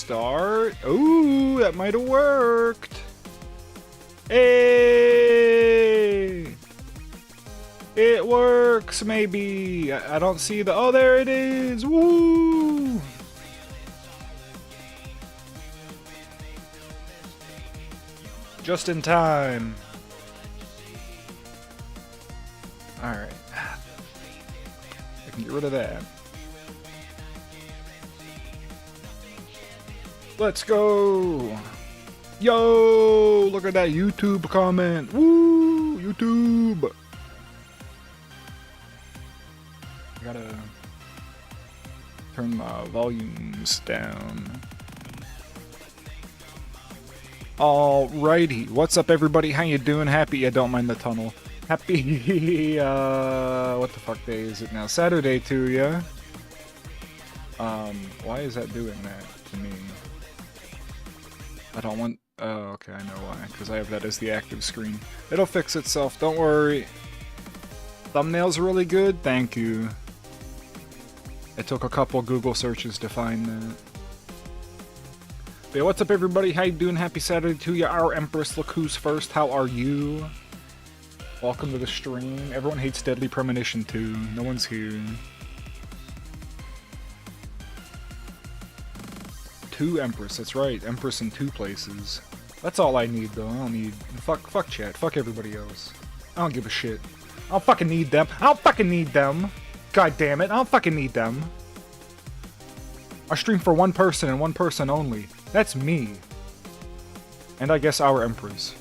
Start. Ooh, that might have worked. Hey! It works, maybe. I don't see the... Oh, there it is! Woo! Just in time. Alright. I can get rid of that. Let's go! Yo! Look at that YouTube comment! Woo! YouTube! I gotta turn my volumes down. Alrighty, what's up everybody? How you doing? Happy I don't mind the tunnel. Happy what the fuck day is it now? Saturday too, yeah? Why is that doing that to me? I don't want... Oh, okay, I know why. Because I have that as the active screen. It'll fix itself, don't worry. Thumbnail's really good? Thank you. It took a couple Google searches to find that. But yeah, what's up everybody? How you doing? Happy Saturday to you. Our Empress, look who's first. How are you? Welcome to the stream. Everyone hates Deadly Premonition too. No one's here. 2 Empress, that's right. Empress in 2 places. That's all I need though. I don't need... Fuck chat. Fuck everybody else. I don't give a shit. I don't fucking need them. I don't fucking need them. God damn it. I don't fucking need them. I stream for one person and one person only. That's me. And I guess our Empress.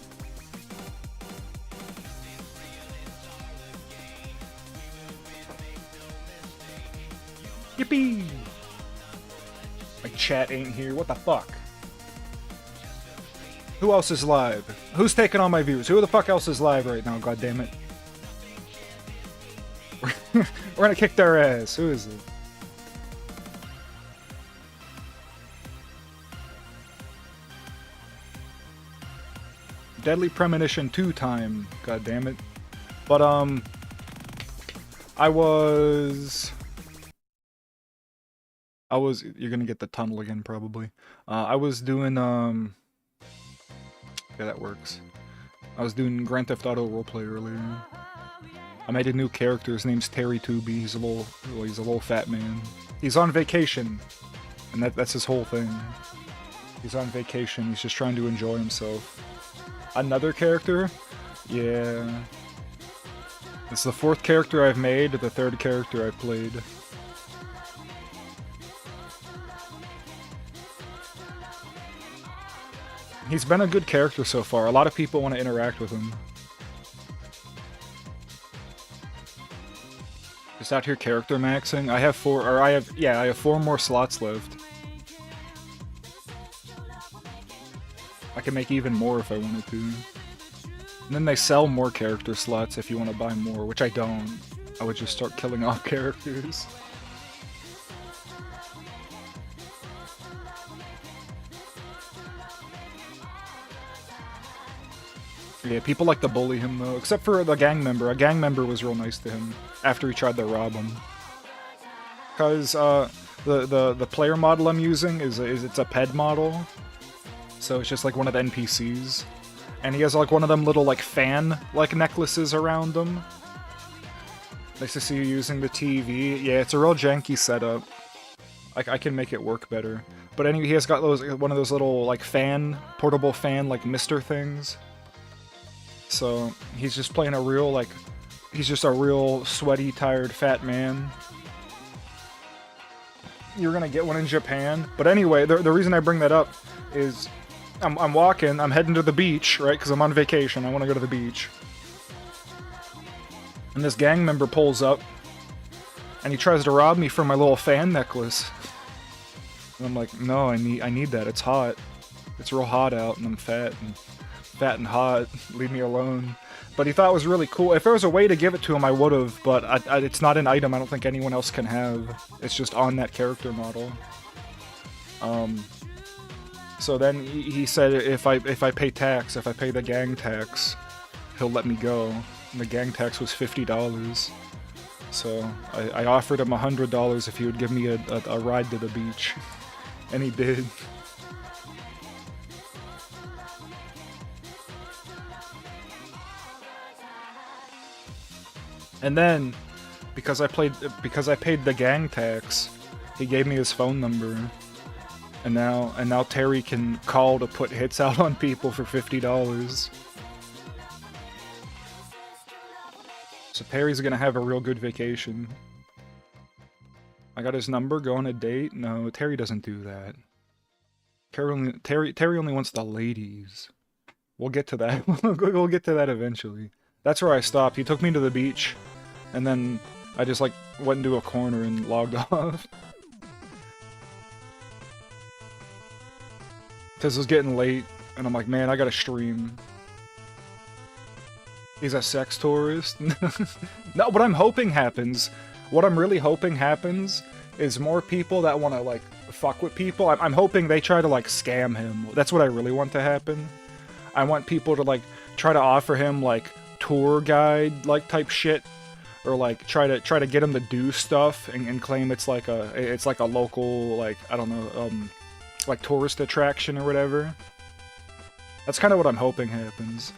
Yippee! My chat ain't here. What the fuck? Who else is live? Who's taking all my views? Who the fuck else is live right now? God damn it! We're gonna kick their ass. Who is it? Deadly Premonition 2 time. God damn it! But I was. You're gonna get the tunnel again, probably. I was doing, yeah, that works. I was doing Grand Theft Auto roleplay earlier. I made a new character, his name's Terry Tooby, he's a little fat man. He's on vacation, and that's his whole thing. He's on vacation, he's just trying to enjoy himself. Another character? Yeah. It's the 4th character I've made, the 3rd character I've played. He's been a good character so far. A lot of people want to interact with him. Just out here character maxing. I have 4 more slots left. I can make even more if I wanted to. And then they sell more character slots if you want to buy more, which I don't. I would just start killing off characters. Yeah, people like to bully him though, except for the gang member. A gang member was real nice to him after he tried to rob him. Cause the player model I'm using it's a PED model, so it's just like one of the NPCs, and he has like one of them little like fan like necklaces around him. Nice to see you using the TV. Yeah, it's a real janky setup. I can make it work better. But anyway, he has got one of those little like portable fan like mister things. So he's just playing he's just a real sweaty, tired, fat man. You're gonna get one in Japan. But anyway, the reason I bring that up is I'm walking, I'm heading to the beach, right? Because I'm on vacation, I want to go to the beach. And this gang member pulls up, and he tries to rob me for my little fan necklace. And I'm like, no, I need that, it's hot. It's real hot out, and I'm fat and hot, leave me alone. But he thought it was really cool. If there was a way to give it to him, I would've, but it's not an item I don't think anyone else can have. It's just on that character model. So then he said if I pay tax, if I pay the gang tax, he'll let me go. And the gang tax was $50. So I offered him $100 if he would give me a ride to the beach. And he did. And then, because I paid the gang tax, he gave me his phone number. And now Terry can call to put hits out on people for $50. So Terry's gonna have a real good vacation. I got his number, go on a date? No, Terry doesn't do that. Terry only wants the ladies. We'll get to that. We'll get to that eventually. That's where I stopped. He took me to the beach, and then I just like went into a corner and logged off. Because it was getting late, and I'm like, man, I gotta stream. He's a sex tourist? No, what I'm hoping happens, what I'm really hoping happens, is more people that want to, like, fuck with people. I'm hoping they try to, like, scam him. That's what I really want to happen. I want people to, like, try to offer him, like, tour guide, like, type shit. Or, like, try to get him to do stuff and claim it's like a local, like, I don't know, like, tourist attraction or whatever. That's kind of what I'm hoping happens.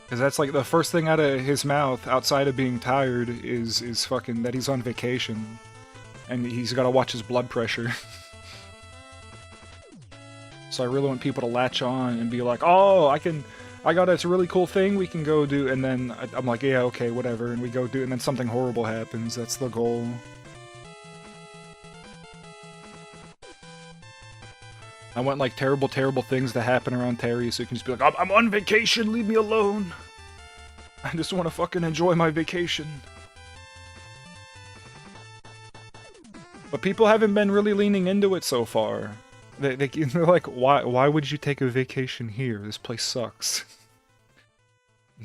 Because that's, like, the first thing out of his mouth, outside of being tired, is fucking that he's on vacation. And he's gotta watch his blood pressure. So I really want people to latch on and be like, oh, I got this really cool thing we can go do, and then I'm like, yeah, okay, whatever, and we go do it, and then something horrible happens. That's the goal. I want, like, terrible, terrible things to happen around Terry, so he can just be like, I'm on vacation, leave me alone! I just want to fucking enjoy my vacation. But people haven't been really leaning into it so far. They're like, why would you take a vacation here? This place sucks.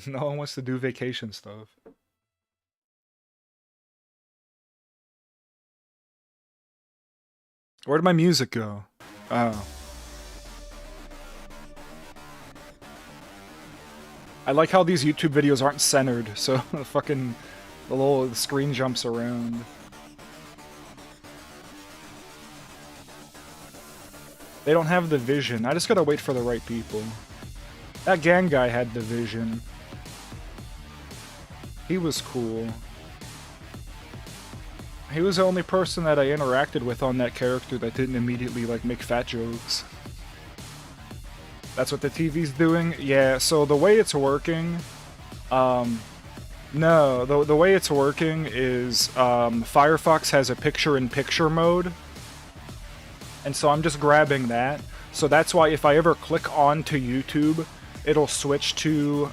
No one wants to do vacation stuff. Where'd my music go? Oh. I like how these YouTube videos aren't centered, so fucking the screen jumps around. They don't have the vision. I just gotta wait for the right people. That gang guy had the vision. He was cool. He was the only person that I interacted with on that character that didn't immediately, like, make fat jokes. That's what the TV's doing? Yeah, so the way it's working... no, the way it's working is, Firefox has a picture-in-picture mode. And so I'm just grabbing that. So that's why if I ever click onto YouTube, it'll switch to,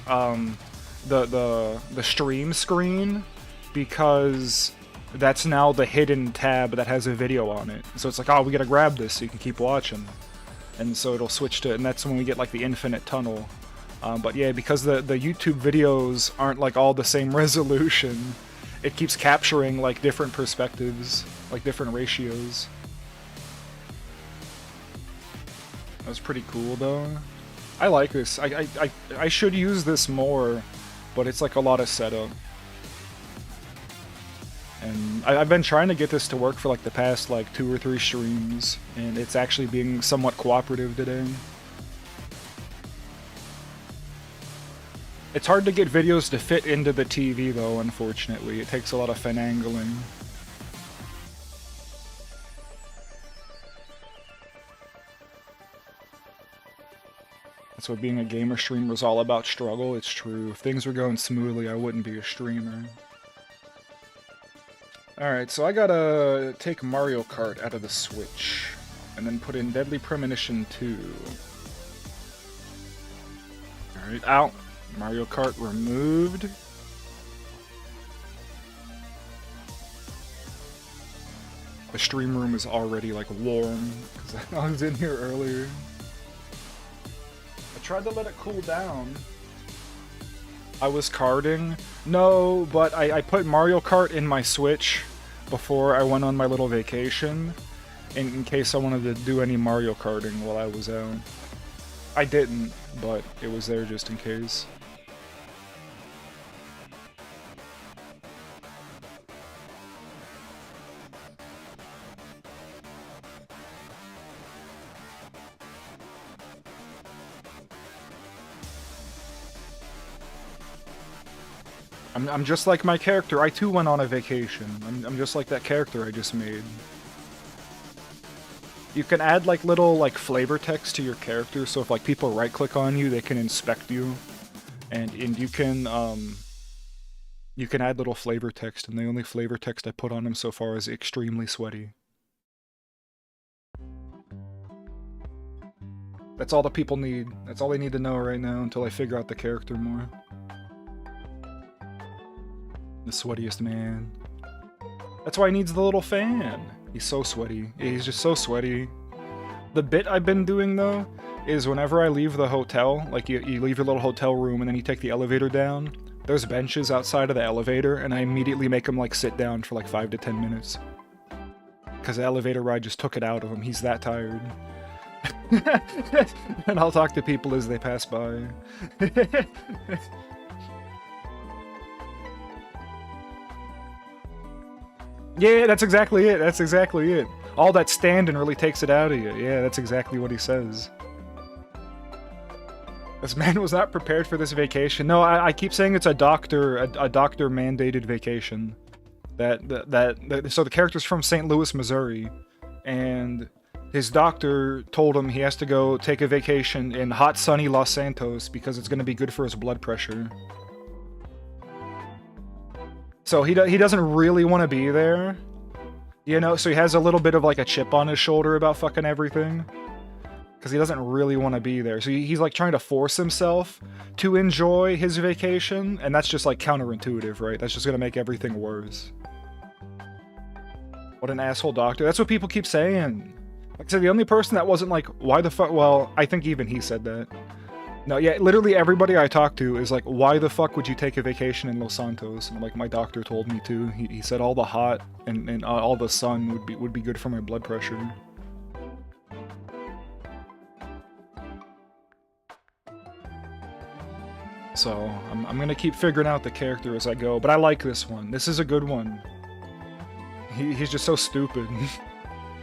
the stream screen, because that's now the hidden tab that has a video on it. So it's like, oh, we gotta grab this so you can keep watching. And so it'll switch to, and that's when we get, like, the infinite tunnel. But yeah, because the YouTube videos aren't, like, all the same resolution, it keeps capturing, like, different perspectives, like, different ratios. That was pretty cool, though. I like this. I should use this more, but it's, like, a lot of setup. And I've been trying to get this to work for, like, the past, like, 2 or 3 streams, and it's actually being somewhat cooperative today. It's hard to get videos to fit into the TV, though, unfortunately. It takes a lot of finagling. That's what being a gamer streamer is all about, struggle. It's true. If things were going smoothly, I wouldn't be a streamer. Alright, so I gotta take Mario Kart out of the Switch, and then put in Deadly Premonition 2. Alright, out. Mario Kart removed. The stream room is already, like, warm, because I was in here earlier. I tried to let it cool down. I was karting. No, but I put Mario Kart in my Switch before I went on my little vacation, in case I wanted to do any Mario Karting while I was out. I didn't, but it was there just in case. I'm just like my character. I too went on a vacation. I'm just like that character I just made. You can add like little like flavor text to your character, so if like people right click on you, they can inspect you. And you can add little flavor text, and the only flavor text I put on him so far is extremely sweaty. That's all the people need. That's all they need to know right now until I figure out the character more. The sweatiest man. That's why he needs the little fan. He's so sweaty. He's just so sweaty. The bit I've been doing, though, is whenever I leave the hotel, like you leave your little hotel room and then you take the elevator down, there's benches outside of the elevator, and I immediately make him, like, sit down for, like, 5 to 10 minutes. Because the elevator ride just took it out of him. He's that tired. And I'll talk to people as they pass by. Yeah, that's exactly it. That's exactly it. All that standing really takes it out of you. Yeah, that's exactly what he says. This man was not prepared for this vacation. No, I keep saying it's a doctor mandated vacation. So the character's from St. Louis, Missouri, and his doctor told him he has to go take a vacation in hot, sunny Los Santos because it's going to be good for his blood pressure. So he doesn't really want to be there, you know, so he has a little bit of like a chip on his shoulder about fucking everything. Because he doesn't really want to be there. So he's like trying to force himself to enjoy his vacation, and that's just like counterintuitive, right? That's just gonna make everything worse. What an asshole doctor. That's what people keep saying. Like I said, the only person that wasn't like, why the fuck? Well, I think even he said that. No, yeah, literally everybody I talk to is like, why the fuck would you take a vacation in Los Santos? And like my doctor told me to. He said all the hot and all the sun would be good for my blood pressure. So, I'm gonna keep figuring out the character as I go, but I like this one. This is a good one. He's just so stupid.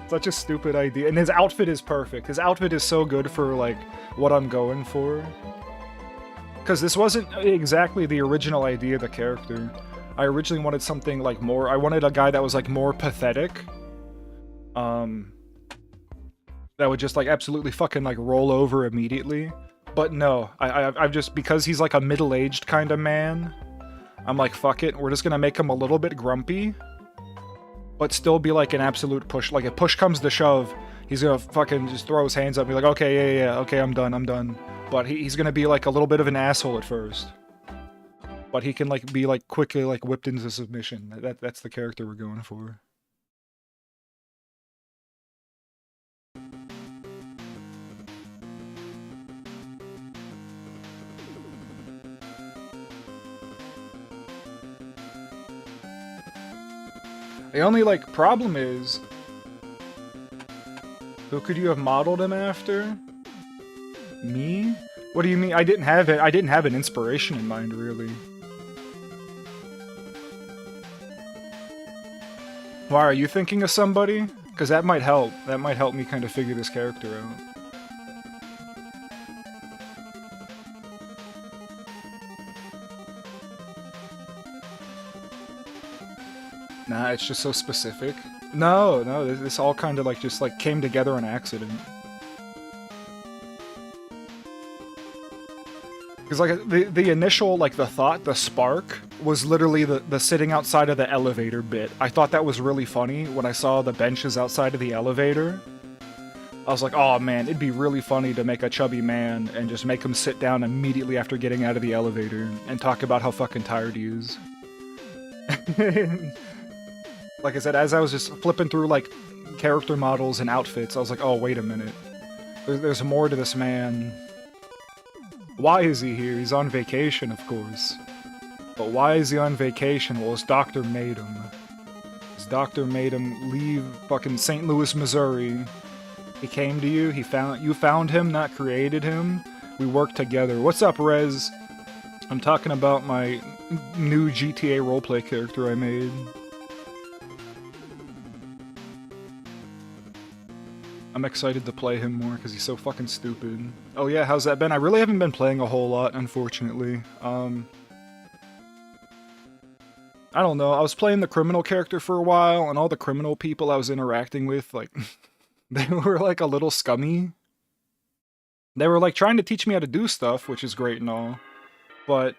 Such a stupid idea. And his outfit is perfect. His outfit is so good for, like, what I'm going for. Because this wasn't exactly the original idea of the character. I originally wanted something, like, more... I wanted a guy that was, like, more pathetic. That would just, like, absolutely fucking, like, roll over immediately. But no, I've just, because he's like a middle-aged kind of man, I'm like, fuck it, we're just gonna make him a little bit grumpy, but still be like an absolute push. Like, if push comes to shove, he's gonna fucking just throw his hands up and be like, okay, yeah, okay, I'm done. But he's gonna be like a little bit of an asshole at first. But he can like be like quickly like whipped into submission. That's the character we're going for. The only, like, problem is... Who could you have modeled him after? Me? What do you mean? I didn't have an inspiration in mind, really. Why, are you thinking of somebody? Because that might help. That might help me kind of figure this character out. Nah, it's just so specific. No, this all kind of like just like came together on accident. Because like the initial, like the thought, the spark, was literally the sitting outside of the elevator bit. I thought that was really funny when I saw the benches outside of the elevator. I was like, oh man, it'd be really funny to make a chubby man and just make him sit down immediately after getting out of the elevator and talk about how fucking tired he is. Like I said, as I was just flipping through, like, character models and outfits, I was like, oh, wait a minute. There's more to this man. Why is he here? He's on vacation, of course. But why is he on vacation? Well, his doctor made him. His doctor made him leave fucking St. Louis, Missouri. He came to you, you found him, not created him. We worked together. What's up, Rez? I'm talking about my new GTA roleplay character I made. I'm excited to play him more because he's so fucking stupid. Oh yeah, how's that been? I really haven't been playing a whole lot, unfortunately. I don't know, I was playing the criminal character for a while, and all the criminal people I was interacting with, like, they were, like, a little scummy. They were, like, trying to teach me how to do stuff, which is great and all, but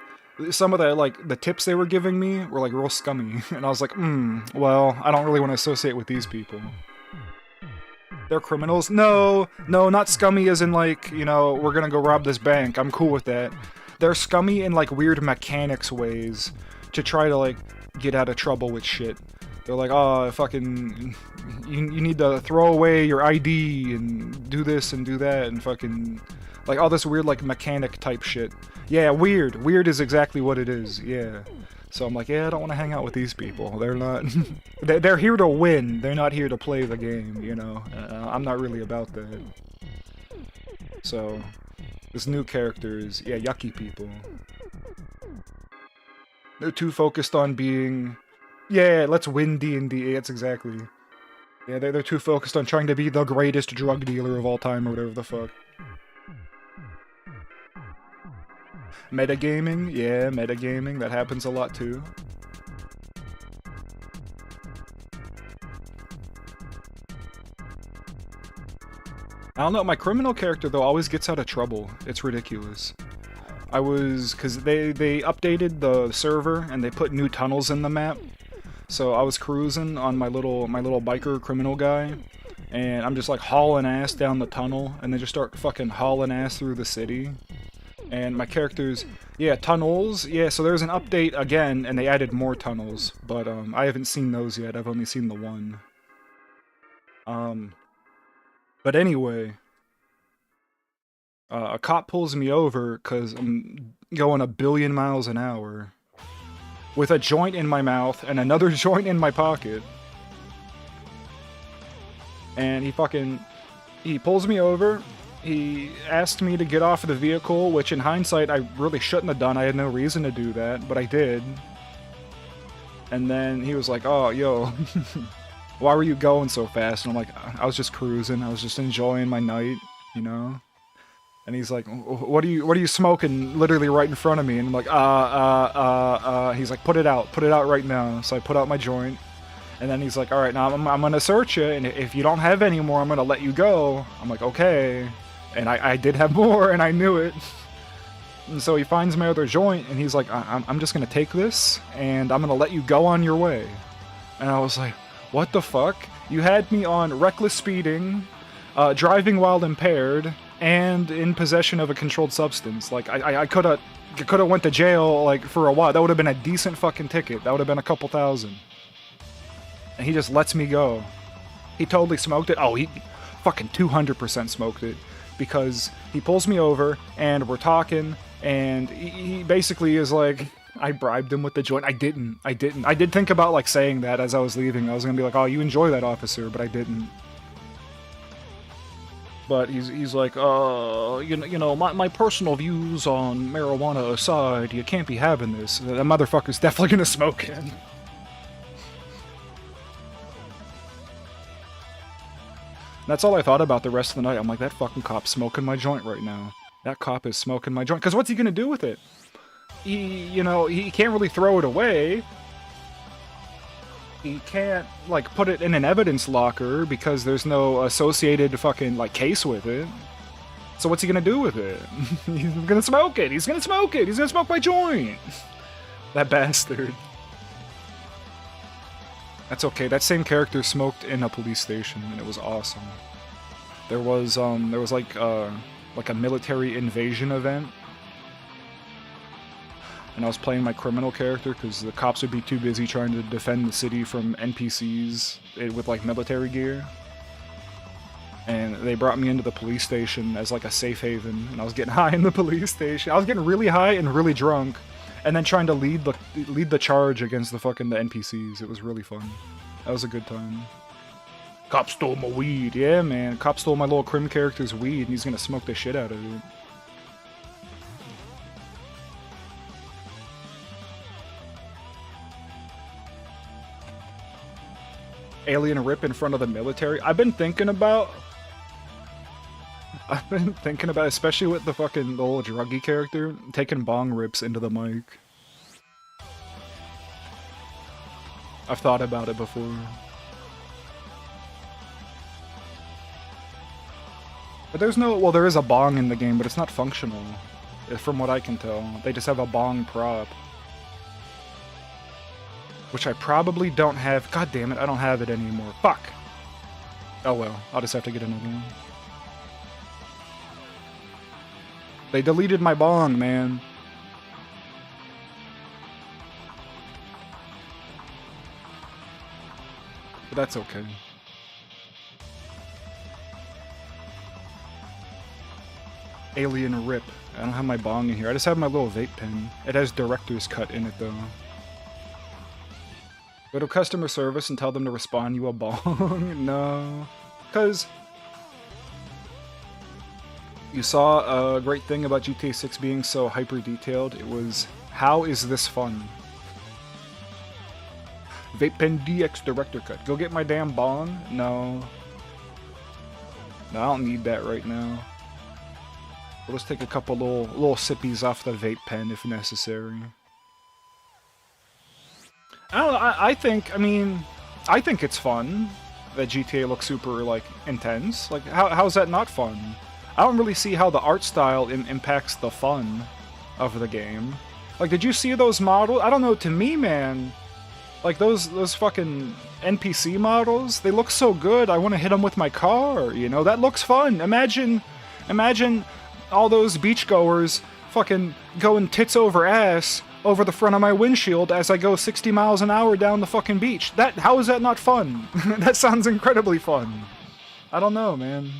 some of the, like, the tips they were giving me were, like, real scummy, and I was like, well, I don't really want to associate with these people. They're criminals? No, not scummy as in, like, you know, we're gonna go rob this bank, I'm cool with that. They're scummy in, like, weird mechanics ways to try to, like, get out of trouble with shit. They're like, oh, fucking, you need to throw away your ID and do this and do that and fucking, like, all this weird, like, mechanic type shit. Yeah, weird. Weird is exactly what it is, yeah. So I'm like, yeah, I don't want to hang out with these people. They're not, they're here to win. They're not here to play the game, you know? I'm not really about that. So, this new character is, yeah, yucky people. They're too focused on being, yeah, let's win D&D, that's exactly. Yeah, they're too focused on trying to be the greatest drug dealer of all time or whatever the fuck. Metagaming? Yeah, metagaming, that happens a lot too. I don't know, my criminal character though always gets out of trouble. It's ridiculous. Cause they updated the server and they put new tunnels in the map. So I was cruising on my little biker criminal guy, and I'm just like hauling ass down the tunnel, and they just start fucking hauling ass through the city. And my character's, yeah, tunnels, yeah, so there's an update again, and they added more tunnels, but I haven't seen those yet, I've only seen the one. But anyway, a cop pulls me over because I'm going 1 billion miles an hour with a joint in my mouth and another joint in my pocket. And he pulls me over. He asked me to get off of the vehicle, which in hindsight I really shouldn't have done. I had no reason to do that, but I did. And then he was like, oh, yo, why were you going so fast? And I'm like, I was just cruising. I was just enjoying my night, you know? And he's like, what are you smoking literally right in front of me? And I'm like, he's like, put it out right now. So I put out my joint. And then he's like, all right, now I'm gonna search you, and if you don't have any more, I'm gonna let you go. I'm like, okay. And I did have more, and I knew it. And so he finds my other joint, and he's like, I'm just gonna take this, and I'm gonna let you go on your way. And I was like, what the fuck? You had me on reckless speeding, driving while impaired, and in possession of a controlled substance. Like, I could've went to jail, like, for a while. That would've been a decent fucking ticket. That would've been a couple thousand. And he just lets me go. He totally smoked it. Oh, he fucking 200% smoked it. Because he pulls me over, and we're talking, and he basically is like, I bribed him with the joint. I didn't. I did think about, like, saying that as I was leaving. I was gonna be like, oh, you enjoy that, officer, but I didn't. But he's like, you know, my personal views on marijuana aside, you can't be having this. That motherfucker's definitely gonna smoke it. That's all I thought about the rest of the night. I'm like, that fucking cop's smoking my joint right now. That cop is smoking my joint. Because what's he gonna do with it? You know, he can't really throw it away. He can't, like, put it in an evidence locker because there's no associated fucking, like, case with it. So what's he gonna do with it? He's gonna smoke it! He's gonna smoke it! He's gonna smoke my joint! That bastard. That's okay, that same character smoked in a police station, and it was awesome. There was like a military invasion event. And I was playing my criminal character, because the cops would be too busy trying to defend the city from NPCs with, like, military gear. And they brought me into the police station as, like, a safe haven, and I was getting high in the police station. I was getting really high and really drunk. And then trying to lead the charge against the NPCs. It was really fun. That was a good time. Cop stole my weed. Yeah, man. Cop stole my little crim character's weed, and he's gonna smoke the shit out of it. Alien rip in front of the military. I've been thinking about, especially with the little druggy character, taking bong rips into the mic. I've thought about it before. But there's no... Well, there is a bong in the game, but it's not functional. From what I can tell. They just have a bong prop. Which I probably don't have. God damn it, I don't have it anymore. Fuck! Oh well, I'll just have to get another one. They deleted my bong, man. But that's okay. Alien Rip. I don't have my bong in here. I just have my little vape pen. It has director's cut in it, though. Go to customer service and tell them to respond you a bong. No. Because you saw a great thing about GTA 6 being so hyper-detailed. It was, how is this fun? Vape pen DX director cut. Go get my damn bong? No. No, I don't need that right now. We'll just take a couple little sippies off the vape pen if necessary. I don't know, I think it's fun that GTA looks super, like, intense. Like, how's that not fun? I don't really see how the art style impacts the fun of the game. Like, did you see those models? I don't know, to me, man, like, those fucking NPC models, they look so good, I want to hit them with my car, you know? That looks fun. Imagine all those beachgoers fucking going tits over ass over the front of my windshield as I go 60 miles an hour down the fucking beach. How is that not fun? That sounds incredibly fun. I don't know, man.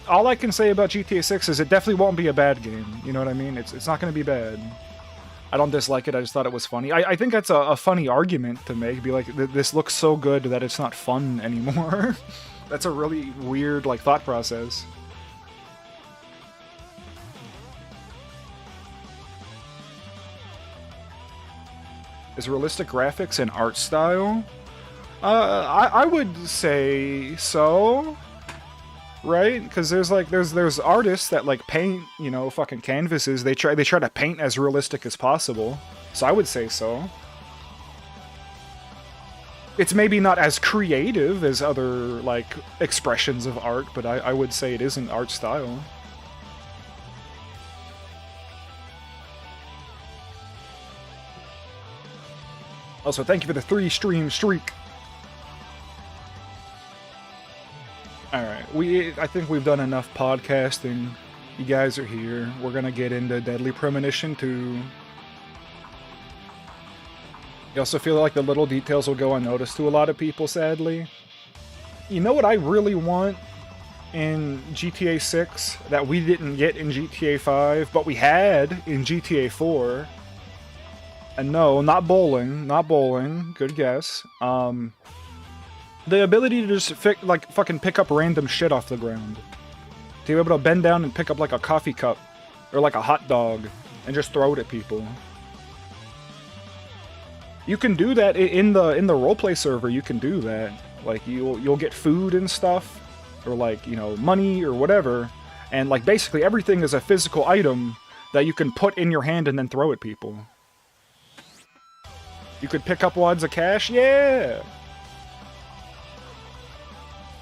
All I can say about GTA 6 is it definitely won't be a bad game. You know what I mean? It's not going to be bad. I don't dislike it, I just thought it was funny. I think that's a funny argument to make. Be like, this looks so good that it's not fun anymore. That's a really weird, like, thought process. Is realistic graphics and art style? I would say so. Right? Because there's artists that, like, paint, you know, fucking canvases. They try to paint as realistic as possible. So I would say so. It's maybe not as creative as other, like, expressions of art, but I would say it is an art style. Also, thank you for the 3-stream streak. Alright, I think we've done enough podcasting. You guys are here. We're gonna get into Deadly Premonition 2. You also feel like the little details will go unnoticed to a lot of people, sadly. You know what I really want in GTA 6 that we didn't get in GTA 5, but we had in GTA 4? And no, not bowling. Not bowling. Good guess. The ability to just, like, fucking pick up random shit off the ground. To be able to bend down and pick up, like, a coffee cup. Or, like, a hot dog. And just throw it at people. You can do that in the roleplay server. You can do that. Like, you'll get food and stuff. Or, like, you know, money or whatever. And, like, basically everything is a physical item that you can put in your hand and then throw at people. You could pick up wads of cash? Yeah!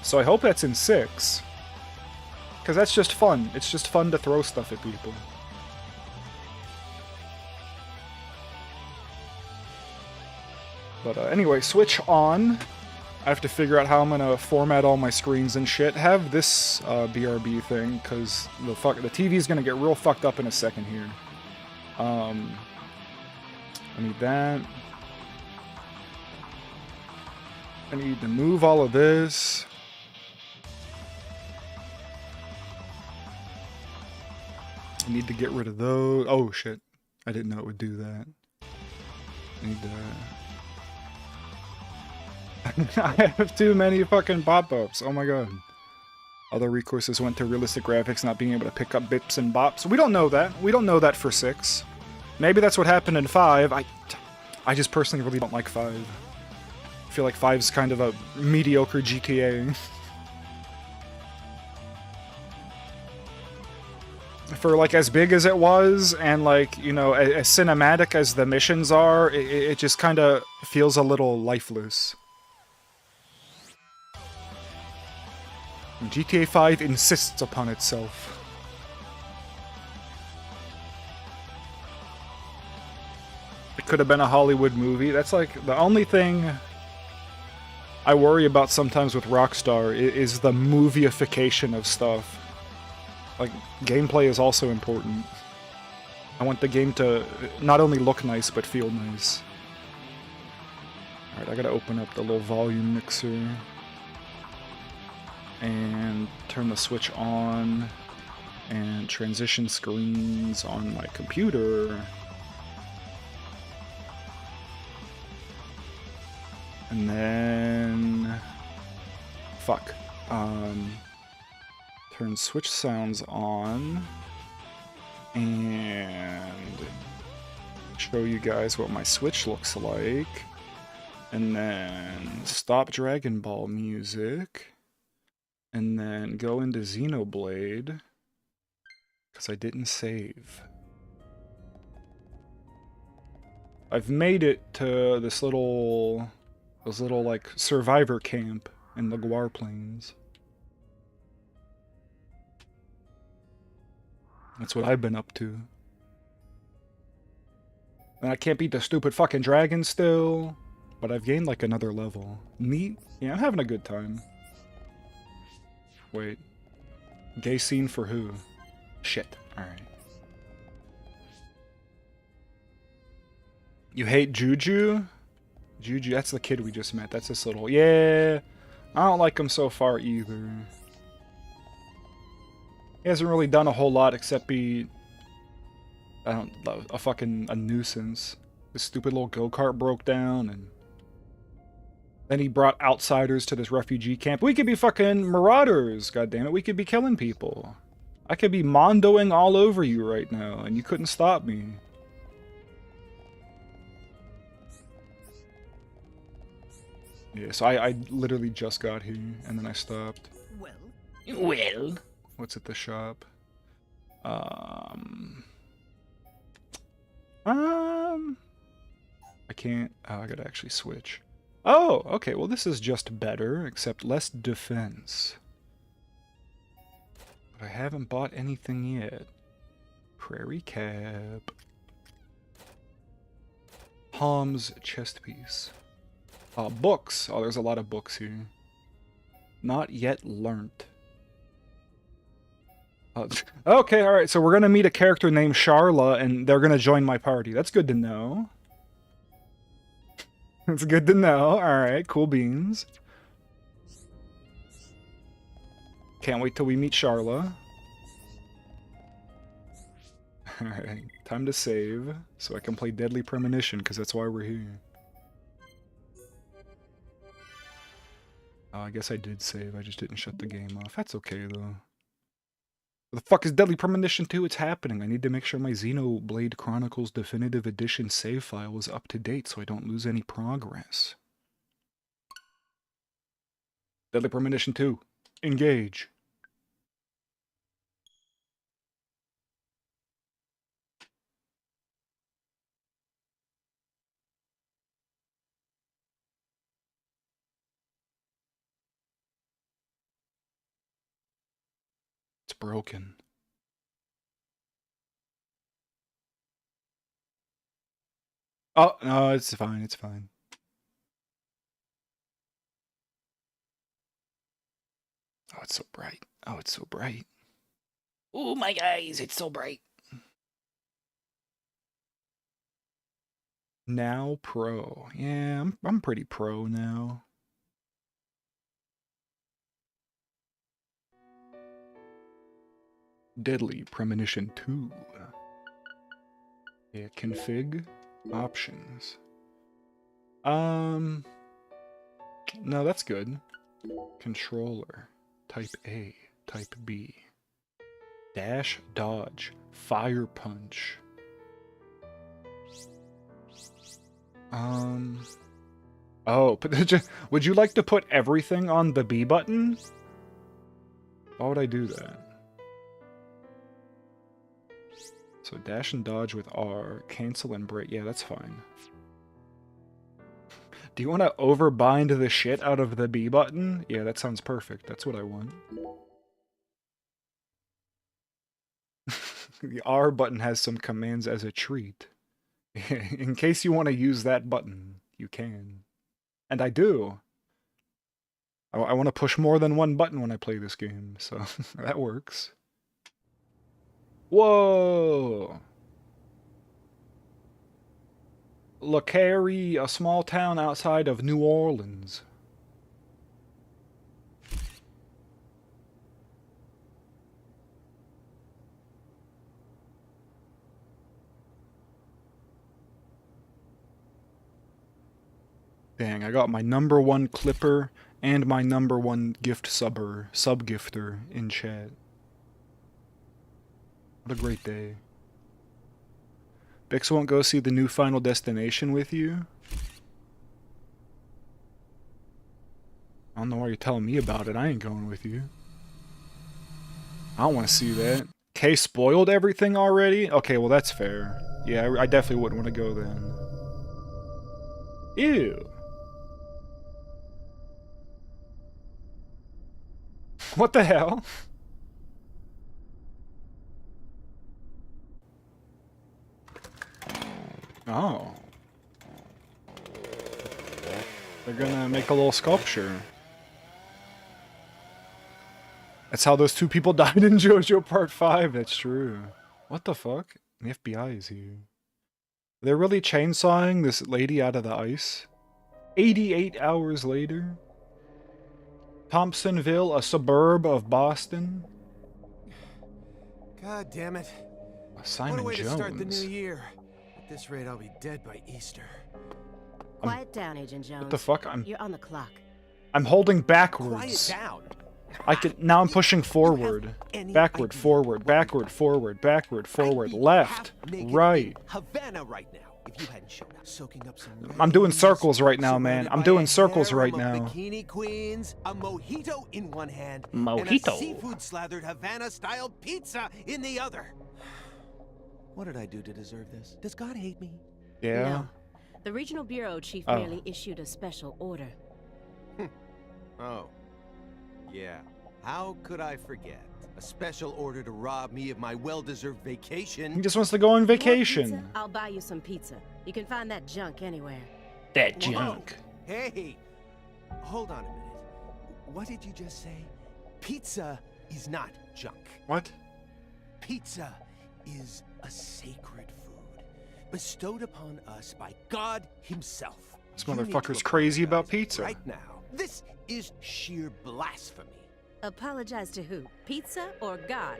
So I hope that's in 6. Because that's just fun. It's just fun to throw stuff at people. But anyway, switch on. I have to figure out how I'm gonna format all my screens and shit. Have this BRB thing, because the TV's gonna get real fucked up in a second here. I need that. I need to move all of this. I need to get rid of those. Oh shit. I didn't know it would do that. I need to... I have too many fucking pop-ups. Oh my god. Other recourses went to realistic graphics, not being able to pick up bips and bops. We don't know that. We don't know that for 6. Maybe that's what happened in 5. I just personally really don't like 5. I feel like 5's kind of a mediocre GTA. for like as big as it was, and like, you know, as cinematic as the missions are, it just kind of feels a little lifeless. And GTA 5 insists upon itself. It could have been a Hollywood movie. That's like the only thing I worry about sometimes with Rockstar is the movieification of stuff. Like, gameplay is also important. I want the game to not only look nice, but feel nice. Alright, I gotta open up the little volume mixer. And turn the switch on. And transition screens on my computer. And then... Fuck. Turn switch sounds on. And... show you guys what my switch looks like. And then stop Dragon Ball music. And then go into Xenoblade. Because I didn't save. I've made it to this little... those little, like, survivor camp in the Guar Plains. That's what I've been up to. And I can't beat the stupid fucking dragon still. But I've gained, like, another level. Neat. Yeah, I'm having a good time. Wait. Gay scene for who? Shit. Alright. You hate Juju? Juju, that's the kid we just met. That's this little... yeah, I don't like him so far either. He hasn't really done a whole lot except be... I don't... a nuisance. This stupid little go-kart broke down, and... then he brought outsiders to this refugee camp. We could be fucking marauders, goddammit. We could be killing people. I could be mondoing all over you right now, and you couldn't stop me. Yeah, so I literally just got here, and then I stopped. Well. What's at the shop? I can't... oh, I gotta actually switch. Oh, okay, well this is just better, except less defense. But I haven't bought anything yet. Prairie cap. Palm's chest piece. Books. Oh, there's a lot of books here. Not yet learnt. Okay, alright, so we're gonna meet a character named Charla, and they're gonna join my party. That's good to know. It's good to know. Alright, cool beans. Can't wait till we meet Charla. Alright, time to save, so I can play Deadly Premonition, because that's why we're here. Oh, I guess I did save, I just didn't shut the game off. That's okay, though. What the fuck is Deadly Premonition 2? It's happening. I need to make sure my Xenoblade Chronicles Definitive Edition save file is up to date so I don't lose any progress. Deadly Premonition 2. Engage. It's broken. Oh, no, it's fine, it's fine. Oh, it's so bright. Oh, it's so bright. Oh, my eyes, it's so bright. Now pro. Yeah, I'm pretty pro now. Deadly Premonition 2. Yeah, config options. No, that's good. Controller. Type A. Type B. Dash, dodge. Fire punch. Oh, would you like to put everything on the B button? Why would I do that? So dash and dodge with R, cancel and break. Yeah, that's fine. Do you want to overbind the shit out of the B button? Yeah, that sounds perfect. That's what I want. The R button has some commands as a treat. In case you want to use that button, you can. And I do. I want to push more than one button when I play this game, so that works. Whoa! Le Carré, a small town outside of New Orleans. Dang, I got my #1 clipper and my #1 sub-gifter in chat. What a great day. Bix won't go see the new Final Destination with you? I don't know why you're telling me about it. I ain't going with you. I don't want to see that. Kay spoiled everything already? Okay, well that's fair. Yeah, I definitely wouldn't want to go then. Ew. What the hell? Oh. They're gonna make a little sculpture. That's how those two people died in JoJo Part 5, that's true. What the fuck? The FBI is here. They're really chainsawing this lady out of the ice? 88 hours later? Thompsonville, a suburb of Boston? God damn it. Simon what a way Jones. To start the new year. At this rate, I'll be dead by Easter. Quiet down, Agent Jones. What the fuck? You're on the clock. I'm holding backwards. Quiet down. Now I'm pushing forward. Backward, forward, backward, forward, backward, forward, left, right. Havana right now. If you hadn't shown up, soaking up some I'm doing circles right now, man. I'm doing circles right now. Bikini queens, a mojito in one hand, Mojito. and a seafood-slathered Havana-style pizza in the other. What did I do to deserve this? Does God hate me? Yeah. No. The regional bureau chief merely issued a special order. Oh. Yeah. How could I forget? A special order to rob me of my well-deserved vacation. He just wants to go on vacation. Pizza? I'll buy you some pizza. You can find that junk anywhere. That Whoa. junk. Hey! Hold on a minute. What did you just say? Pizza is not junk. What? Pizza is a sacred food bestowed upon us by God himself. This motherfucker's crazy about pizza. Right now. This is sheer blasphemy. Apologize to who? Pizza or God?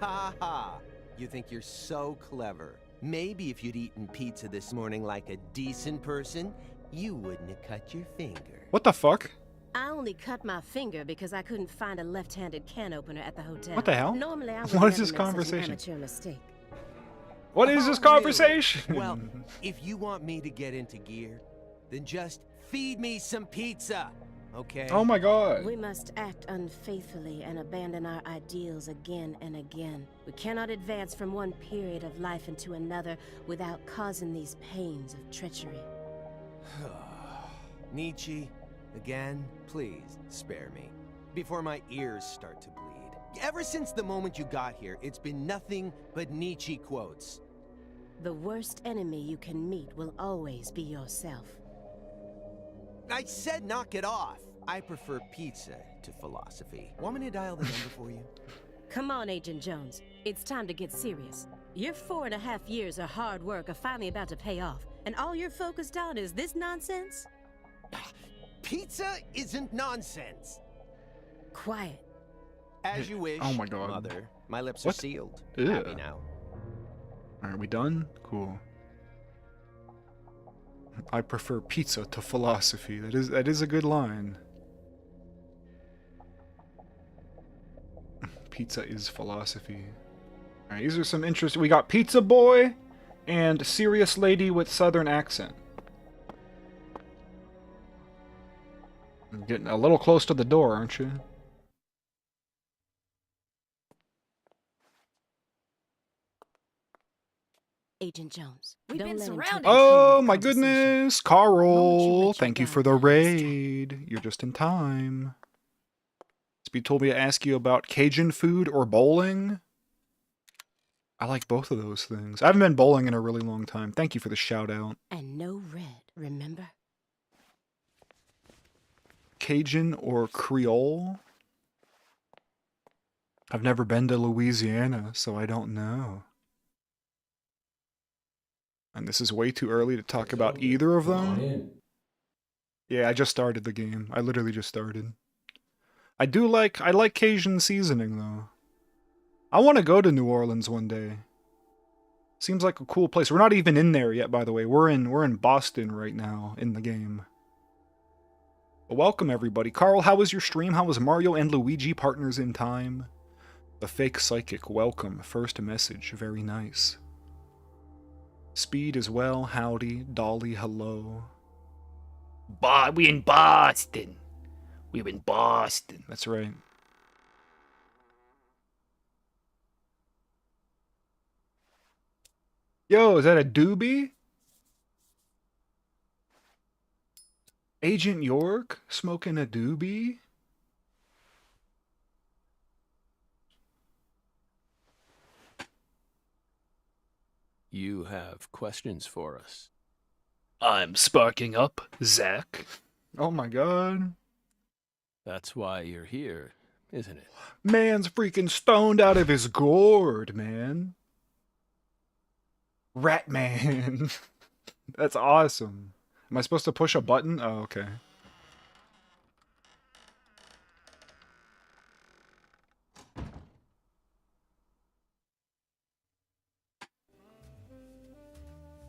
Ha ha! You think you're so clever. Maybe if you'd eaten pizza this morning like a decent person, you wouldn't have cut your finger. What the fuck? I only cut my finger because I couldn't find a left-handed can opener at the hotel. What the hell? Normally, I would What is never this make such an conversation? amateur mistake. What is this Oh, conversation? really? Well, if you want me to get into gear, then just feed me some pizza, okay? Oh my god. We must act unfaithfully and abandon our ideals again and again. We cannot advance from one period of life into another without causing these pains of treachery. Nietzsche, again, please spare me before my ears start to bleed. Ever since the moment you got here, it's been nothing but Nietzsche quotes. The worst enemy you can meet will always be yourself. I said knock it off. I prefer pizza to philosophy. Want me to dial the number for you? Come on, Agent Jones. It's time to get serious. Your 4.5 years of hard work are finally about to pay off, and all you're focused on is this nonsense? Pizza isn't nonsense. Quiet. As you wish, Oh my god. Mother. My lips What? are sealed. Ew. Happy now. Alright, we done? Cool. I prefer pizza to philosophy. That is a good line. Pizza is philosophy. Alright, these are some interesting. We got Pizza Boy and Serious Lady with Southern accent. I'm getting a little close to the door, aren't you? Agent Jones. We've Don't been let him take surrounded. control Oh of the my conversation. goodness, The moment you Carl! let your Thank you guard for the down, let's try. raid. You're just in time. Speed told me to ask you about Cajun food or bowling. I like both of those things. I haven't been bowling in a really long time. Thank you for the shout out. And no red, remember? Cajun or Creole? I've never been to Louisiana, so I don't know. And this is way too early to talk about either of them. Yeah, I just started the game. I literally just started. I like Cajun seasoning though. I want to go to New Orleans one day. Seems like a cool place. We're not even in there yet, by the way. We're in Boston right now in the game. But welcome everybody. Carl, how was your stream? How was Mario and Luigi partners in time? The fake psychic, welcome. First message, very nice. Speed as well, howdy. Dolly, hello. We in Boston. We're in Boston. That's right. Yo, is that a doobie? Agent York smoking a doobie? You have questions for us. I'm sparking up, Zach. Oh my god. That's why you're here, isn't it? Man's freaking stoned out of his gourd, man. Ratman. That's awesome. Am I supposed to push a button? Oh, okay.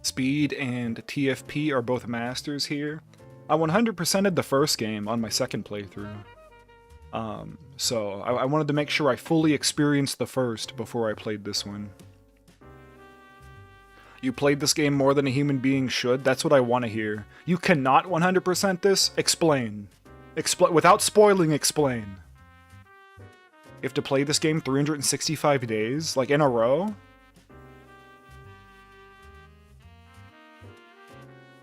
Speed and TFP are both masters here. I 100%ed the first game on my second playthrough. So I wanted to make sure I fully experienced the first before I played this one. You played this game more than a human being should? That's what I want to hear. You cannot 100% this? Explain. Without spoiling, explain. You have to play this game 365 days? Like in a row?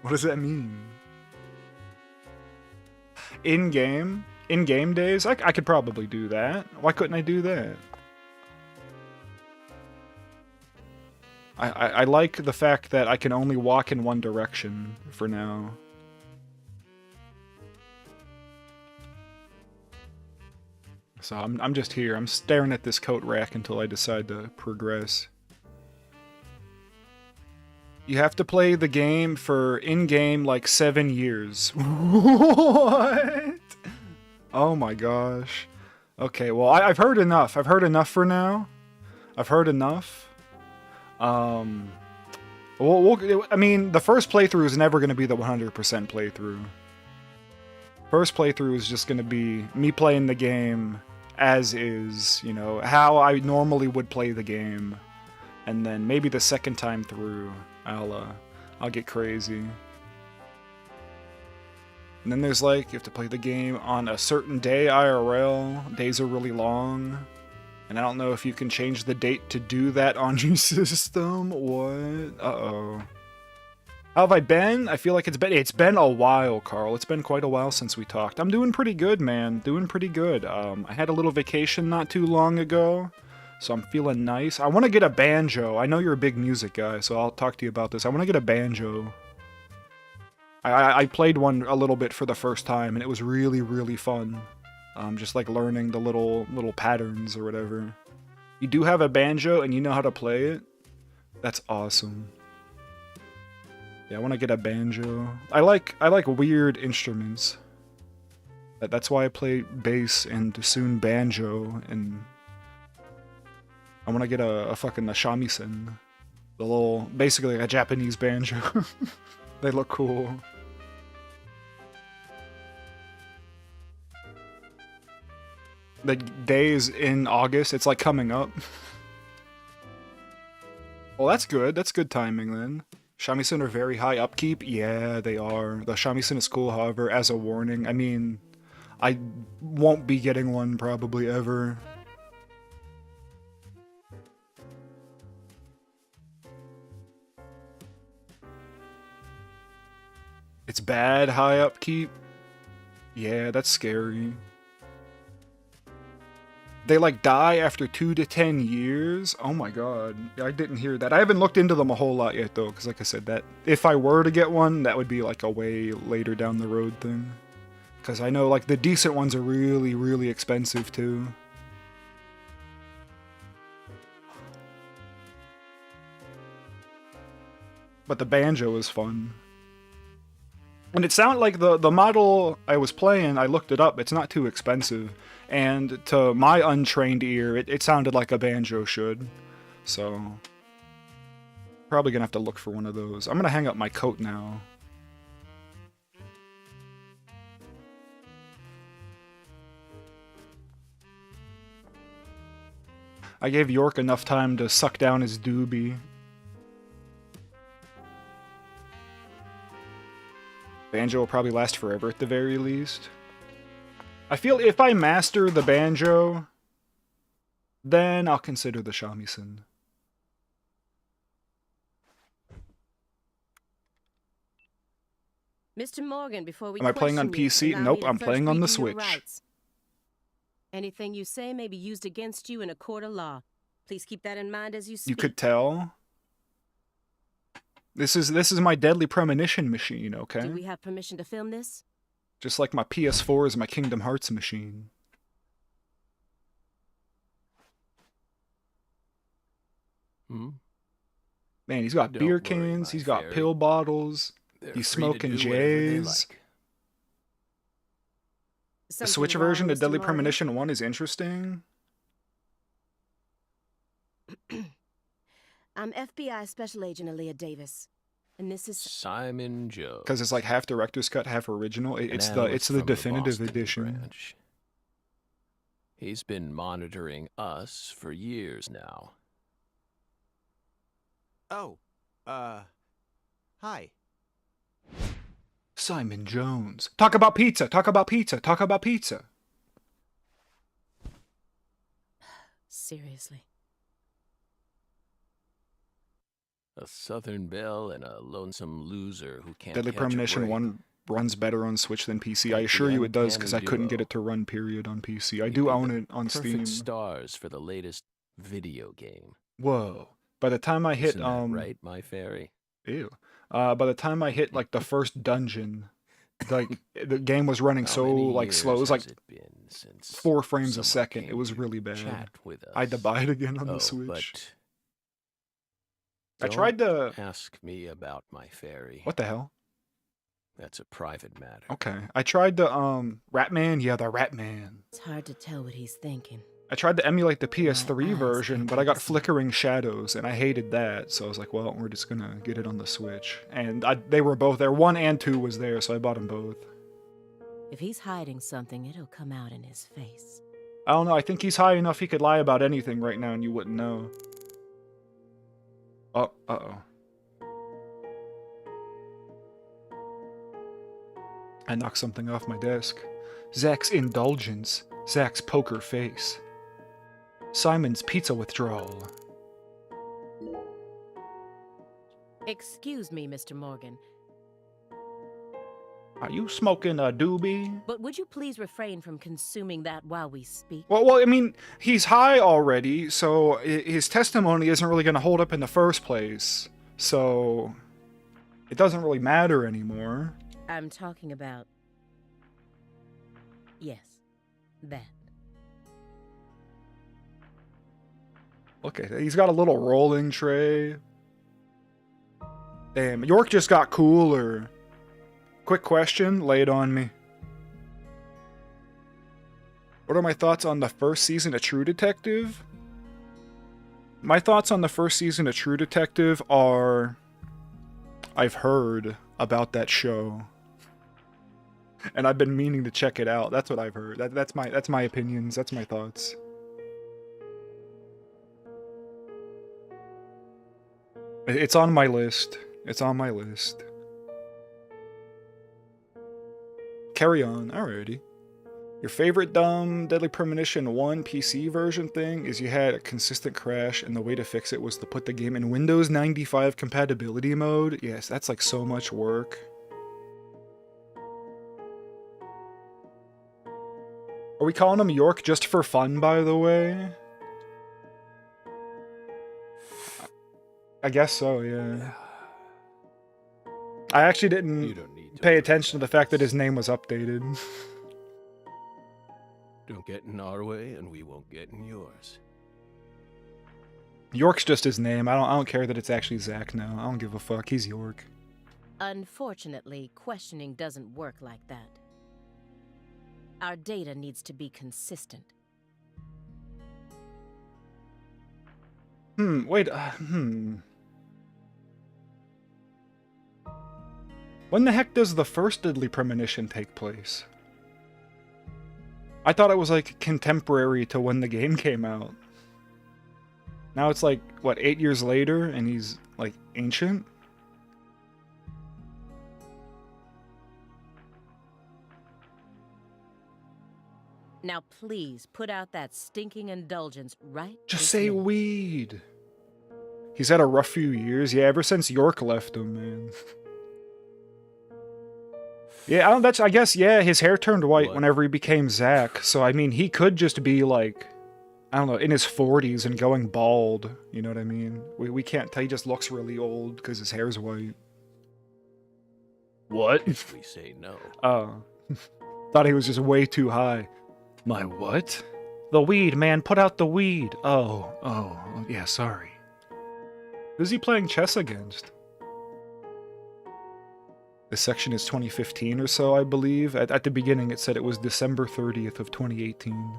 What does that mean? In-game? In-game days? I could probably do that. Why couldn't I do that? I like the fact that I can only walk in one direction for now. So I'm just here. I'm staring at this coat rack until I decide to progress. You have to play the game for in-game like 7 years. What? Oh my gosh. Okay, well I've heard enough. I've heard enough for now. I've heard enough. I mean, the first playthrough is never going to be the 100% playthrough. First playthrough is just going to be me playing the game as is, you know, how I normally would play the game. And then maybe the second time through, I'll get crazy. And then there's like, you have to play the game on a certain day IRL. Days are really long. And I don't know if you can change the date to do that on your system. What? Uh-oh. How have I been? I feel like it's been a while, Carl. It's been quite a while since we talked. I'm doing pretty good, man. Doing pretty good. I had a little vacation not too long ago, so I'm feeling nice. I want to get a banjo. I know you're a big music guy, so I'll talk to you about this. I want to get a banjo. I played one a little bit for the first time, and it was really, really fun. Just like learning the little patterns or whatever. You do have a banjo and you know how to play it? That's awesome. Yeah, I want to get a banjo. I like weird instruments. That's why I play bass and soon banjo, and I want to get a fucking shamisen. The little, basically like a Japanese banjo. They look cool. The day is in August. It's like coming up. Well, that's good. That's good timing then. Shamisen are very high upkeep. Yeah, they are. The shamisen is cool, however, as a warning. I mean, I won't be getting one probably ever. It's bad high upkeep. Yeah, that's scary. They like die after 2 to 10 years. Oh my god, I didn't hear that. I haven't looked into them a whole lot yet though, because like I said, that if I were to get one, that would be like a way later down the road thing. Because I know like the decent ones are really, really expensive too. But the banjo is fun. And it sounded like the model I was playing, I looked it up, it's not too expensive. And to my untrained ear, it sounded like a banjo should. So, probably gonna have to look for one of those. I'm gonna hang up my coat now. I gave York enough time to suck down his doobie. Banjo will probably last forever at the very least. I feel if I master the banjo, then I'll consider the shamisen. Mr. Morgan, before we Am I playing on question you, PC? allow Nope, me to I'm first playing on the review your Switch. rights. Anything you say may be used against you in a court of law. Please keep that in mind as you speak. You could tell. This is my deadly premonition machine, okay? Do we have permission to film this? Just like my PS4 is my Kingdom Hearts machine. Hmm? Man, he's got Don't beer worry, cans, my he's got fairy. pill bottles, They're he's free to smoking do whatever they J's. like. The Something Switch wrong, version of Mr. Deadly Morgan? Premonition 1 is interesting. I'm FBI Special Agent Aaliyah Davis, and this is Simon Joe. Because it's like half director's cut, half original. It's an the analyst from the definitive Boston edition. branch. He's been monitoring us for years now. Oh, hi. Simon Jones. Talk about pizza. Talk about pizza. Talk about pizza. seriously. A Southern Belle and a lonesome loser who can't Deadly catch a Premonition break. 1 runs better on Switch than PC. I Like the assure you it does, because I uncanny couldn't get duo. it to run period on PC. I You'd do be own the it on Perfect Steam. stars for the latest video game. Whoa. By the time I hit, Isn't that right, my fairy? Ew. By the time I hit, like, the first dungeon, like, the game was running How so, many like, slow. It years was, like, has it been since 4 frames a someone second. It came was to really bad. Chat with us? I had to buy it again on Oh, the Switch. but I tried to... ask me about my fairy. What the hell? That's a private matter. Okay. I tried to, Ratman? Yeah, the Ratman. It's hard to tell what he's thinking. I tried to emulate the My PS3 eyes version, can't but I got see. flickering shadows, and I hated that, so I was like, well, we're just gonna get it on the Switch. And they were both there. 1 and 2 was there, so I bought them both. If he's hiding something, it'll come out in his face. I don't know, I think he's high enough he could lie about anything right now and you wouldn't know. Oh, uh-oh. I knocked something off my desk. Zach's indulgence. Zach's poker face. Simon's pizza withdrawal. Excuse me, Mr. Morgan, Are you smoking a doobie? but would you please refrain from consuming that while we speak? Well, I mean, he's high already, so his testimony isn't really going to hold up in the first place. So, it doesn't really matter anymore. I'm talking about... Yes, that. Look at it. He's got a little rolling tray. Damn, York just got cooler. Quick question, lay it on me. What are my thoughts on the first season of True Detective? My thoughts on the first season of True Detective are... I've heard about that show. And I've been meaning to check it out. That's what I've heard. That's my opinions. That's my thoughts. It's on my list. It's on my list. Carry on. Alrighty. Your favorite dumb Deadly Premonition 1 PC version thing is you had a consistent crash, and the way to fix it was to put the game in Windows 95 compatibility mode. Yes, that's like so much work. Are we calling him York just for fun, by the way? I guess so, yeah. I actually didn't pay attention to the fact that his name was updated. Don't get in our way, and we won't get in yours. York's just his name. I don't care that it's actually Zach now. I don't give a fuck. He's York. Unfortunately, questioning doesn't work like that. Our data needs to be consistent. Wait, When the heck does the first Deadly Premonition take place? I thought it was, like, contemporary to when the game came out. Now it's like, what, 8 years later, and he's, like, ancient? Now please, put out that stinking indulgence right Just this say minute. weed. He's had a rough few years. Yeah, ever since York left him, man. Yeah, I guess, yeah, his hair turned white whenever he became Zach. So, I mean, he could just be, like, I don't know, in his 40s and going bald. You know what I mean? We can't tell. He just looks really old because his hair's white. What? If we say no. Oh. Thought he was just way too high. My what? The weed, man. Put out the weed. Oh. Yeah, sorry. Who's he playing chess against? This section is 2015 or so, I believe. At the beginning, it said it was December 30th of 2018.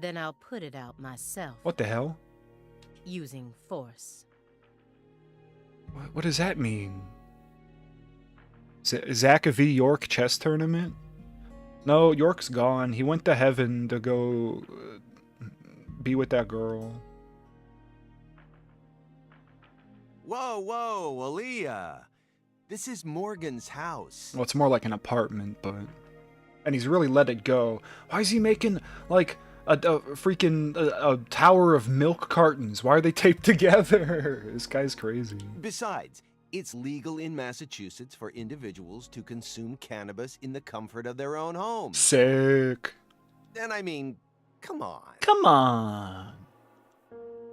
Then I'll put it out myself. What the hell? Using force. What does that mean? Zach v. York chess tournament? No, York's gone. He went to heaven to go be with that girl. Whoa, Aaliyah. This is Morgan's house. Well, it's more like an apartment, but... And he's really let it go. Why is he making, like, a freaking a tower of milk cartons? Why are they taped together? This guy's crazy. Besides, it's legal in Massachusetts for individuals to consume cannabis in the comfort of their own homes. Sick. And I mean, come on. Come on.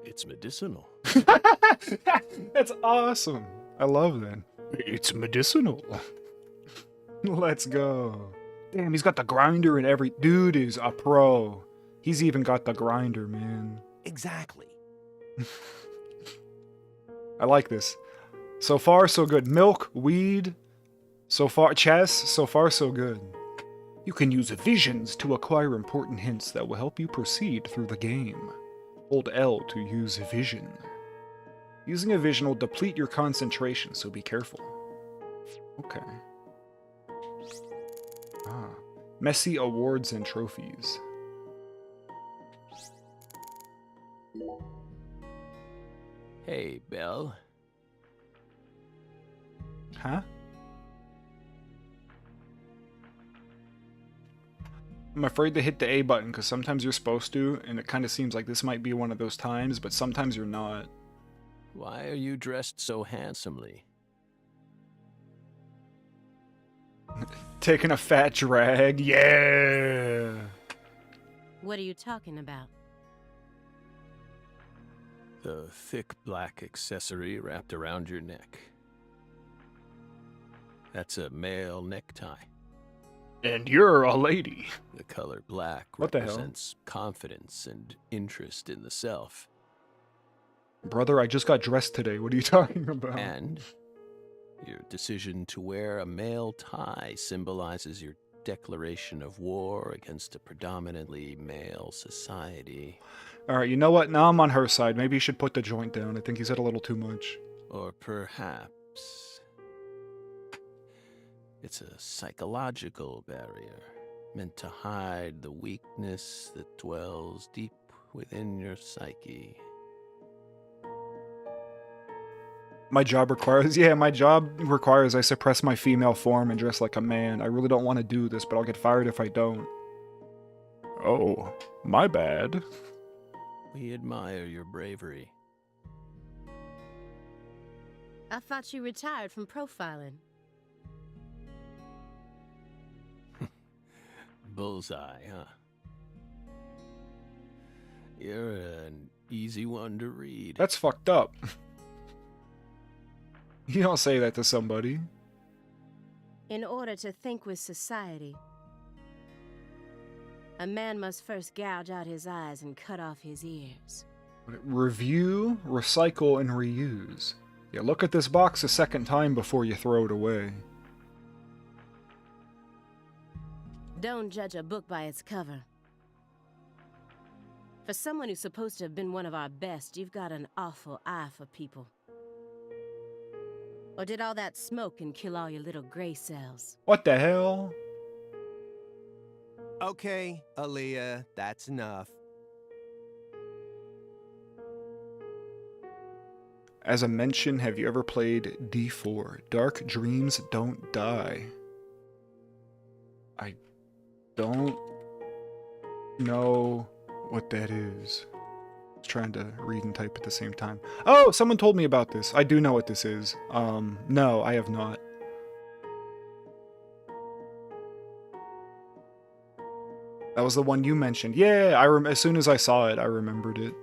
It's medicinal. That's awesome. I love that. It's medicinal. Let's go. Damn, he's got the grinder and every... Dude is a pro. He's even got the grinder, man. Exactly. I like this. So far, so good. Milk, weed, so far, chess, so far, so good. You can use visions to acquire important hints that will help you proceed through the game. Hold L to use vision. Using a vision will deplete your concentration, so be careful. Okay. Messy awards and trophies. Hey, Belle. Huh? I'm afraid to hit the A button because sometimes you're supposed to, and it kind of seems like this might be one of those times, but sometimes you're not. Why are you dressed so handsomely? Taking a fat drag, yeah! What are you talking about? The thick black accessory wrapped around your neck. That's a male necktie. And you're a lady. The color black What the hell? represents confidence and interest in the self. Brother, I just got dressed today. What are you talking about? And your decision to wear a male tie symbolizes your declaration of war against a predominantly male society. Alright, you know what? Now I'm on her side. Maybe you should put the joint down. I think he said a little too much. Or perhaps it's a psychological barrier meant to hide the weakness that dwells deep within your psyche. My job requires... Yeah, my job requires I suppress my female form and dress like a man. I really don't want to do this, but I'll get fired if I don't. Oh, my bad. We admire your bravery. I thought you retired from profiling. Bullseye, huh? You're an easy one to read. That's fucked up. You don't say that to somebody. In order to think with society, a man must first gouge out his eyes and cut off his ears. Review, recycle, and reuse. Yeah, look at this box a second time before you throw it away. Don't judge a book by its cover. For someone who's supposed to have been one of our best, you've got an awful eye for people. Or did all that smoke and kill all your little gray cells? What the hell? Okay, Aaliyah, that's enough. As a mention, have you ever played D4? Dark Dreams Don't Die. I don't know what that is. I was trying to read and type at the same time. Oh, someone told me about this. I do know what this is. No, I have not. That was the one you mentioned. Yeah, as soon as I saw it, I remembered it.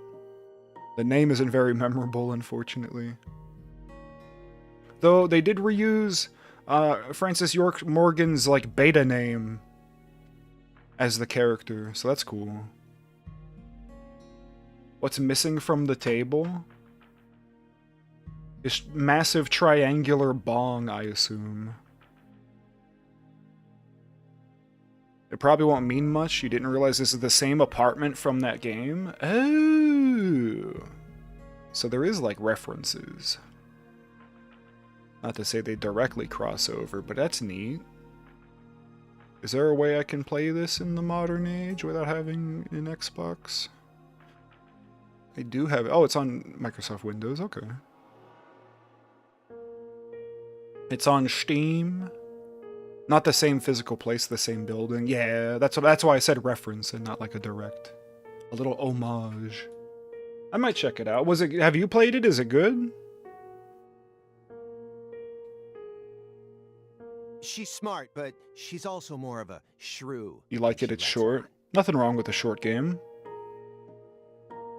The name isn't very memorable, unfortunately. Though they did reuse Francis York Morgan's like beta name as the character, so that's cool. What's missing from the table? This massive triangular bong, I assume. It probably won't mean much. You didn't realize this is the same apartment from that game? Oh! So there is, like, references. Not to say they directly cross over, but that's neat. Is there a way I can play this in the modern age without having an Xbox? I do have... Oh, it's on Microsoft Windows. Okay. It's on Steam. Not the same physical place, the same building. Yeah, that's why I said reference and not like a direct. A little homage. I might check it out. Have you played it? Is it good? She's smart, but she's also more of a shrew. You like when it? she It's lets short. on. Nothing wrong with a short game.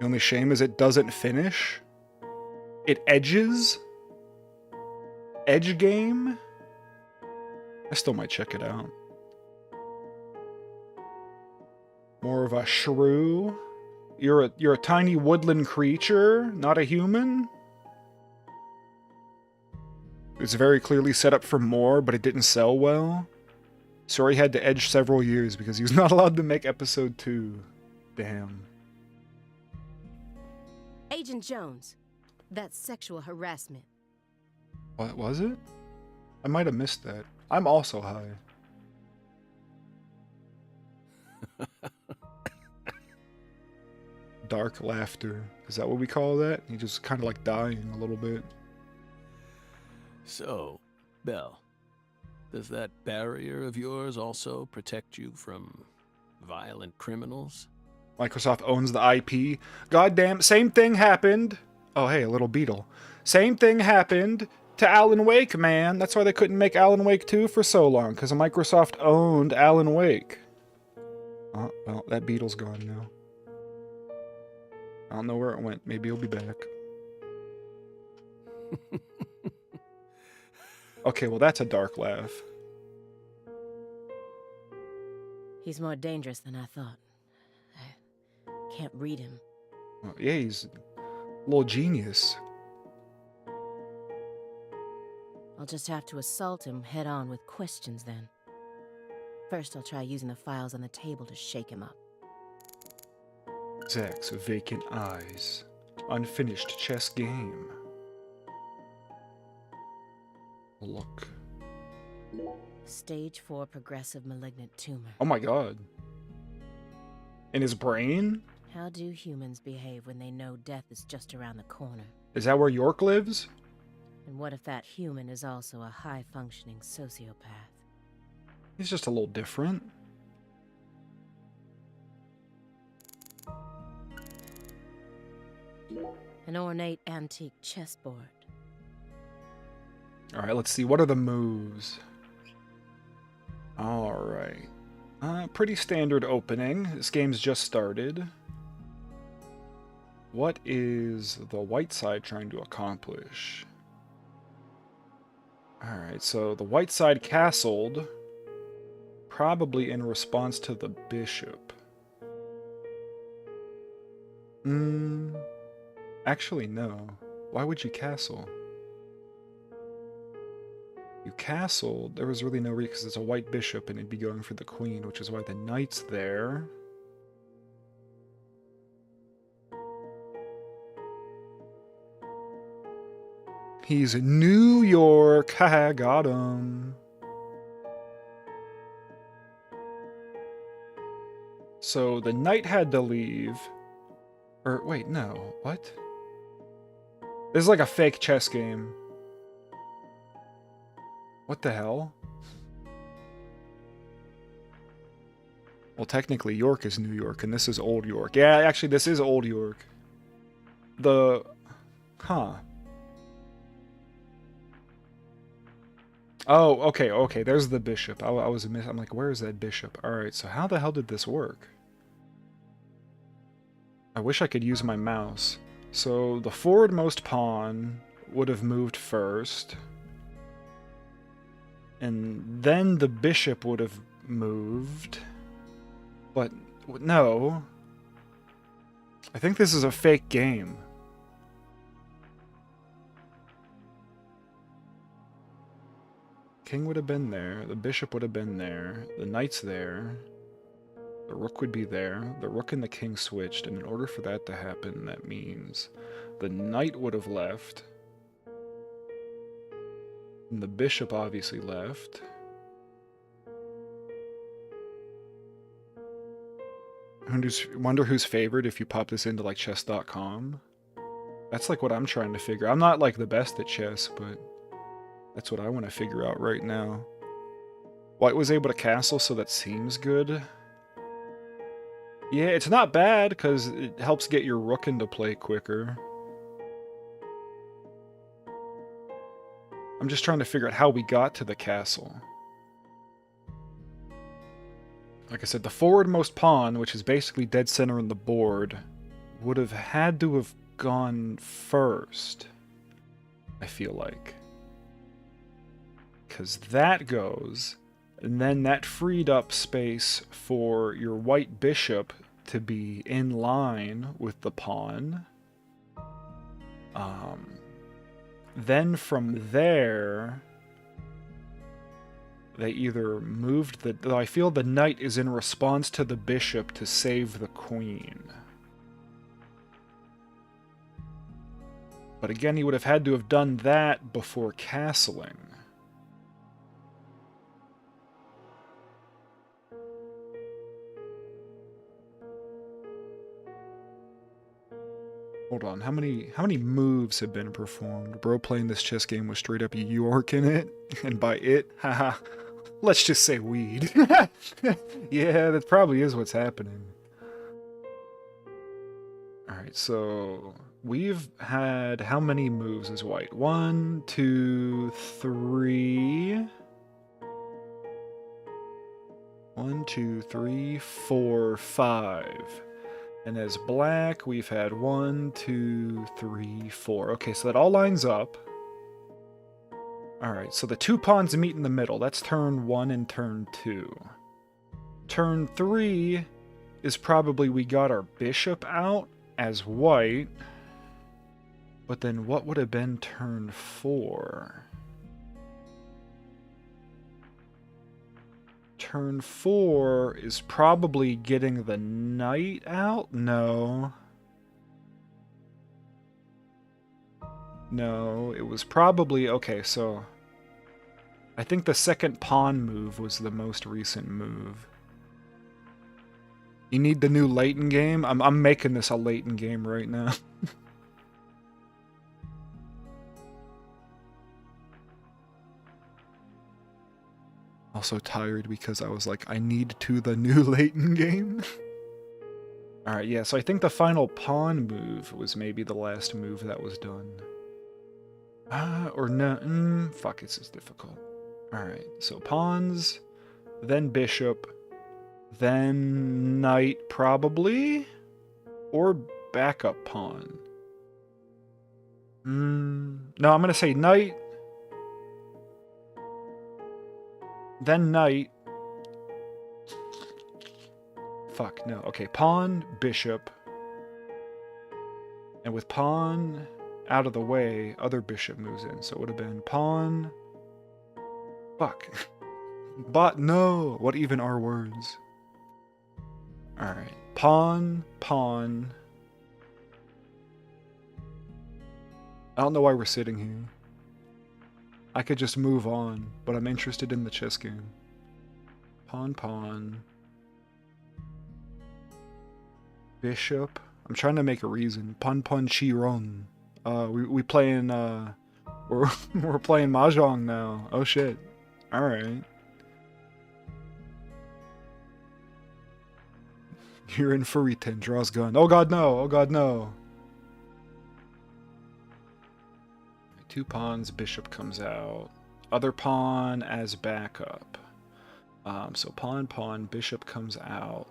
The only shame is it doesn't finish. It edges. Edge game. I still might check it out. More of a shrew. You're a tiny woodland creature, not a human. It's very clearly set up for more, but it didn't sell well. Sorry, had to edge several years because he was not allowed to make episode 2. Damn. Agent Jones, that's sexual harassment. What was it? I might have missed that. I'm also high. Dark laughter. Is that what we call that? He just kind of like dying a little bit. So, Belle, does that barrier of yours also protect you from violent criminals? Microsoft owns the IP. Goddamn, same thing happened. Oh, hey, a little beetle. Same thing happened to Alan Wake, man. That's why they couldn't make Alan Wake 2 for so long, because Microsoft owned Alan Wake. Oh, well, that beetle's gone now. I don't know where it went. Maybe he'll be back. Okay, well, that's a dark laugh. He's more dangerous than I thought. I can't read him. Well, yeah, he's a little genius. I'll just have to assault him head on with questions then. First, I'll try using the files on the table to shake him up. Zach's vacant eyes. Unfinished chess game. Look. Stage 4 progressive malignant tumor. Oh my god. In his brain? How do humans behave when they know death is just around the corner? Is that where York lives? And what if that human is also a high-functioning sociopath? He's just a little different. An ornate antique chessboard. Alright, let's see. What are the moves? Alright. Pretty standard opening. This game's just started. What is the white side trying to accomplish? Alright, so the white side castled, probably in response to the bishop. Actually, no. Why would you castle? You castled, there was really no reason because it's a white bishop and it'd be going for the queen, which is why the knight's there. He's in New York. Haha, got him. So the knight had to leave. Or, wait, no. What? This is like a fake chess game. What the hell? Well, technically, York is New York, and this is Old York. Yeah, actually, this is Old York. Huh. Oh, okay, there's the bishop. I'm like, where is that bishop? Alright, so how the hell did this work? I wish I could use my mouse. So, the forwardmost pawn would have moved first. And then the bishop would have moved. But, no. I think this is a fake game. King would have been there, the bishop would have been there, the knight's there, the rook would be there, the rook and the king switched, and in order for that to happen, that means the knight would have left, and the bishop obviously left. Wonder who's favored if you pop this into like chess.com? That's like what I'm trying to figure. I'm not like the best at chess, but that's what I want to figure out right now. White was able to castle, so that seems good. Yeah, it's not bad, because it helps get your rook into play quicker. I'm just trying to figure out how we got to the castle. Like I said, the forwardmost pawn, which is basically dead center in the board, would have had to have gone first, I feel like. Because that goes, and then that freed up space for your white bishop to be in line with the pawn. Then from there, they either moved the... I feel the knight is in response to the bishop to save the queen. But again, he would have had to have done that before castling. Hold on, how many moves have been performed? Bro playing this chess game with straight up York in it, and by it, haha, let's just say weed. Yeah, that probably is what's happening. Alright, so we've had how many moves as white? 1, 2, 3... 1, 2, 3, 4, 5. And as black, we've had 1, 2, 3, 4. Okay, so that all lines up. Alright, so the two pawns meet in the middle. That's turn 1 and turn 2. Turn 3 is probably we got our bishop out as white. But then what would have been turn 4? Turn 4 is probably getting the knight out? No. No, it was probably... Okay, so... I think the second pawn move was the most recent move. You need the new Leighton game? I'm making this a Leighton game right now. Also tired because I was like, I need to the new Leighton game. Alright, yeah, so I think the final pawn move was maybe the last move that was done. Or no, fuck, this is difficult. Alright, so pawns, then bishop, Then knight, probably? Or backup pawn. No, I'm gonna say knight. Then knight. Fuck, no. Okay, pawn, bishop. And with pawn out of the way, other bishop moves in. So it would have been pawn. Fuck. But no! What even are words? Alright. Pawn, pawn. I don't know why we're sitting here. I could just move on, but I'm interested in the chess game. Pawn, pawn. Bishop. I'm trying to make a reason. Pun pun chi ron. We playing we're playing mahjong now. Oh shit. Alright. You're in Furiten, draws gun. Oh god no, oh god no. 2 pawns, bishop comes out. Other pawn as backup. So pawn, pawn, bishop comes out.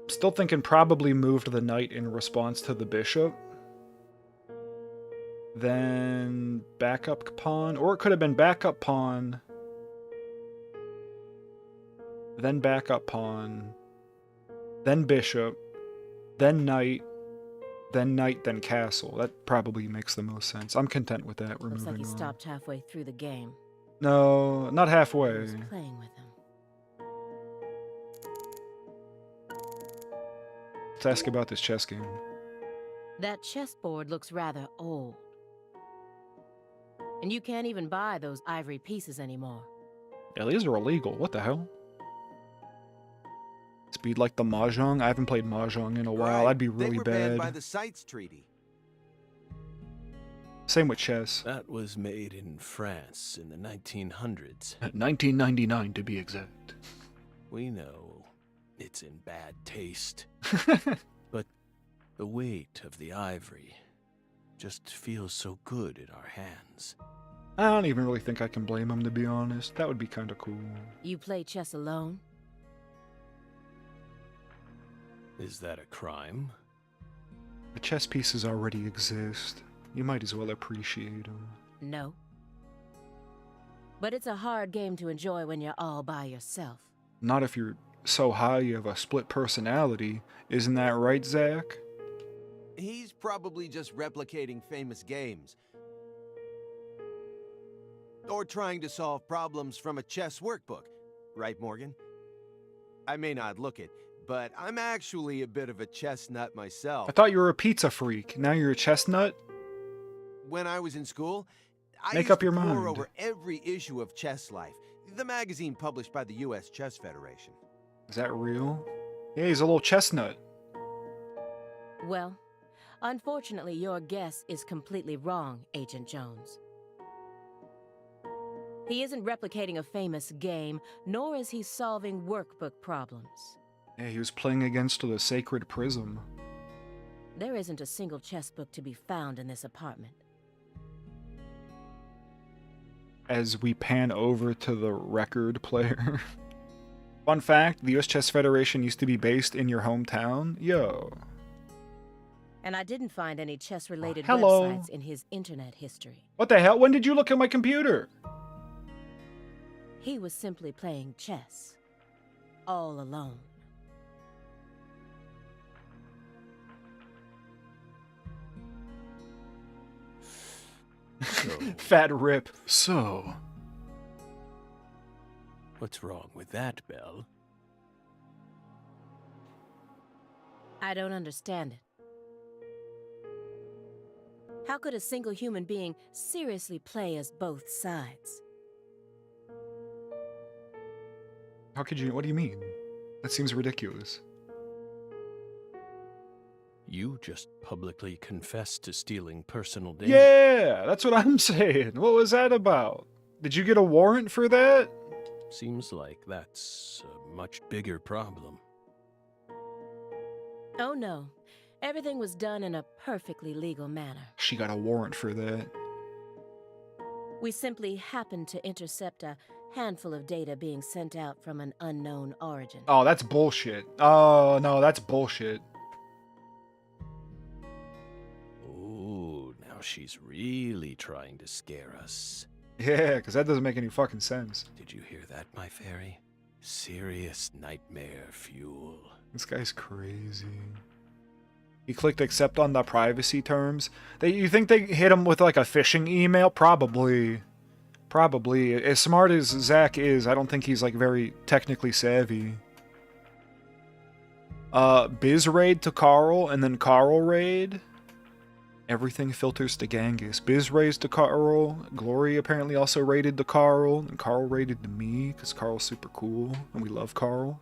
Still thinking probably moved the knight in response to the bishop. Then backup pawn, or it could have been backup pawn. Then backup pawn. Then bishop. Then knight. Then knight, then castle. That probably makes the most sense. I'm content with that. We're Looks like moving he on. stopped halfway through the game. No, not I halfway. was playing with him. Let's ask about this chess game. That chessboard looks rather old. And you can't even buy those ivory pieces anymore. Yeah, these are illegal. What the hell? Speed like the mahjong? I haven't played mahjong in a while. Right. That'd be They really were banned by bad. the CITES Treaty. Same with chess. That was made in France in the 1900s. 1999 to be exact. We know it's in bad taste, but the weight of the ivory just feels so good in our hands. I don't even really think I can blame him, to be honest. That would be kind of cool. You play chess alone? Is that a crime? The chess pieces already exist. You might as well appreciate them. No. But it's a hard game to enjoy when you're all by yourself. Not if you're so high you have a split personality. Isn't that right, Zach? He's probably just replicating famous games. Or trying to solve problems from a chess workbook. Right, Morgan? I may not look it, but I'm actually a bit of a chess nut myself. I thought you were a pizza freak. Now you're a chestnut? When I was in school, I Make used up to your pore mind. over every issue of Chess Life, the magazine published by the U.S. Chess Federation. Is that real? Yeah, he's a little chestnut. Well, unfortunately, your guess is completely wrong, Agent Jones. He isn't replicating a famous game, nor is he solving workbook problems. Yeah, he was playing against the sacred prism. There isn't a single chess book to be found in this apartment. As we pan over to the record player. Fun fact, the US Chess Federation used to be based in your hometown. Yo. And I didn't find any chess-related Hello. websites in his internet history. What the hell? When did you look at my computer? He was simply playing chess. All alone. So, Fat rip. So. what's wrong with that, Belle? I don't understand it. How could a single human being seriously play as both sides? How could you? What do you mean? That seems ridiculous. You just publicly confessed to stealing personal data. Yeah, that's what I'm saying. What was that about? Did you get a warrant for that? Seems like that's a much bigger problem. Oh no. Everything was done in a perfectly legal manner. She got a warrant for that. We simply happened to intercept a handful of data being sent out from an unknown origin. Oh, that's bullshit. Oh, no, that's bullshit. Ooh, now she's really trying to scare us. Yeah, because that doesn't make any fucking sense. Did you hear that, my fairy? Serious nightmare fuel. This guy's crazy. He clicked accept on the privacy terms. You think they hit him with like a phishing email? Probably. Probably. As smart as Zach is, I don't think he's like very technically savvy. Biz raid to Carl, and then Carl raid. Everything filters to Genghis. Biz raised to Carl. Glory apparently also raided to Carl. And Carl raided to me, because Carl's super cool, and we love Carl.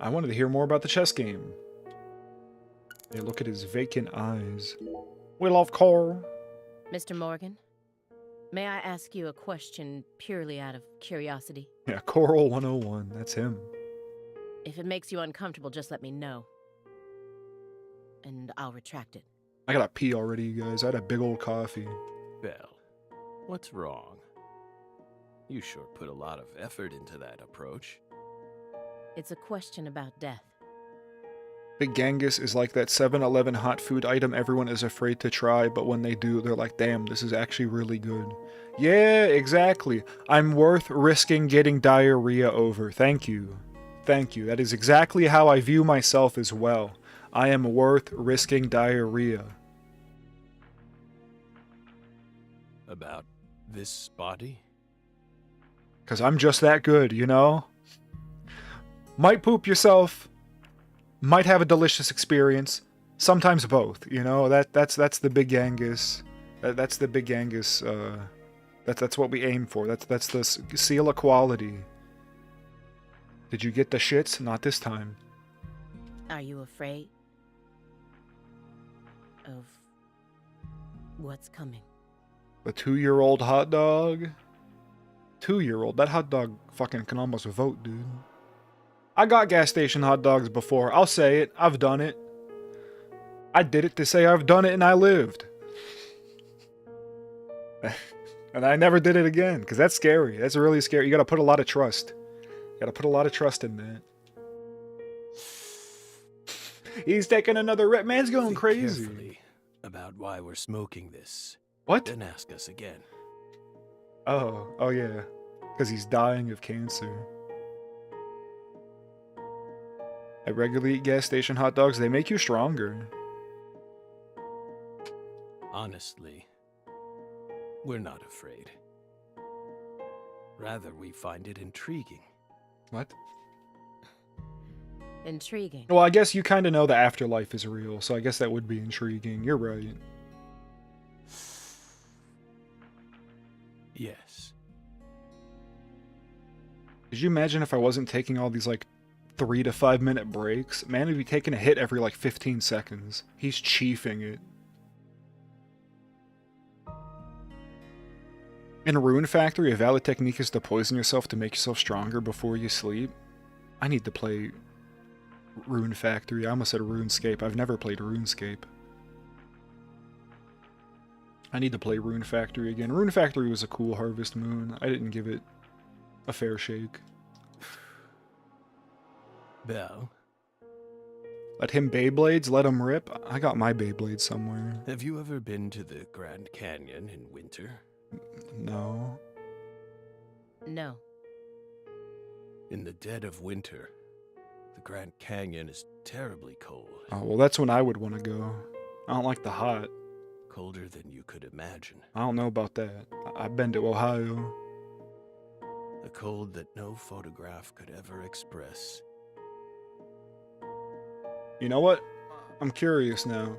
I wanted to hear more about the chess game. Hey, look at his vacant eyes. We love Carl. Mr. Morgan, may I ask you a question purely out of curiosity? Yeah, Coral 101. That's him. If it makes you uncomfortable, just let me know. And I'll retract it. I gotta pee already, you guys. I had a big old coffee. Belle, what's wrong? You sure put a lot of effort into that approach. It's a question about death. Big Genghis is like that 7-Eleven hot food item everyone is afraid to try, but when they do, they're like, damn, this is actually really good. Yeah, exactly. I'm worth risking getting diarrhea over. Thank you. Thank you. That is exactly how I view myself as well. I am worth risking diarrhea. About this body? Because I'm just that good, you know? Might poop yourself. Might have a delicious experience. Sometimes both, you know? That's the Big Genghis. That's the Big Genghis. That's what we aim for. That's the seal of quality. Did you get the shits? Not this time. Are you afraid of what's coming? The 2-year-old hot dog? 2-year-old? That hot dog fucking can almost vote, dude. I got gas station hot dogs before. I'll say it. I've done it. I did it to say I've done it and I lived. And I never did it again, because that's scary. That's really scary. You gotta put a lot of trust. You gotta put a lot of trust in that. He's taking another rip. Man's going Think crazy. carefully about why we're smoking this. What? Then ask us again. Oh yeah. Because he's dying of cancer. I regularly eat gas station hot dogs. They make you stronger. Honestly, we're not afraid. Rather, we find it intriguing. What? Intriguing. Well, I guess you kind of know the afterlife is real, so I guess that would be intriguing. You're right. Yes. Could you imagine if I wasn't taking all these, like, 3 to 5 minute breaks? Man would be taking a hit every, like, 15 seconds. He's chiefing it. In Rune Factory, a valid technique is to poison yourself to make yourself stronger before you sleep. I need to play Rune Factory. I almost said RuneScape. I've never played RuneScape. I need to play Rune Factory again. Rune Factory was a cool Harvest Moon. I didn't give it a fair shake. Belle, Let him Beyblades, let him rip. I got my Beyblade somewhere. have you ever been to the Grand Canyon in winter? No. No. In the dead of winter, the Grand Canyon is terribly cold. Oh, well, that's when I would want to go. I don't like the hot. Colder than you could imagine. I don't know about that. I've been to Ohio. A cold that no photograph could ever express. You know what? I'm curious now.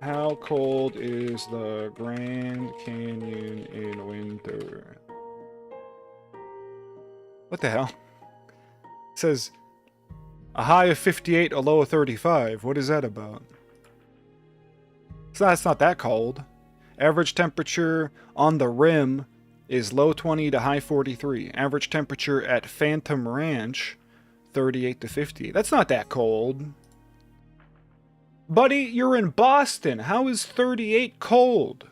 How cold is the Grand Canyon in winter? What the hell? It says a high of 58, a low of 35. What is that about? It's not that cold. Average temperature on the rim is low 20 to high 43. Average temperature at Phantom Ranch, 38 to 50. That's not that cold. Buddy, you're in Boston. How is 38 cold?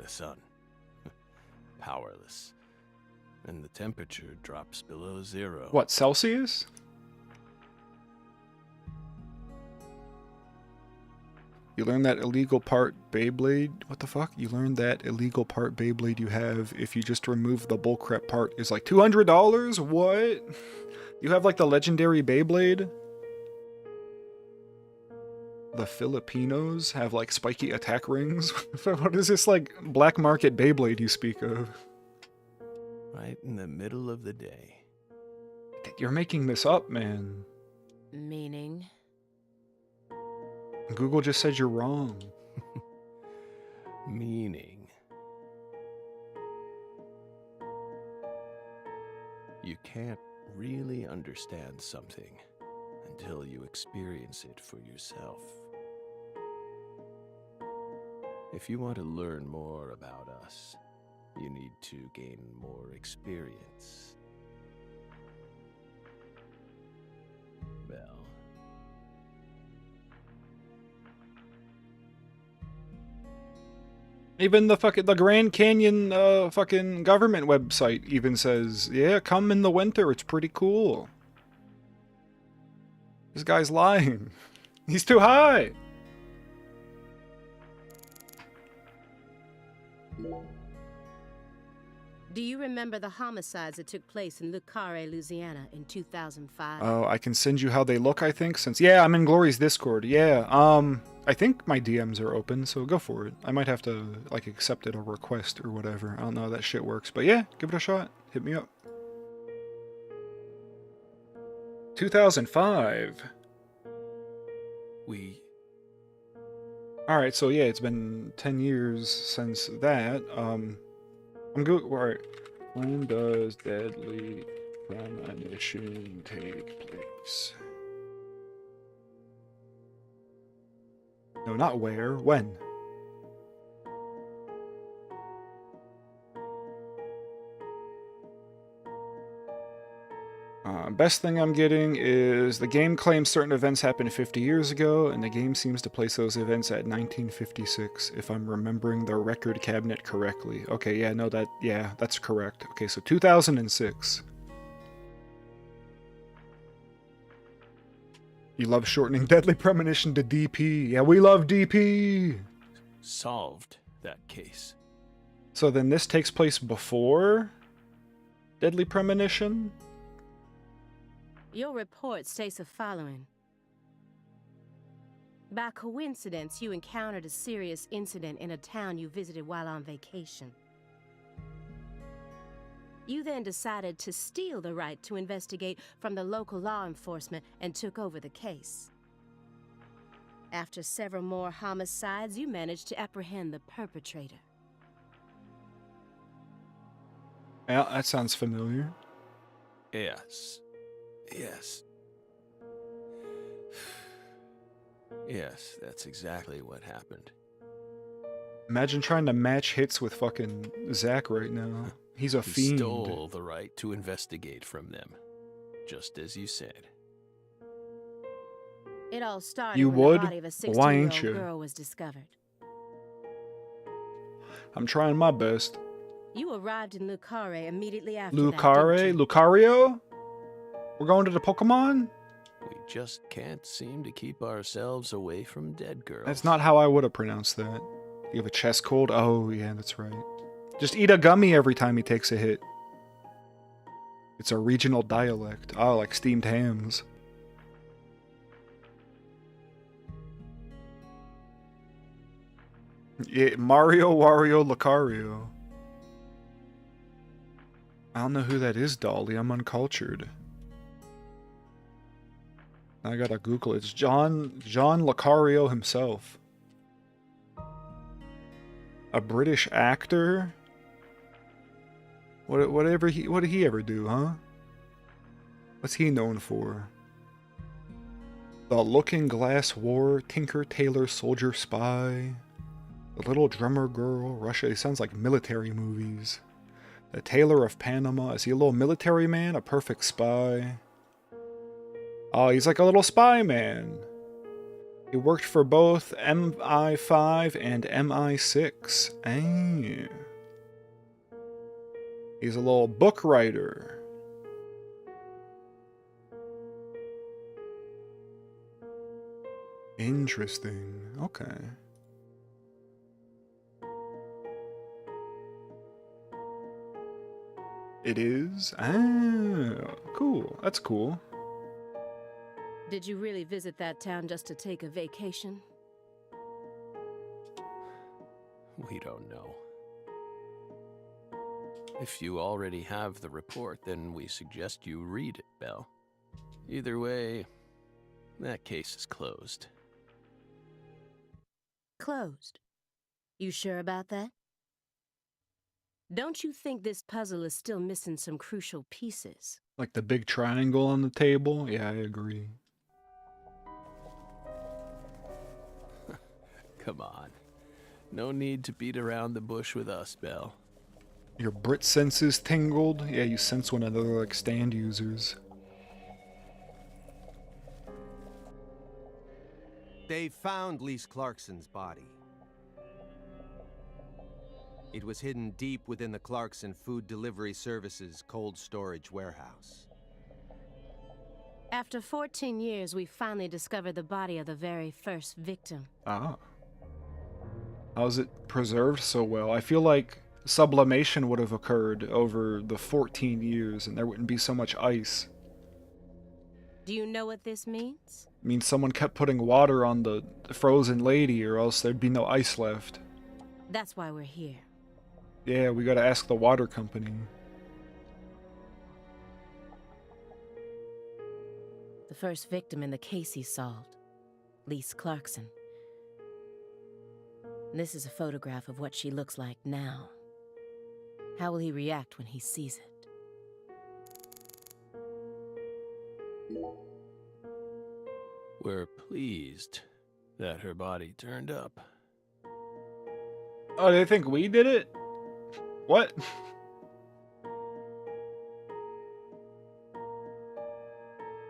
The sun. Powerless. And the temperature drops below 0. What, Celsius? You learn that illegal part Beyblade. What the fuck? You learn that illegal part Beyblade you have if you just remove the bullcrap part is like $200? What? You have like the legendary Beyblade? The Filipinos have like spiky attack rings? What is this like black market Beyblade you speak of? Right in the middle of the day. You're making this up, man. Meaning? Google just said you're wrong. Meaning. You can't really understand something until you experience it for yourself. If you want to learn more about us, you need to gain more experience. Well, even the Grand Canyon fucking government website even says, yeah, come in the winter, it's pretty cool. This guy's lying. He's too high. Do you remember the homicides that took place in Le Carre, Louisiana in 2005? Oh, I can send you how they look, I think, since... Yeah, I'm in Glory's Discord. Yeah, I think my DMs are open, so go for it. I might have to, like, accept it or request or whatever. I don't know how that shit works. But yeah, give it a shot. Hit me up. 2005. Alright, so yeah, it's been 10 years since that. I'm good. Alright. When does Deadly Premonition take place? No, not where. When? Best thing I'm getting is the game claims certain events happened 50 years ago, and the game seems to place those events at 1956, if I'm remembering the record cabinet correctly. Okay, yeah, no, that's correct. Okay, so 2006. You love shortening Deadly Premonition to DP. Yeah, we love DP! Solved that case. So then this takes place before Deadly Premonition? Your report states the following. By coincidence, you encountered a serious incident in a town you visited while on vacation. You then decided to steal the right to investigate from the local law enforcement and took over the case. After several more homicides, you managed to apprehend the perpetrator. Yeah, that sounds familiar. Yes. Yes, that's exactly what happened. Imagine trying to match hits with fucking Zach right now. He's a He fiend. stole the right to investigate from them, just as you said. It all started You when would? the body of a Why ain't 16-year-old you? girl was discovered. I'm trying my best. You arrived in Le Carre immediately after Lucare? that, didn't you? Lucario? We're going to the Pokemon? We just can't seem to keep ourselves away from dead girls. That's not how I would have pronounced that. You have a chest cold? Oh, yeah, that's right. Just eat a gummy every time he takes a hit. It's a regional dialect. Oh, like steamed hams. Yeah, Mario, Wario, Lucario. I don't know who that is, Dolly. I'm uncultured. I gotta Google it. It's John Lucario himself. A British actor? What did he ever do, huh? What's he known for? The Looking Glass War, Tinker Tailor Soldier Spy. The Little Drummer Girl, Russia. It sounds like military movies. The Tailor of Panama. Is he a little military man? A perfect spy? Oh, he's like a little spy man. He worked for both MI5 and MI6. Ah. He's a little book writer. Interesting. Okay. It is? Ah, cool. That's cool. Did you really visit that town just to take a vacation? We don't know. If you already have the report, then we suggest you read it, Belle. Either way, that case is closed. Closed. You sure about that? Don't you think this puzzle is still missing some crucial pieces? Like the big triangle on the table? Yeah, I agree. Come on. No need to beat around the bush with us, Belle. Your Brit senses tingled? Yeah, you sense one another like stand users. They found Lise Clarkson's body. It was hidden deep within the Clarkson Food Delivery Services cold storage warehouse. After 14 years, we finally discovered the body of the very first victim. Ah. How is it preserved so well? I feel like sublimation would have occurred over the 14 years and there wouldn't be so much ice. Do you know what this means? I mean, someone kept putting water on the frozen lady or else there'd be no ice left. That's why we're here. Yeah, we gotta ask the water company. The first victim in the case he solved, Lise Clarkson. This is a photograph of what she looks like now. How will he react when he sees it? We're pleased that her body turned up. Oh, they think we did it? What?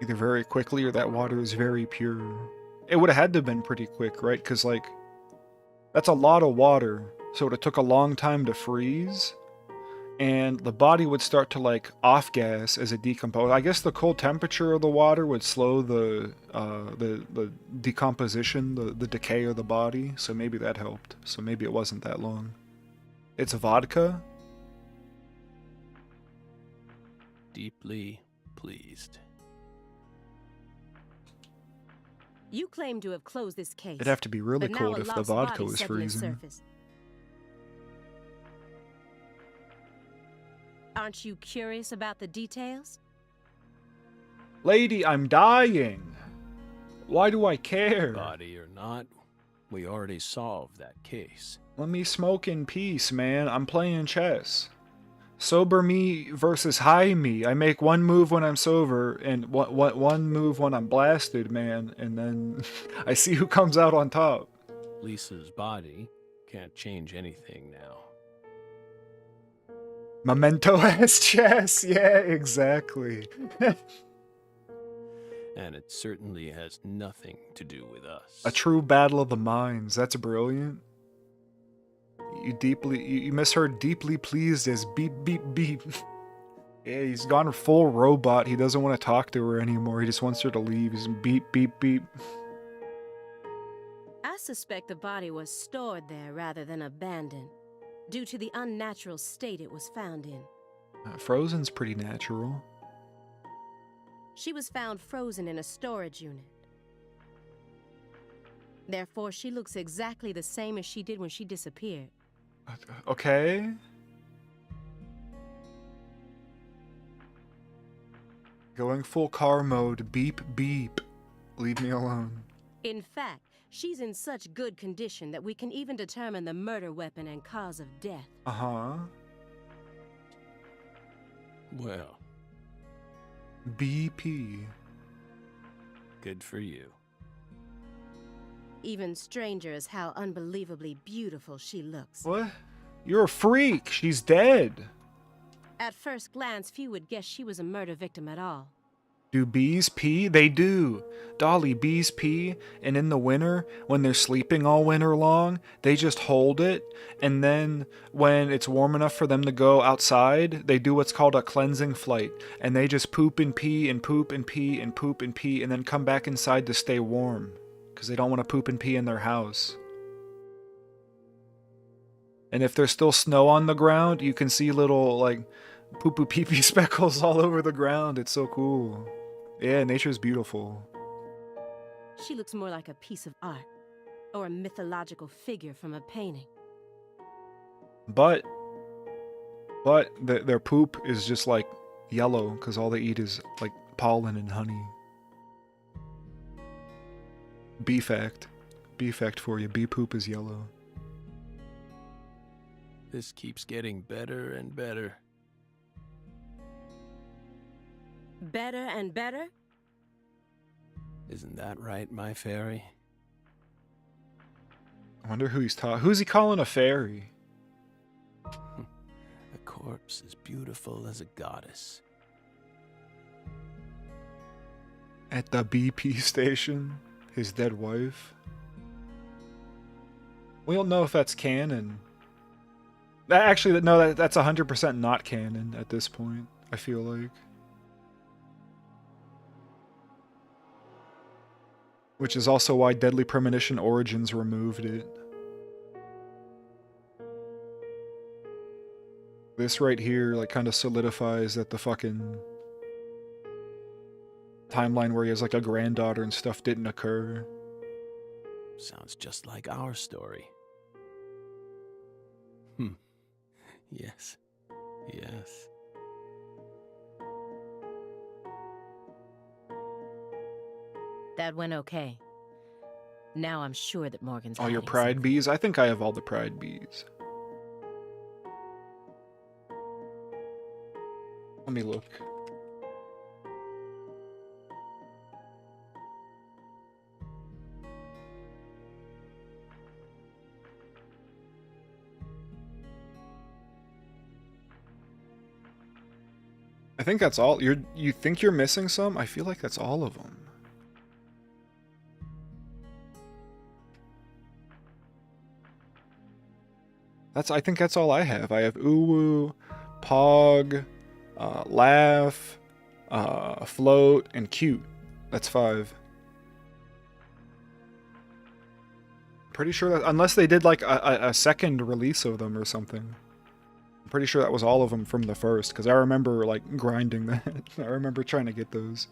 Either very quickly or that water is very pure. It would have had to have been pretty quick, right? Because, like, that's a lot of water, so it took a long time to freeze. And the body would start to, like, off-gas as it decomposed. I guess the cold temperature of the water would slow the decomposition, the decay of the body. So maybe that helped. So maybe it wasn't that long. It's vodka? Deeply pleased. You claim to have closed this case. It'd have to be really but now cold a if the lost vodka body was suddenly freezing. surfaced. Aren't you curious about the details? Lady, I'm dying. Why do I care? Body or not, we already solved that case. Let me smoke in peace, man. I'm playing chess. Sober me versus high me. I make one move when I'm sober and one move when I'm blasted, man. And then I see who comes out on top. Lisa's body can't change anything now. Memento-ass chess. Yeah, exactly. And it certainly has nothing to do with us. A true battle of the minds. That's brilliant. You misheard deeply pleased as beep beep beep. Yeah, he's gone full robot. He doesn't want to talk to her anymore. He just wants her to leave. He's beep beep beep. I suspect the body was stored there rather than abandoned, due to the unnatural state it was found in. Frozen's pretty natural. She was found frozen in a storage unit. Therefore, she looks exactly the same as she did when she disappeared. Okay. Going full car mode. Beep beep. Leave me alone. In fact, she's in such good condition that we can even determine the murder weapon and cause of death. Uh-huh. Well, BP. good for you. Even stranger is how unbelievably beautiful she looks. What? You're a freak. She's dead. At first glance, few would guess she was a murder victim at all. Do bees pee? They do. Dolly, bees pee, and in the winter, when they're sleeping all winter long, they just hold it, and then when it's warm enough for them to go outside, they do what's called a cleansing flight, and they just poop and pee and poop and pee and poop and pee, and then come back inside to stay warm, because they don't want to poop and pee in their house. And if there's still snow on the ground, you can see little, like, poo-poo pee-pee speckles all over the ground. It's so cool. Yeah, nature's beautiful. She looks more like a piece of art, or a mythological figure from a painting. But their poop is just like yellow because all they eat is like pollen and honey. Bee fact for you: bee poop is yellow. This keeps getting better and better. Better and better? Isn't that right, my fairy? I wonder who who's he calling a fairy? A corpse as beautiful as a goddess. At the BP station, his dead wife. We don't know if that's canon. Actually, no, that's 100% not canon at this point, I feel like. Which is also why Deadly Premonition Origins removed it. This right here, like, kind of solidifies that the fucking timeline where he has, like, a granddaughter and stuff didn't occur. Sounds just like our story. Yes. Yes. That went okay. Now I'm sure that Morgan's All your hiding pride something. bees? I think I have all the pride bees. Let me look. I think that's all. You think you're missing some? I feel like that's all of them. I think that's all I have. I have Uwu, Pog, Laugh, Float, and Cute. That's 5. Pretty sure that, unless they did like a second release of them or something. I'm pretty sure that was all of them from the first, because I remember like grinding that. I remember trying to get those.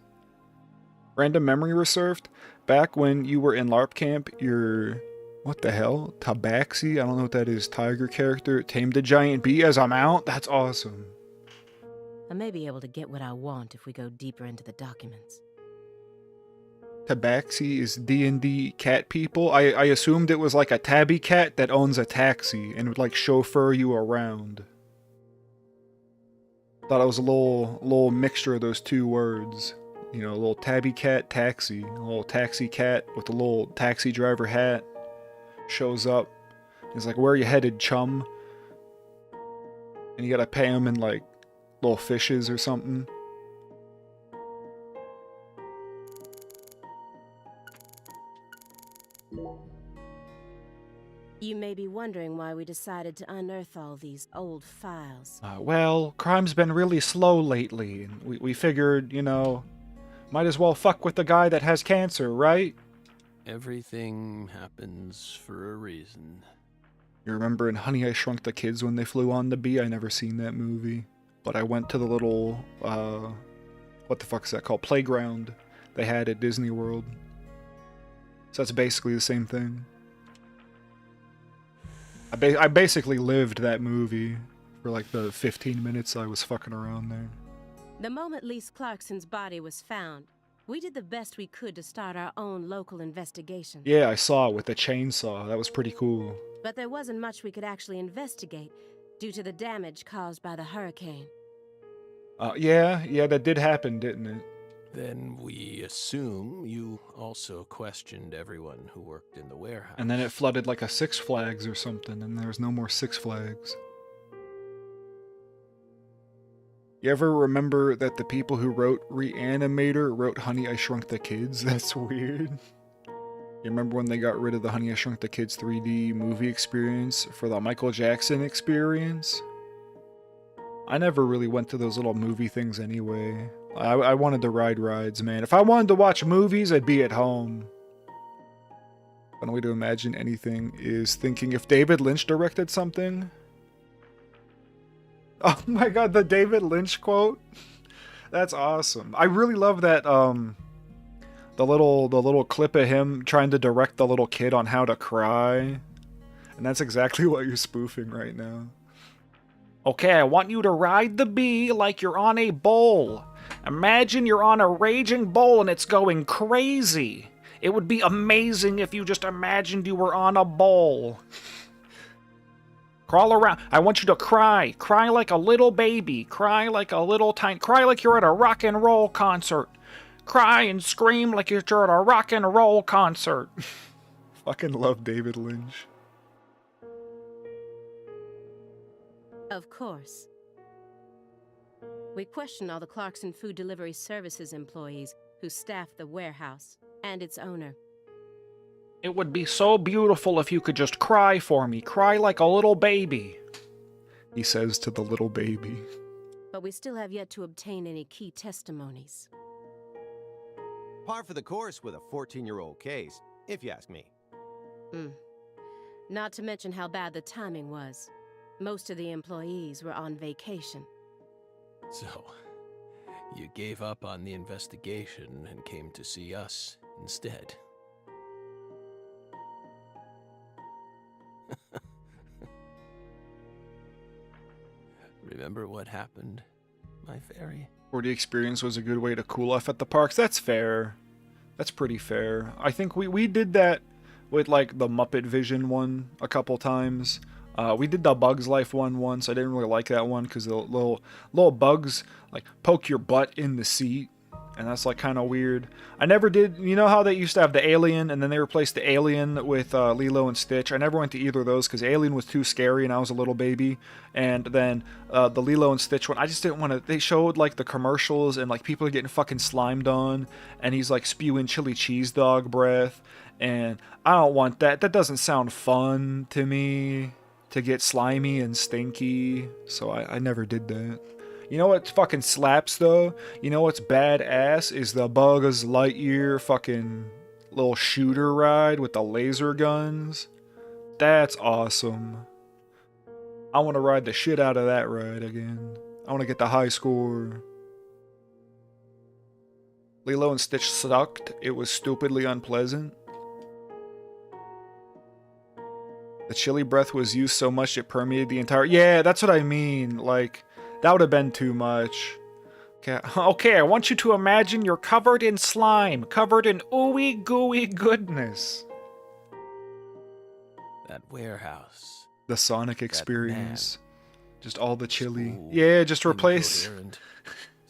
Random memory reserved. Back when you were in LARP camp, your... What the hell? Tabaxi? I don't know what that is. Tiger character. Tamed a giant bee as a mount? That's awesome. I may be able to get what I want if we go deeper into the documents. Tabaxi is D&D cat people. I assumed it was like a tabby cat that owns a taxi and would like chauffeur you around. Thought it was a little mixture of those two words. You know, a little tabby cat taxi. A little taxi cat with a little taxi driver hat. Shows up. He's like, "Where are you headed, chum?" And you gotta pay him in like little fishes or something. You may be wondering why we decided to unearth all these old files. Well, crime's been really slow lately, and we figured, you know, might as well fuck with the guy that has cancer, right? Everything happens for a reason. You remember in Honey, I Shrunk the Kids when they flew on the bee? I never seen that movie. But I went to the little, what the fuck is that called? Playground they had at Disney World. So that's basically the same thing. I basically lived that movie for like the 15 minutes I was fucking around there. The moment Lise Clarkson's body was found, we did the best we could to start our own local investigation. Yeah, I saw it with the chainsaw. That was pretty cool. But there wasn't much we could actually investigate due to the damage caused by the hurricane. Yeah, that did happen, didn't it? Then we assume you also questioned everyone who worked in the warehouse. And then it flooded like a Six Flags or something, and there's no more Six Flags. You ever remember that the people who wrote Reanimator wrote Honey, I Shrunk the Kids? That's weird. You remember when they got rid of the Honey, I Shrunk the Kids 3D movie experience for the Michael Jackson experience? I never really went to those little movie things anyway. I wanted to ride rides, man. If I wanted to watch movies, I'd be at home. One way to imagine anything is thinking if David Lynch directed something. Oh my god, the David Lynch quote? That's awesome. I really love that, the little clip of him trying to direct the little kid on how to cry. And that's exactly what you're spoofing right now. Okay, I want you to ride the bee like you're on a bowl. Imagine you're on a raging bowl and it's going crazy. It would be amazing if you just imagined you were on a bowl. Crawl around. I want you to cry. Cry like a little baby. Cry like a little tiny... Cry like you're at a rock and roll concert. Cry and scream like you're at a rock and roll concert. Fucking love David Lynch. Of course. We questioned all the Clarkson Food Delivery Services employees who staffed the warehouse and its owner. It would be so beautiful if you could just cry for me. Cry like a little baby. He says to the little baby. But we still have yet to obtain any key testimonies. Par for the course with a 14-year-old case, if you ask me. Not to mention how bad the timing was. Most of the employees were on vacation. So, you gave up on the investigation and came to see us instead. Remember what happened, my fairy? 40 experience was a good way to cool off at the parks. That's fair. That's pretty fair. I think we did that with like the Muppet Vision one a couple times. We did the Bugs Life one once. I didn't really like that one because the little bugs like poke your butt in the seat, and that's like kind of weird. I never did. You know how they used to have the Alien, and then they replaced the Alien with Lilo and Stitch. I never went to either of those because Alien was too scary, and I was a little baby. And then the Lilo and Stitch one, I just didn't want to. They showed like the commercials, and like people are getting fucking slimed on, and he's like spewing chili cheese dog breath, and I don't want that. That doesn't sound fun to me. To get slimy and stinky, so I never did that. You know what fucking slaps though? You know what's badass is the Buzz Lightyear fucking little shooter ride with the laser guns. That's awesome. I want to ride the shit out of that ride again. I want to get the high score. Lilo and Stitch sucked. It was stupidly unpleasant. The chili breath was used so much it permeated the entire... Yeah, that's what I mean. Like, that would have been too much. Okay, I want you to imagine you're covered in slime. Covered in ooey gooey goodness. That warehouse. The Sonic experience. Just all the chili. Ooh, Yeah, just replace...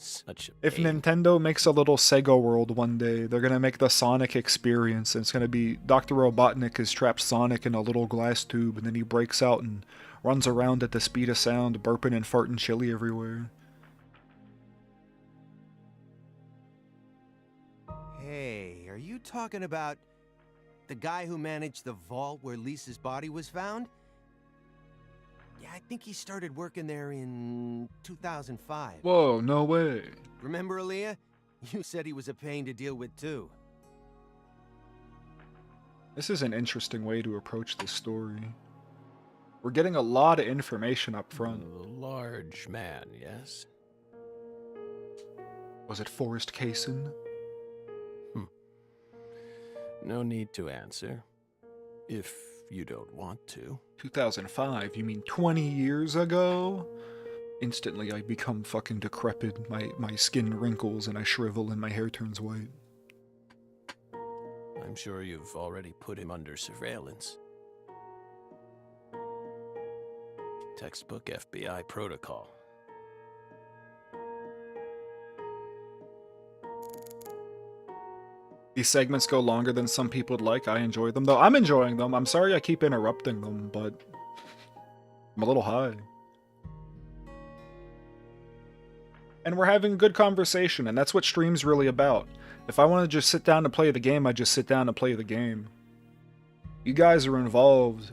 Such a If pain. Nintendo makes a little Sega World one day, they're gonna make the Sonic experience, and it's gonna be Dr. Robotnik has trapped Sonic in a little glass tube, and then he breaks out and runs around at the speed of sound, burping and farting chili everywhere. Hey, are you talking about the guy who managed the vault where Lisa's body was found? Yeah, I think he started working there in 2005. Whoa, no way. Remember, Aaliyah? You said he was a pain to deal with, too. This is an interesting way to approach this story. We're getting a lot of information up front. A large man, yes? Was it Forrest Kaysen? No need to answer. If you don't want to. 2005? You mean 20 years ago? Instantly I become fucking decrepit, my skin wrinkles and I shrivel and my hair turns white. I'm sure you've already put him under surveillance. Textbook FBI protocol. These segments go longer than some people would like. I enjoy them, though. I'm enjoying them. I'm sorry I keep interrupting them, but I'm a little high. And we're having a good conversation, and that's what stream's really about. If I want to just sit down and play the game, I just sit down and play the game. You guys are involved.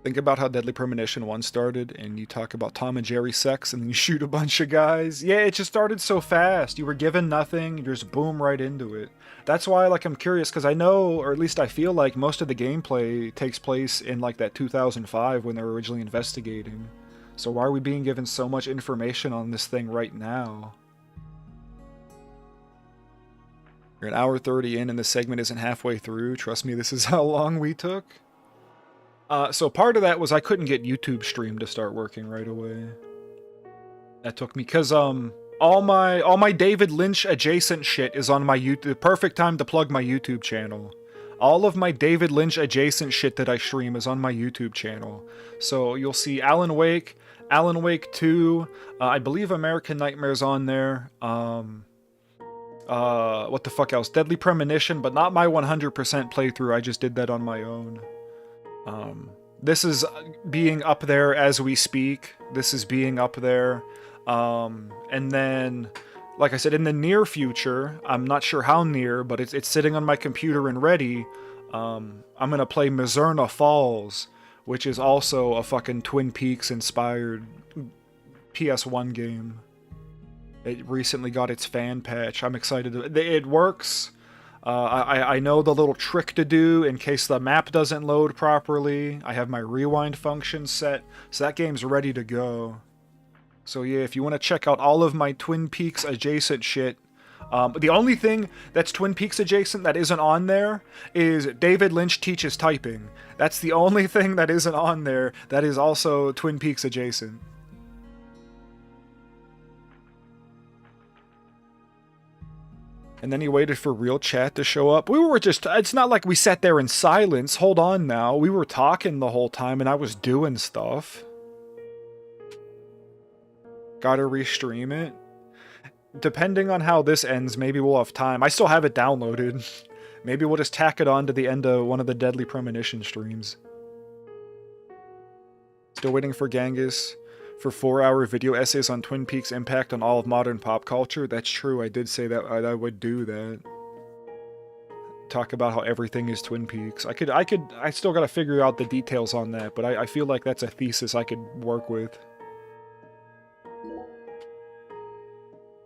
Think about how Deadly Premonition 1 started, and you talk about Tom and Jerry sex, and then you shoot a bunch of guys. Yeah, it just started so fast. You were given nothing, you just boom right into it. That's why, like, I'm curious, because I know, or at least I feel like, most of the gameplay takes place in, like, that 2005 when they were originally investigating. So why are we being given so much information on this thing right now? You're an hour 30 in, and the segment isn't halfway through. Trust me, this is how long we took. So part of that was I couldn't get YouTube Stream to start working right away. That took me, because, all my David Lynch adjacent shit is on my YouTube. Perfect time to plug my YouTube channel. All of my David Lynch adjacent shit that I stream is on my YouTube channel. So you'll see Alan Wake 2, I believe American Nightmare's on there, what the fuck else? Deadly Premonition, but not my 100% playthrough, I just did that on my own. This is being up there as we speak. This is being up there. And then, like I said, in the near future, I'm not sure how near, but it's sitting on my computer and ready. I'm gonna play Mizurna Falls, which is also a fucking Twin Peaks inspired PS1 game. It recently got its fan patch. I'm excited. It works. I know the little trick to do in case the map doesn't load properly. I have my rewind function set, so that game's ready to go. So yeah, if you want to check out all of my Twin Peaks adjacent shit, the only thing that's Twin Peaks adjacent that isn't on there is David Lynch Teaches Typing. That's the only thing that isn't on there that is also Twin Peaks adjacent. And then he waited for real chat to show up. We were just, it's not like we sat there in silence. Hold on now. We were talking the whole time and I was doing stuff. Gotta restream it. Depending on how this ends, maybe we'll have time. I still have it downloaded. Maybe we'll just tack it on to the end of one of the Deadly Premonition streams. Still waiting for Genghis for 4-hour video essays on Twin Peaks' impact on all of modern pop culture. That's true, I did say that I would do that. Talk about how everything is Twin Peaks. I still gotta figure out the details on that, but I feel like that's a thesis I could work with.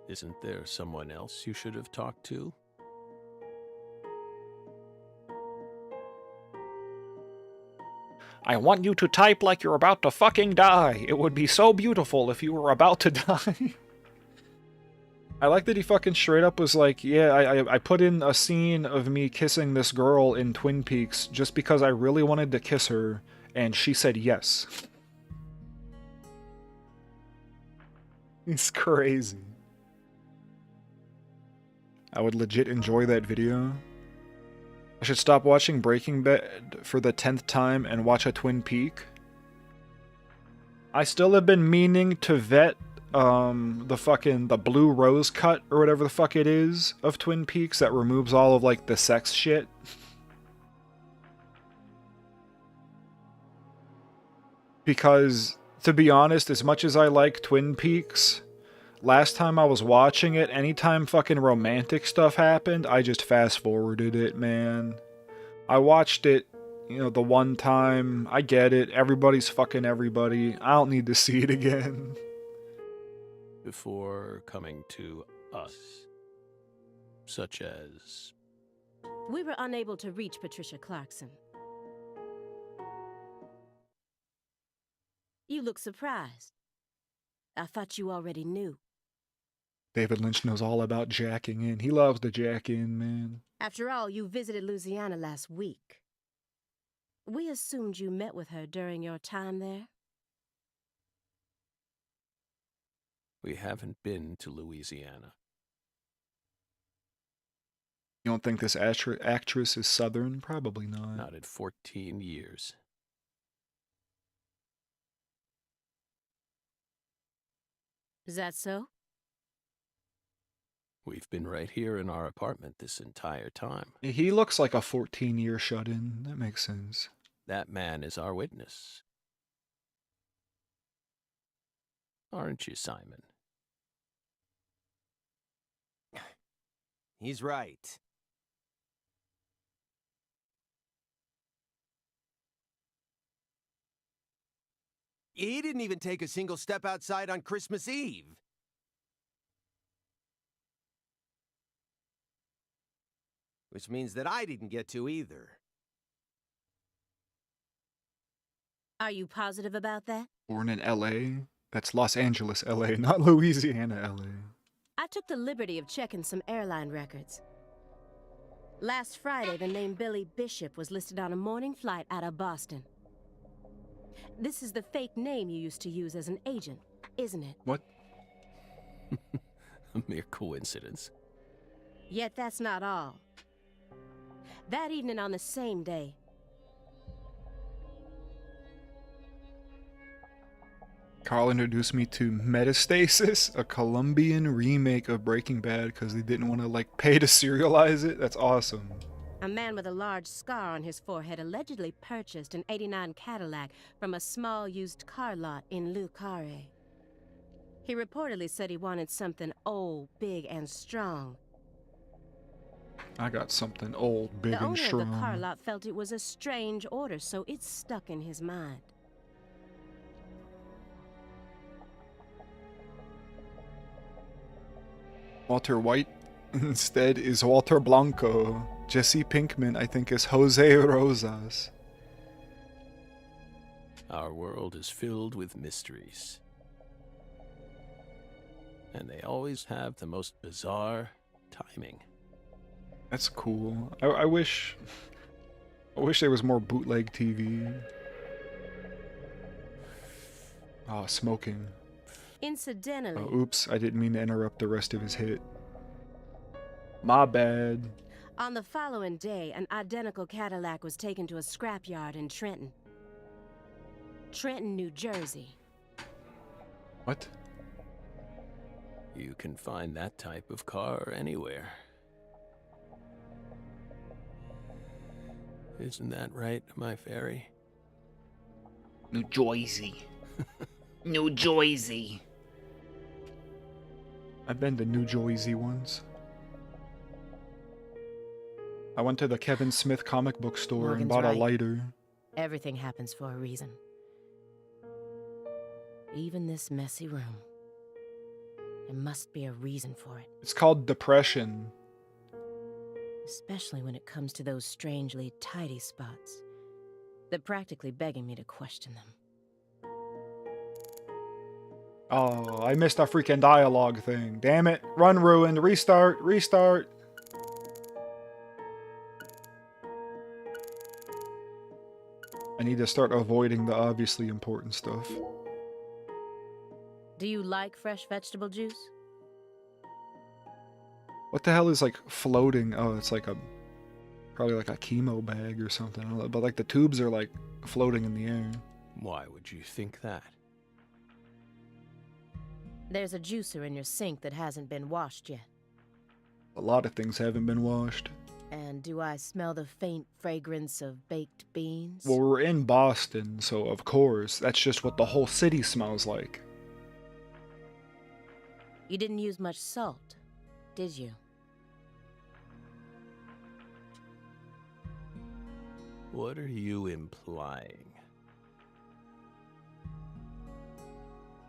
Isn't there someone else you should have talked to? I want you to type like you're about to fucking die. It would be so beautiful if you were about to die. I like that he fucking straight up was like, yeah, I put in a scene of me kissing this girl in Twin Peaks just because I really wanted to kiss her, and she said yes. It's crazy. I would legit enjoy that video. I should stop watching Breaking Bad for the 10th time and watch a Twin Peak. I still have been meaning to vet the blue rose cut or whatever the fuck it is of Twin Peaks that removes all of like the sex shit. Because to be honest, as much as I like Twin Peaks, last time I was watching it, anytime fucking romantic stuff happened, I just fast-forwarded it, man. I watched it, you know, the one time. I get it. Everybody's fucking everybody. I don't need to see it again. Before coming to us. Such as... We were unable to reach Patricia Clarkson. You look surprised. I thought you already knew. David Lynch knows all about jacking in. He loves to jack in, man. After all, you visited Louisiana last week. We assumed you met with her during your time there. We haven't been to Louisiana. You don't think this actress is Southern? Probably not. Not in 14 years. Is that so? We've been right here in our apartment this entire time. He looks like a 14-year shut-in. That makes sense. That man is our witness. Aren't you, Simon? He's right. He didn't even take a single step outside on Christmas Eve. Which means that I didn't get to either. Are you positive about that? Born in LA? That's Los Angeles, LA, not Louisiana, LA. I took the liberty of checking some airline records. Last Friday, the name Billy Bishop was listed on a morning flight out of Boston. This is the fake name you used to use as an agent, isn't it? What? A mere coincidence. Yet that's not all. That evening on the same day, Carl introduced me to Metastasis, a Colombian remake of Breaking Bad because they didn't want to, like, pay to serialize it. That's awesome. a man with a large scar on his forehead allegedly purchased an '89 Cadillac from a small used car lot in Le Carré. He reportedly said he wanted something old, big, and strong. I got something old, big, The and owner strong. of the car lot felt it was a strange order, so it stuck in his mind. Walter White instead is Walter Blanco. Jesse Pinkman, I think, is Jose Rosas. Our world is filled with mysteries. And they always have the most bizarre timing. That's cool. I wish there was more bootleg TV. Ah, smoking. Incidentally, Oh, oops, I didn't mean to interrupt the rest of his hit. My bad. on the following day, an identical Cadillac was taken to a scrapyard in Trenton, New Jersey. What? You can find that type of car anywhere. Isn't that right, my fairy? New Jersey. New Jersey. I've been to New Jersey once. I went to the Kevin Smith comic book store and Morgan's bought a right. lighter. Everything happens for a reason. Even this messy room. There must be a reason for it. It's called depression. Especially when it comes to those strangely tidy spots. They're practically begging me to question them. Oh, I missed a freaking dialogue thing. Damn it. Run ruined. Restart. Restart. I need to start avoiding the obviously important stuff. Do you like fresh vegetable juice? What the hell is like floating? Oh, it's like probably like a chemo bag or something. I don't know, but like the tubes are like floating in the air. Why would you think that? There's a juicer in your sink that hasn't been washed yet. A lot of things haven't been washed. And do I smell the faint fragrance of baked beans? Well, we're in Boston, so of course, that's just what the whole city smells like. You didn't use much salt, did you? What are you implying?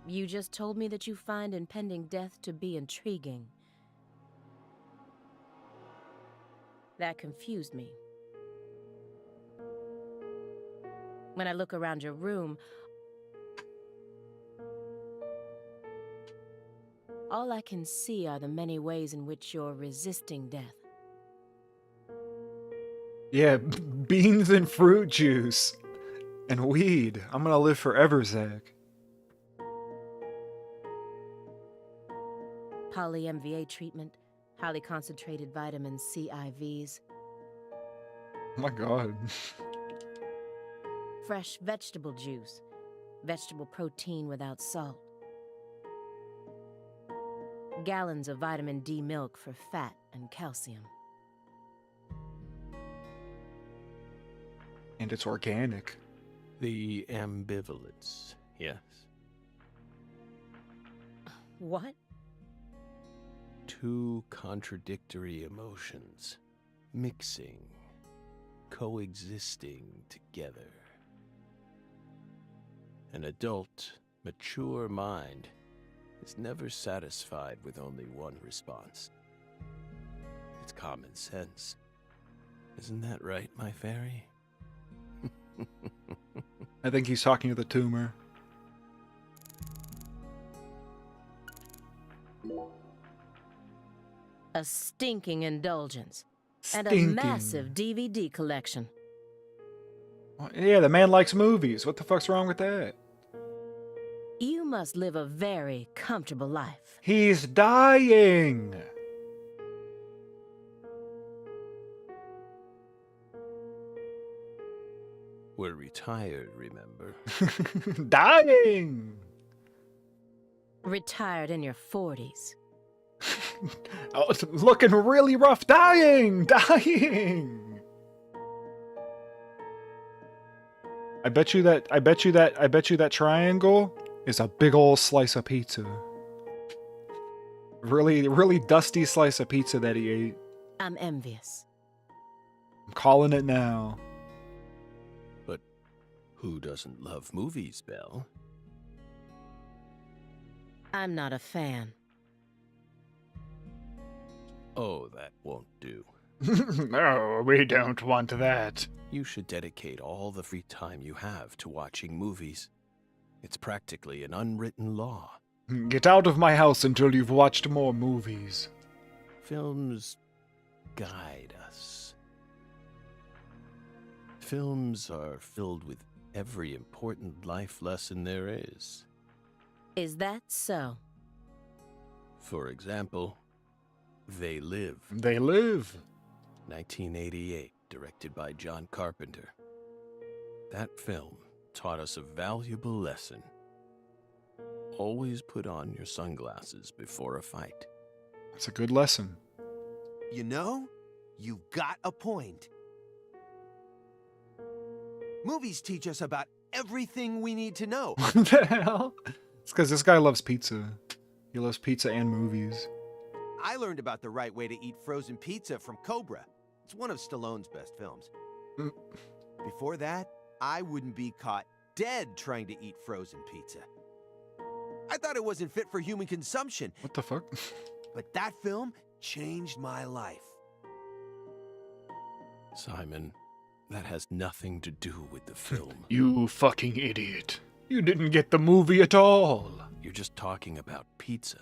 You just told me that you find impending death to be intriguing. That confused me. When I look around your room, all I can see are the many ways in which you're resisting death. Yeah, beans and fruit juice. And weed. I'm gonna live forever, Zach. Poly-MVA treatment, highly concentrated vitamin C IVs, Oh my god. fresh vegetable juice, vegetable protein without salt. Gallons of vitamin D milk for fat and calcium. And it's organic. The ambivalence, yes. What? Two contradictory emotions, mixing, coexisting together. An adult, mature mind is never satisfied with only one response. It's common sense. Isn't that right, my fairy? I think he's talking to the tumor. A stinking indulgence. And a Stinking. massive DVD collection. Yeah, the man likes movies. What the fuck's wrong with that? You must live a very comfortable life. He's dying. We're retired, remember? Dying. Retired in your 40s. Oh, it's looking really rough. Dying. Dying. I bet you that triangle is a big old slice of pizza. Really dusty slice of pizza that he ate. I'm envious. I'm calling it now. But who doesn't love movies, Belle? I'm not a fan. Oh, that won't do. No, we don't want that. You should dedicate all the free time you have to watching movies. It's practically an unwritten law. Get out of my house until you've watched more movies. Films guide us. Films are filled with every important life lesson there is. Is that so? For example, They Live. They live. 1988, directed by John Carpenter. That film taught us a valuable lesson. Always put on your sunglasses before a fight. It's a good lesson. You know, you've got a point. Movies teach us about everything we need to know. What the hell? It's because this guy loves pizza. He loves pizza and movies. I learned about the right way to eat frozen pizza from Cobra. It's one of Stallone's best films. Mm. Before that, I wouldn't be caught dead trying to eat frozen pizza. I thought it wasn't fit for human consumption, What the fuck? but that film changed my life. Simon, that has nothing to do with the film. You fucking idiot. You didn't get the movie at all. You're just talking about pizza.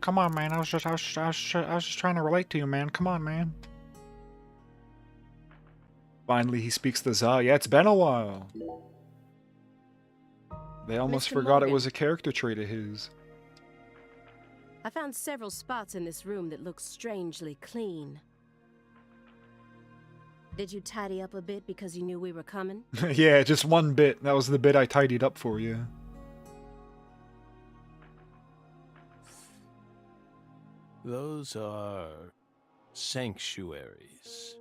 Come on, man. I was just trying to relate to you, man. Come on, man. Finally, he speaks the za. Yeah, it's been a while. They almost Mr. forgot it Morgan. was a character trait of his. I found several spots in this room that look strangely clean. Did you tidy up a bit because you knew we were coming? Yeah, just one bit. That was the bit I tidied up for you. Those are sanctuaries.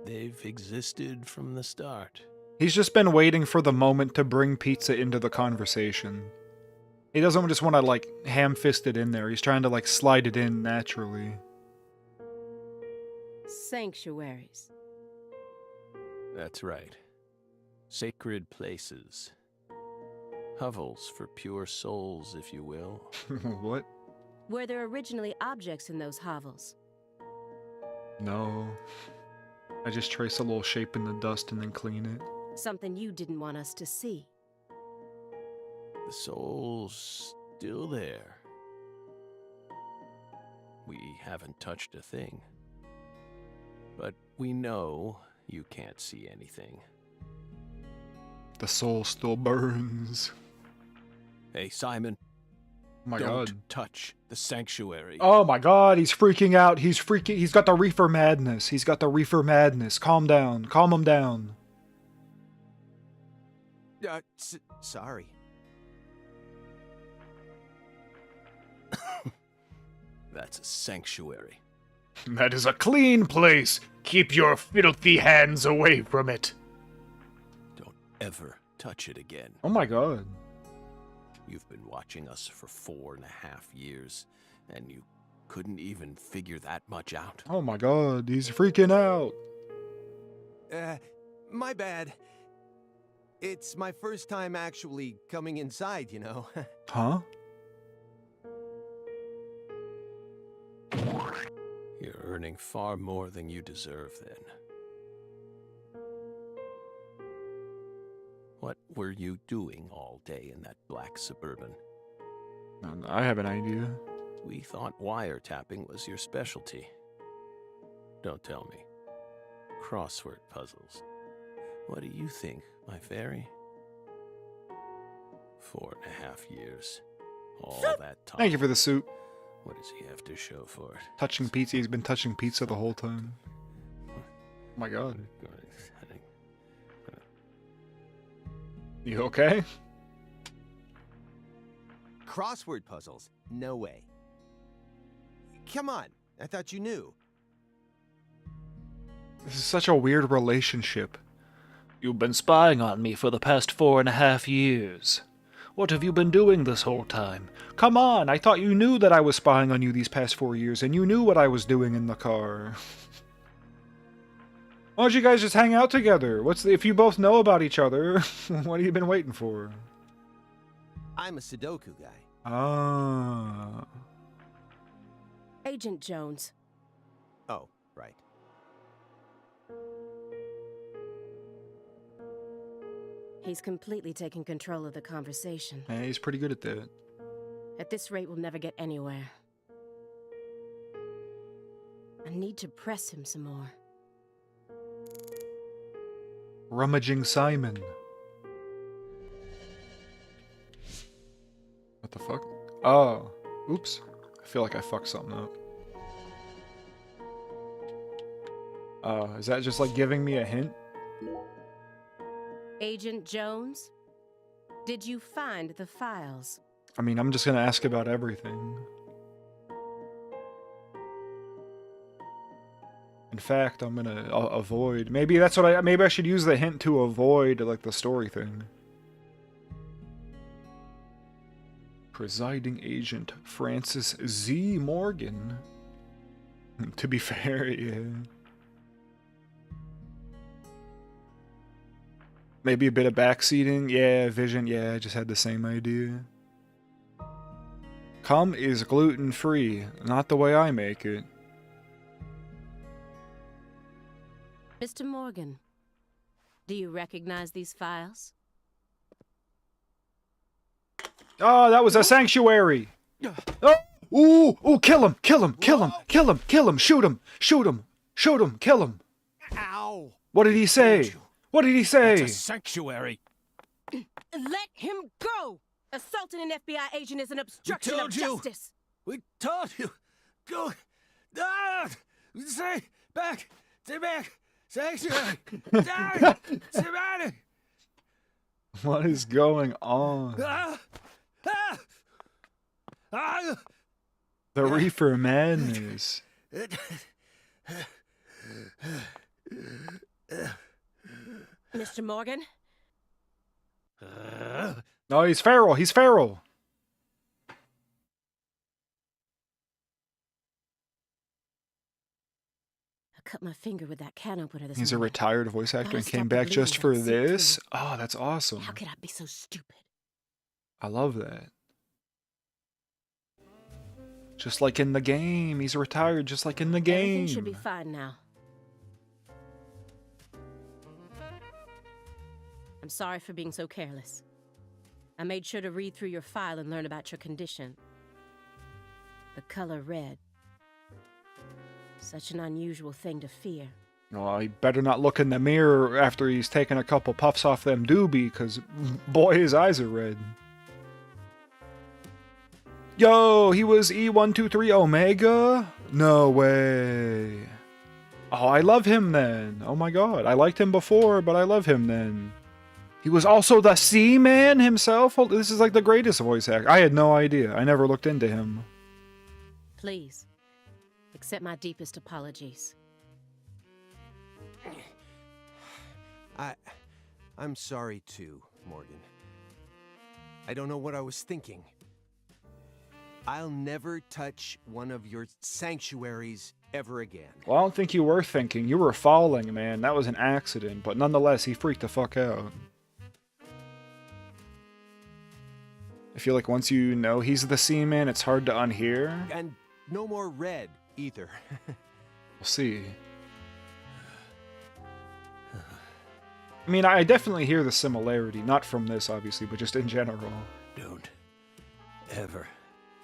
They've existed from the start. He's just been waiting for the moment to bring pizza into the conversation. He doesn't just want to, like, ham-fist it in there. He's trying to, like, slide it in naturally. Sanctuaries. That's right. Sacred places. Hovels for pure souls, if you will. What? Were there originally objects in those hovels? No. I just trace a little shape in the dust and then clean it. Something you didn't want us to see. The soul's still there. We haven't touched a thing. But we know you can't see anything. The soul still burns. Hey, Simon, Oh my don't god. touch the sanctuary. Oh my god, he's freaking out. He's got the reefer madness. He's got the reefer madness. Calm down. Calm him down. Sorry. That's a sanctuary. That is a clean place. Keep your filthy hands away from it. Don't ever touch it again. Oh my god. You've been watching us for 4.5 years, and you couldn't even figure that much out. Oh my god, he's freaking out. My bad. It's my first time actually coming inside, you know. Huh? You're earning far more than you deserve, then. What were you doing all day in that black Suburban? I have an idea. We thought wiretapping was your specialty. Don't tell me. Crossword puzzles. What do you think, my fairy? 4.5 years. All that time. Thank you for the soup. What does he have to show for it? Touching pizza. He's been touching pizza the whole time. Oh my god. You okay? Crossword puzzles? No way. Come on, I thought you knew. This is such a weird relationship. You've been spying on me for the past 4.5 years. What have you been doing this whole time? Come on, I thought you knew that I was spying on you these past 4 years, and you knew what I was doing in the car. Why don't you guys just hang out together? If you both know about each other, what have you been waiting for? I'm a Sudoku guy. Ah. Agent Jones. Oh, right. He's completely taken control of the conversation. Yeah, he's pretty good at that. At this rate, we'll never get anywhere. I need to press him some more. Rummaging Simon. What the fuck? Oh. Oops. I feel like I fucked something up. Is that just like giving me a hint? Agent Jones? Did you find the files? I mean, I'm just gonna ask about everything. In fact, I'm gonna avoid. Maybe that's what maybe I should use the hint to avoid, like, the story thing. Presiding Agent Francis Z. Morgan. To be fair, yeah. Maybe a bit of backseating. Yeah, Vision. Yeah, I just had the same idea. Cum is gluten-free. Not the way I make it. Mr. Morgan, do you recognize these files? Oh, that was a sanctuary! Oh, ooh, kill him, kill him, kill him, kill him, kill him, shoot him, shoot him, shoot him, kill him. Ow! What did he say? What did he say? It's a sanctuary. Let him go! Assaulting an FBI agent is an obstruction of justice. We told you. Go. Ah! Stay back. Stay back. Sanctuary. Die. Stay. What is going on? Ah! Ah! Ah! The Reefer Madness. Mr. Morgan? No, he's feral. He's feral. I cut my finger with that can opener this He's a morning. retired voice actor Gotta and came stop back just for believing that this. sequel. Oh, that's awesome. How could I be so stupid? I love that. Just like in the game. He's retired just like in the game. Everything should be fine now. I'm sorry for being so careless. I made sure to read through your file and learn about your condition. The color red. Such an unusual thing to fear. Well, he better not look in the mirror after he's taken a couple puffs off them doobie, because, boy, his eyes are red. Yo, he was E123 Omega? No way. Oh, I love him then. Oh my god. I liked him before, but I love him then. He was also the Seaman himself? This is like the greatest voice actor. I had no idea. I never looked into him. Please, accept my deepest apologies. I'm sorry too, Morgan. I don't know what I was thinking. I'll never touch one of your sanctuaries ever again. Well, I don't think you were thinking. You were falling, man. That was an accident. But nonetheless, he freaked the fuck out. I feel like once you know he's the Seaman, it's hard to unhear. And no more red, either. We'll see. I mean, I definitely hear the similarity. Not from this, obviously, but just in general. Don't ever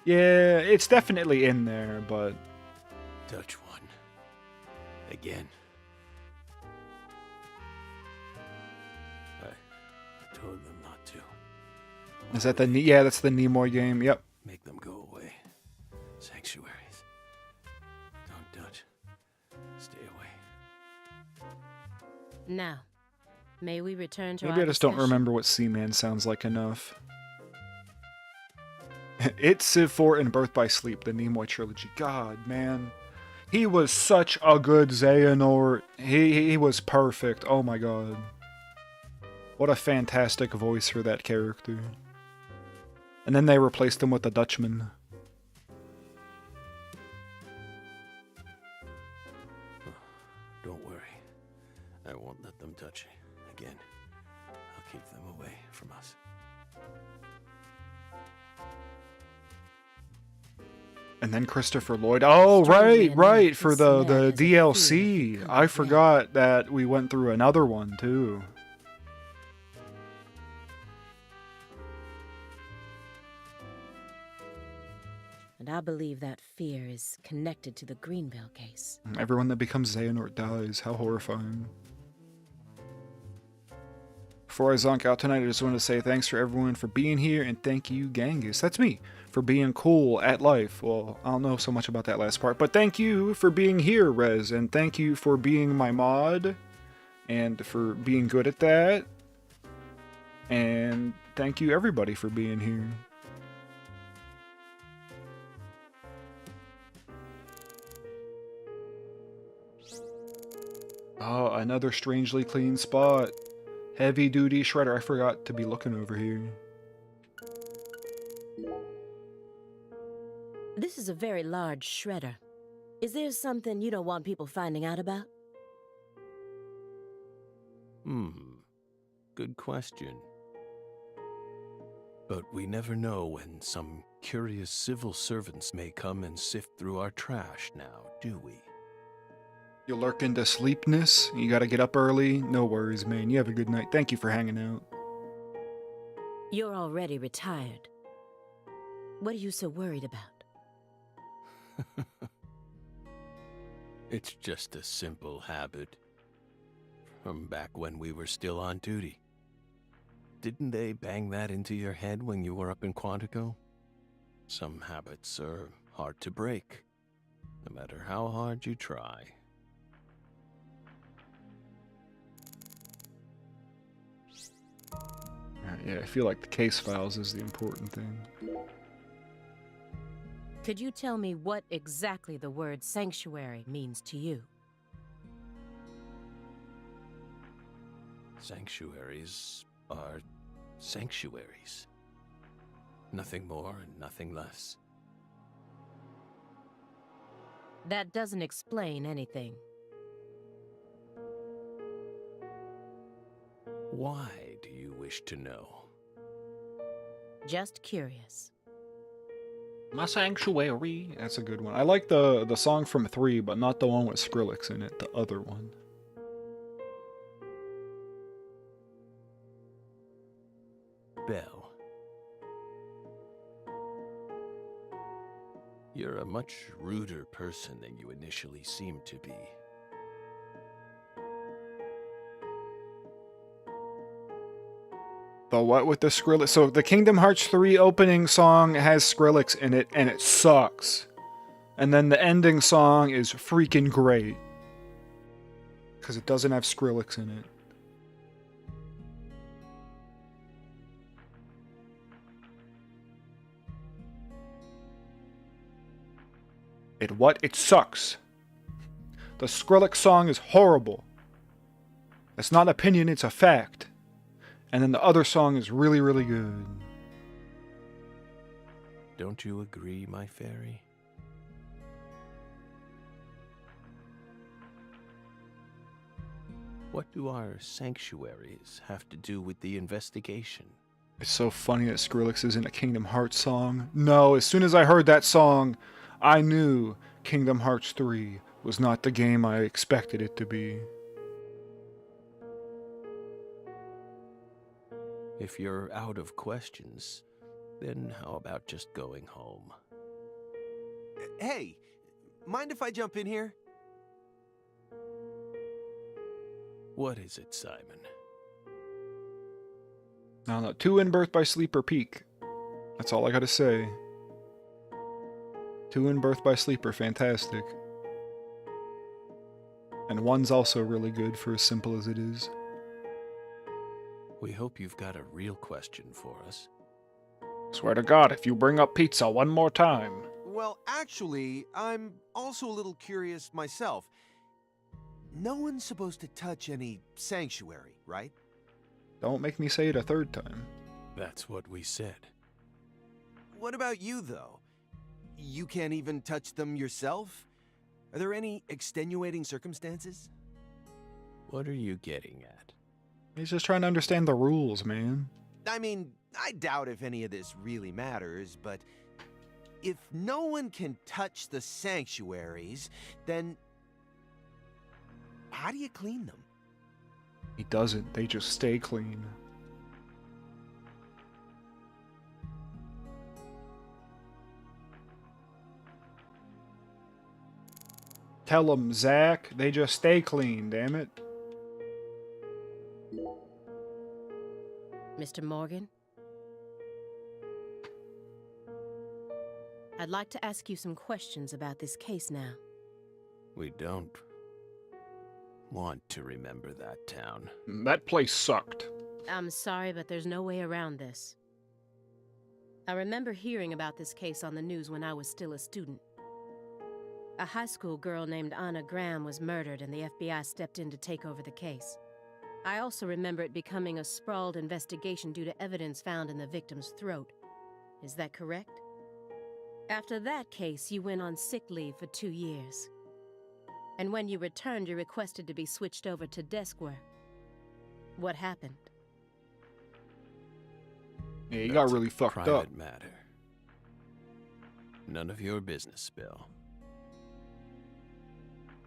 Yeah, it's definitely in there, but... touch one again. I told them not to. Is that the... Yeah, that's the Nimoy game. Yep. Make them go away. Sanctuaries. Don't touch. Stay away. Now, may we return to Maybe our I just don't discussion? remember what Seaman sounds like enough. It's Civ 4 and Birth by Sleep, the Nimoy trilogy. God, man. He was such a good Xehanort. He was perfect. Oh my god. What a fantastic voice for that character. And then they replaced him with the Dutchman. Don't worry. I won't let them touch you again. I'll keep them away from us. And then Christopher Lloyd. Oh, right, right, for the DLC. I forgot that we went through another one, too. And I believe that fear is connected to the Greenville case. Everyone that becomes Xehanort dies. How horrifying. Before I zonk out tonight, I just want to say thanks for everyone for being here, and thank you, Genghis. That's me, for being cool at life. Well, I don't know so much about that last part, but thank you for being here, Rez, and thank you for being my mod, and for being good at that. And thank you, everybody, for being here. Oh, another strangely clean spot. Heavy duty shredder. I forgot to be looking over here. This is a very large shredder. Is there something you don't want people finding out about? Good question. But we never know when some curious civil servants may come and sift through our trash now, do we? You lurk into sleepness. You gotta get up early. No worries, man. You have a good night. Thank you for hanging out. You're already retired. What are you so worried about? It's just a simple habit. From back when we were still on duty. Didn't they bang that into your head when you were up in Quantico? Some habits are hard to break, no matter how hard you try. Yeah, I feel like the case files is the important thing. Could you tell me what exactly the word sanctuary means to you? Sanctuaries are sanctuaries. Nothing more and nothing less. That doesn't explain anything. Why do you wish to know? Just curious. My sanctuary. That's a good one. I like the song from 3, but not the one with Skrillex in it. The other one. Belle. You're a much ruder person than you initially seemed to be. The what with the Skrillex? So the Kingdom Hearts 3 opening song has Skrillex in it, and it sucks. And then the ending song is freaking great. Because it doesn't have Skrillex in it. It what? It sucks. The Skrillex song is horrible. It's not an opinion, it's a fact. And then the other song is really, really good. Don't you agree, my fairy? What do our sanctuaries have to do with the investigation? It's so funny that Skrillex isn't a Kingdom Hearts song. No, as soon as I heard that song, I knew Kingdom Hearts 3 was not the game I expected it to be. If you're out of questions, then how about just going home? Hey, mind if I jump in here? What is it, Simon? No, 2 in Birth by Sleep or Peak. That's all I gotta say. 2 in Birth by Sleep are fantastic. And 1's also really good for as simple as it is. We hope you've got a real question for us. Swear to God, if you bring up pizza one more time. Well, actually, I'm also a little curious myself. No one's supposed to touch any sanctuary, right? Don't make me say it a 3rd time. That's what we said. What about you, though? You can't even touch them yourself? Are there any extenuating circumstances? What are you getting at? He's just trying to understand the rules, man. I mean, I doubt if any of this really matters, but if no one can touch the sanctuaries, then how do you clean them? He doesn't, they just stay clean. Tell him, Zach, they just stay clean, damn it. Mr. Morgan? I'd like to ask you some questions about this case now. We don't want to remember that town. That place sucked. I'm sorry, but there's no way around this. I remember hearing about this case on the news when I was still a student. A high school girl named Anna Graham was murdered and the FBI stepped in to take over the case. I also remember it becoming a sprawled investigation due to evidence found in the victim's throat. Is that correct? After that case, you went on sick leave for 2 years. And when you returned, you requested to be switched over to desk work. What happened? Yeah, he got That's really a fucked private up. matter. None of your business, Bill.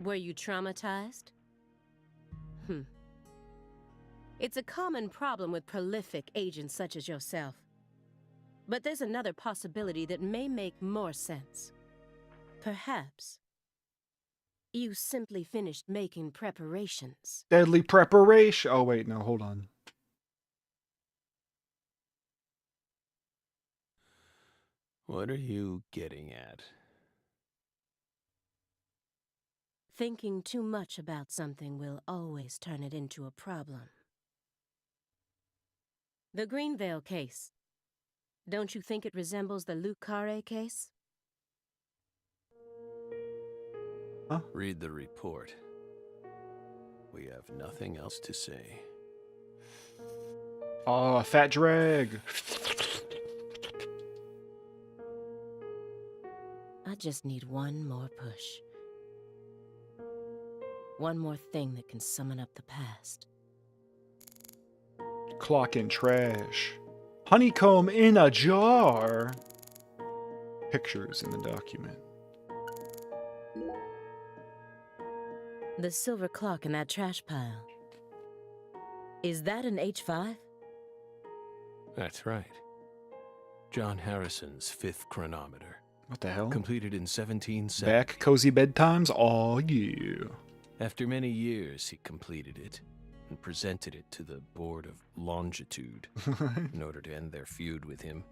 Were you traumatized? It's a common problem with prolific agents such as yourself. But there's another possibility that may make more sense. Perhaps you simply finished making preparations. Deadly preparation. Oh, wait, no, hold on. What are you getting at? Thinking too much about something will always turn it into a problem. The Greenvale case. Don't you think it resembles the Luke Carre case? Read the report. We have nothing else to say. Oh, a fat drag. I just need one more push. One more thing that can summon up the past. Clock in trash. Honeycomb in a jar. Pictures in the document. The silver clock in that trash pile. Is that an H5? That's right. John Harrison's 5th chronometer. What the hell? Completed in 1770. Back cozy bedtimes? Oh, yeah. After many years, he completed it and presented it to the Board of Longitude in order to end their feud with him.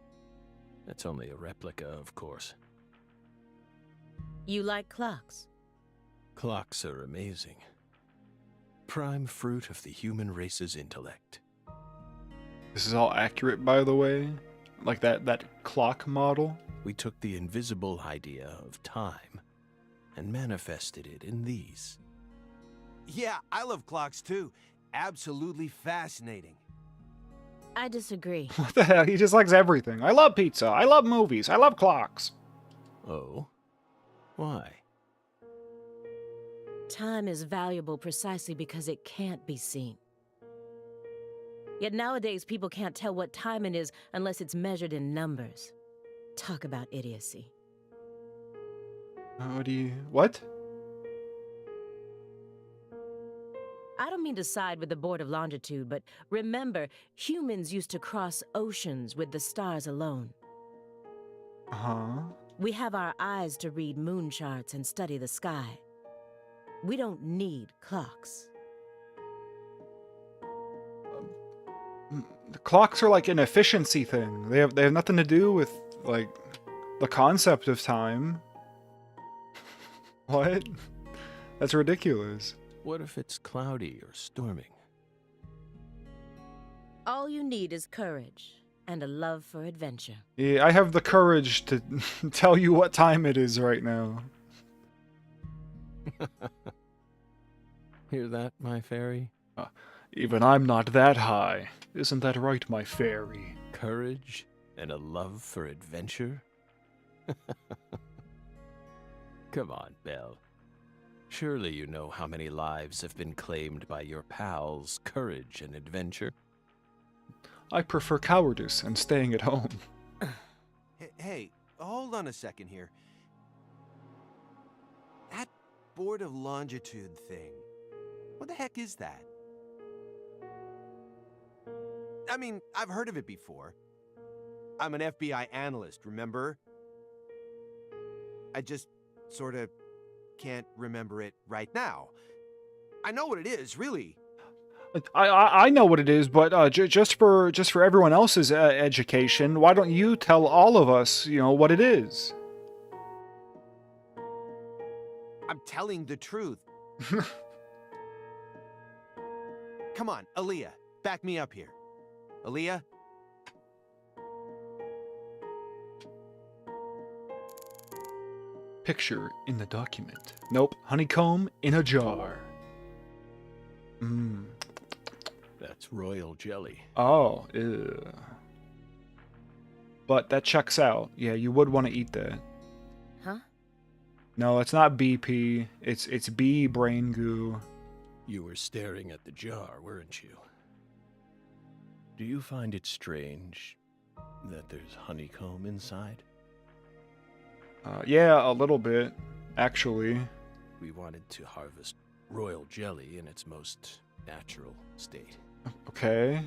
That's only a replica, of course. You like clocks? Clocks are amazing. Prime fruit of the human race's intellect. This is all accurate, by the way. Like that clock model. We took the invisible idea of time and manifested it in these. Yeah, I love clocks too. Absolutely fascinating. I disagree. What the hell? He just likes everything. I love pizza. I love movies. I love clocks. Oh? Why? Time is valuable precisely because it can't be seen. Yet nowadays, people can't tell what time it is unless it's measured in numbers. Talk about idiocy. What? I don't mean to side with the Board of Longitude, but remember, humans used to cross oceans with the stars alone. Uh-huh. We have our eyes to read moon charts and study the sky. We don't need clocks. The clocks are like an efficiency thing. They have nothing to do with, like, the concept of time. What? That's ridiculous. What if it's cloudy or storming? All you need is courage and a love for adventure. Yeah, I have the courage to tell you what time it is right now. Hear that, my fairy? Even I'm not that high. Isn't that right, my fairy? Courage and a love for adventure? Come on, Belle. Surely you know how many lives have been claimed by your pals' courage and adventure. I prefer cowardice and staying at home. Hey, hold on a second here. That Board of Longitude thing. What the heck is that? I mean, I've heard of it before. I'm an FBI analyst, remember? I just sort of can't remember it right now. I know what it is, really. I know what it is, but just for everyone else's education, why don't you tell all of us, what it is? I'm telling the truth. Come on, Aaliyah, back me up here. Aaliyah? Picture in the document. Nope. Honeycomb in a jar. Mmm. That's royal jelly. Oh, ew. But that checks out. Yeah, you would want to eat that. Huh? No, it's not BP. It's bee brain goo. You were staring at the jar, weren't you? Do you find it strange that there's honeycomb inside? Yeah, a little bit, actually. We wanted to harvest royal jelly in its most natural state. Okay.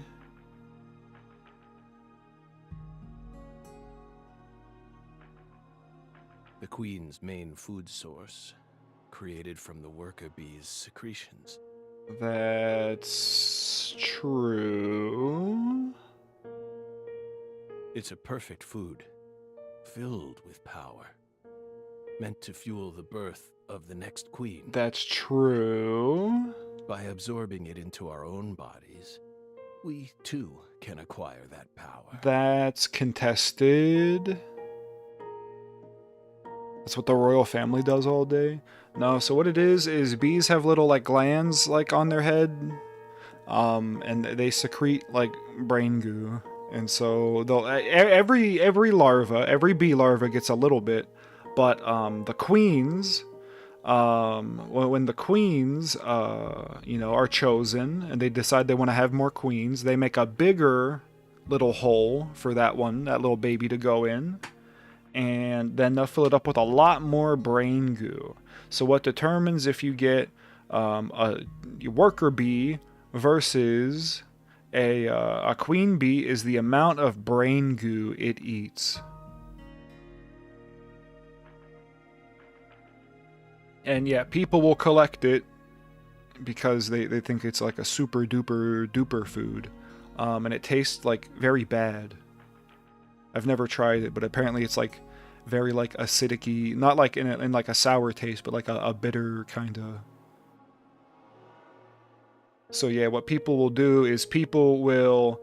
The queen's main food source, created from the worker bee's secretions. That's true. It's a perfect food, filled with power, meant to fuel the birth of the next queen. That's true. By absorbing it into our own bodies, we too can acquire that power. That's contested. That's what the royal family does all day. No, so what it is bees have little like glands like on their head, and they secrete like brain goo, and so they'll every larva, every bee larva gets a little bit, but the queens, when the queens, are chosen and they decide they want to have more queens, they make a bigger little hole for that little baby to go in. And then they'll fill it up with a lot more brain goo. So what determines if you get a worker bee versus a queen bee is the amount of brain goo it eats. And yeah, people will collect it because they think it's like a super duper food. And it tastes like very bad. I've never tried it, but apparently it's like very like acidic-y, not like in like a sour taste, but like a bitter kind of. So yeah, what people will do is people will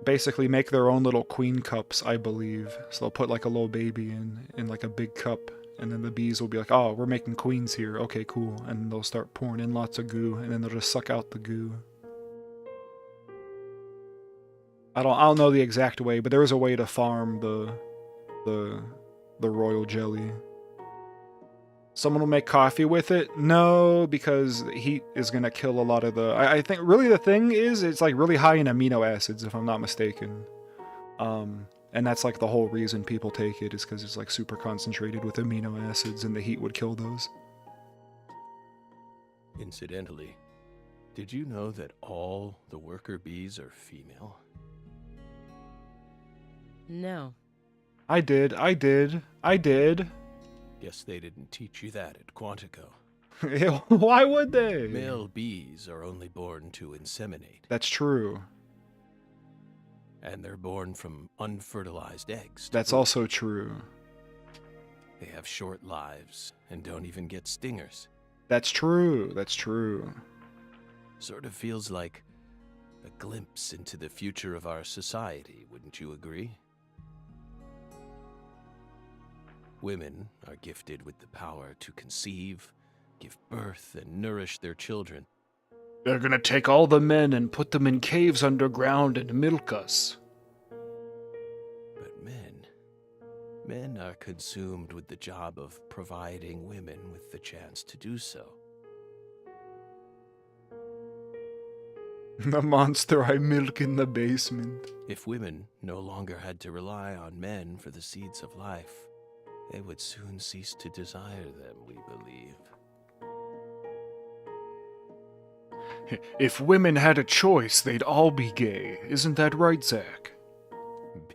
basically make their own little queen cups, I believe. So they'll put like a little baby in like a big cup, and then the bees will be like, oh, we're making queens here. Okay, cool. And they'll start pouring in lots of goo, and then they'll just suck out the goo. I don't know the exact way, but there is a way to farm the royal jelly. Someone will make coffee with it? No, because the heat is gonna kill a lot of the... I think really the thing is, it's like really high in amino acids, if I'm not mistaken. And that's like the whole reason people take it, is because it's like super concentrated with amino acids, and the heat would kill those. Incidentally, did you know that all the worker bees are female? No. I did. Guess they didn't teach you that at Quantico. Why would they? Male bees are only born to inseminate. That's true. And they're born from unfertilized eggs. That's also true. They have short lives and don't even get stingers. That's true. That's true. Sort of feels like a glimpse into the future of our society, wouldn't you agree? Women are gifted with the power to conceive, give birth, and nourish their children. They're gonna take all the men and put them in caves underground and milk us. But men are consumed with the job of providing women with the chance to do so. The monster I milk in the basement. If women no longer had to rely on men for the seeds of life, they would soon cease to desire them, we believe. If women had a choice, they'd all be gay. Isn't that right, Zach?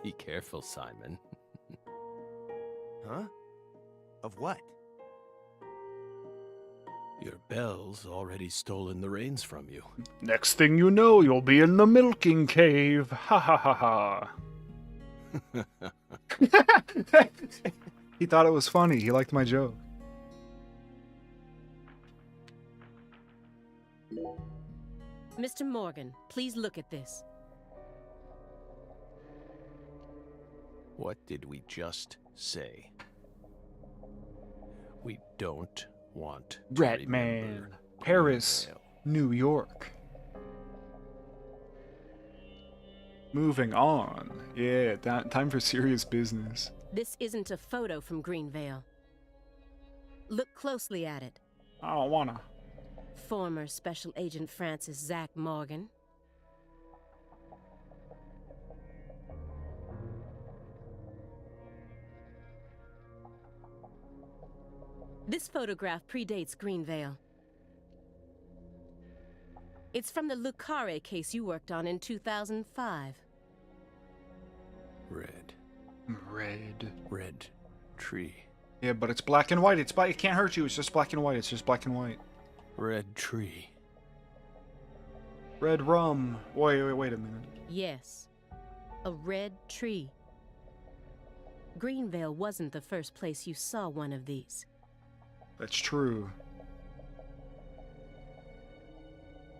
Be careful, Simon. Huh? Of what? Your Belle's already stolen the reins from you. Next thing you know, you'll be in the milking cave. Ha ha ha ha. He thought it was funny. He liked my joke. Mr. Morgan, please look at this. What did we just say? We don't want to Ratman. remember Paris. Greenvale. New York. Moving on. Yeah, time for serious business. This isn't a photo from Greenvale. Look closely at it. I don't wanna. Former Special Agent Francis Zach Morgan. This photograph predates Greenvale. It's from the Lucare case you worked on in 2005. Red. Red. Tree. Yeah, but it's black and white. It can't hurt you. It's just black and white. It's just black and white. Red tree. Red rum. Wait a minute. Yes, a red tree. Greenvale wasn't the first place you saw one of these. That's true.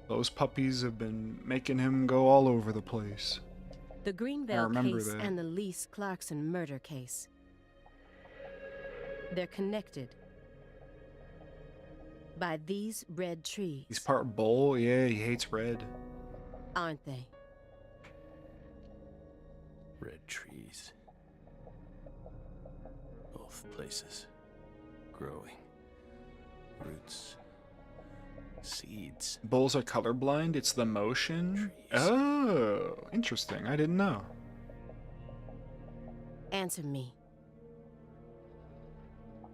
Those puppies have been making him go all over the place. The Greenvale remember case that. and the Lise Clarkson murder case. They're connected by these red trees. He's part bull. Yeah, he hates red. Aren't they? Red trees. Both places. Growing. Roots. Seeds. Bulls are colorblind. It's the motion. Trees. Oh, interesting. I didn't know. Answer me.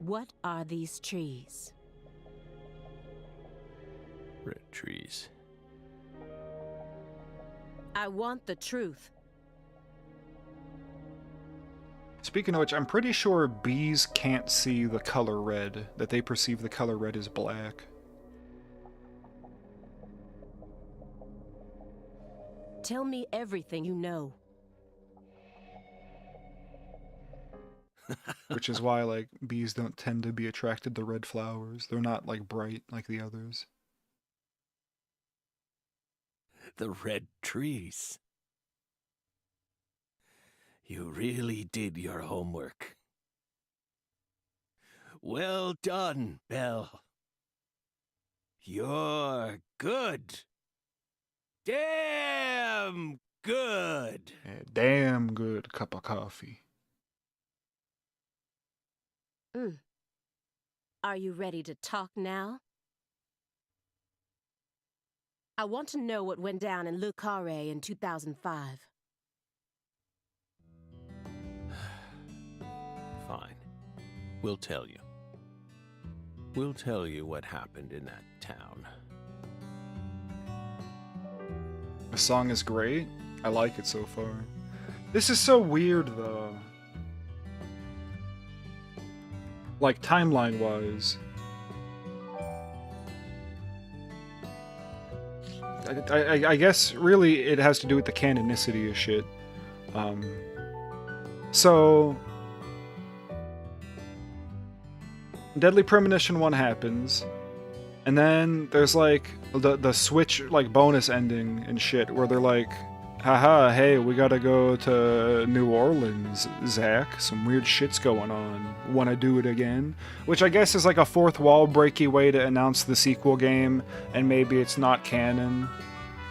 What are these trees? Red trees. I want the truth. Speaking of which, I'm pretty sure bees can't see the color red, that they perceive the color red as black. Tell me everything you know. Which is why, like, bees don't tend to be attracted to red flowers. They're not, like, bright like the others. The red trees. You really did your homework. Well done, Belle. You're good. Damn good. Yeah, damn good cup of coffee. Are you ready to talk now? I want to know what went down in Le Carré in 2005. Fine. We'll tell you. We'll tell you what happened in that town. The song is great. I like it so far. This is so weird, though. Like, timeline-wise. I guess, really, it has to do with the canonicity of shit. So... Deadly Premonition 1 happens, and then there's like the Switch like bonus ending and shit where they're like, haha, hey, we gotta go to New Orleans, Zach. Some weird shit's going on. Wanna do it again? Which I guess is like a fourth wall breaky way to announce the sequel game, and maybe it's not canon.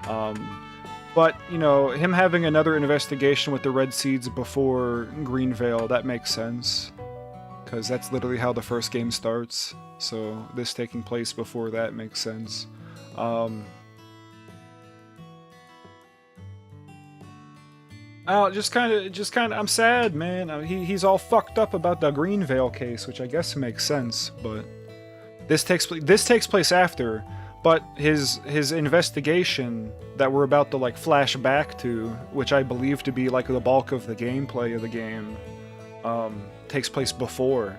But, you know, him having another investigation with the Red Seeds before Greenvale, that makes sense. Because that's literally how the first game starts, so this taking place before that makes sense. Just kind of, I'm sad, man. He's all fucked up about the Greenvale case, which I guess makes sense, but this takes place after. But his investigation that we're about to like flash back to, which I believe to be like the bulk of the gameplay of the game, takes place before.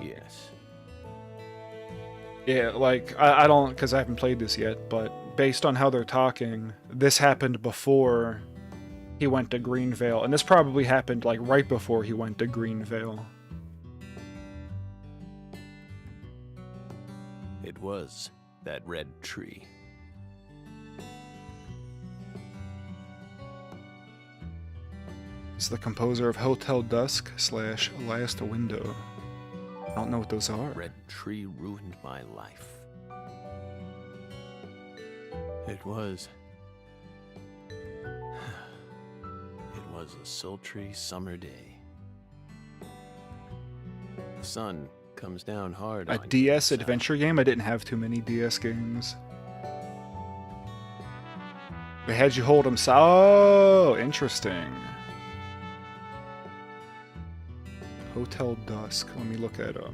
Yes. Yeah, like, I don't, because I haven't played this yet, but based on how they're talking, this happened before he went to Greenvale, and this probably happened, like, right before he went to Greenvale. It was that red tree. He's the composer of Hotel Dusk / Last Window. I don't know what those are. Red tree ruined my life. It was a sultry summer day. The sun comes down hard A on DS you, adventure game? I didn't have too many DS games. They had you hold him. Oh, interesting. Hotel Dusk. Let me look that up.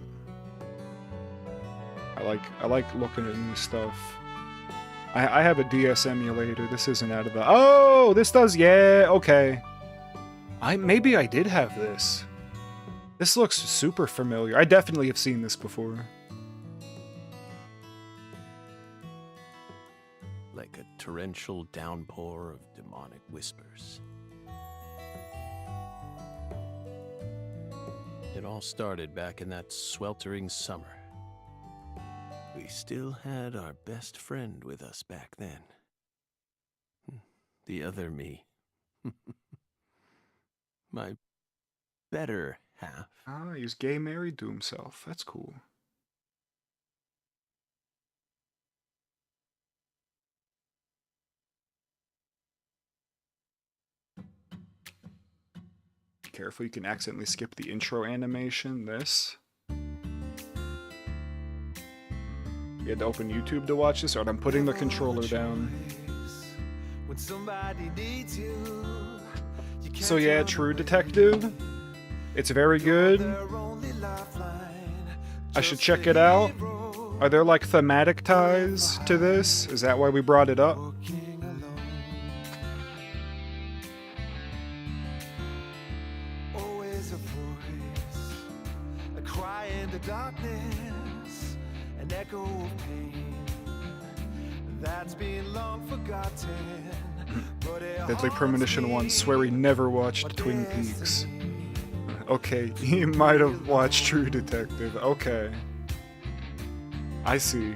I like looking at new stuff. I have a DS emulator. This isn't out of the... Oh, this does... Yeah, okay. Maybe I did have this. This looks super familiar. I definitely have seen this before. like a torrential downpour of demonic whispers. It all started back in that sweltering summer. We still had our best friend with us back then. The other me. My better half. Ah, he's gay married to himself. That's cool. Careful, you can accidentally skip the intro animation. This. You had to open YouTube to watch this, or I'm putting the controller down. So yeah, True Detective. It's very good. I should check it out. Are there like thematic ties to this? Is that why we brought it up? Always a voice, a cry in the darkness, an echo of pain that's been long forgotten. Deadly Premonition 1. Swear he never watched Twin Peaks. Okay, he might have watched True Detective. Okay. I see.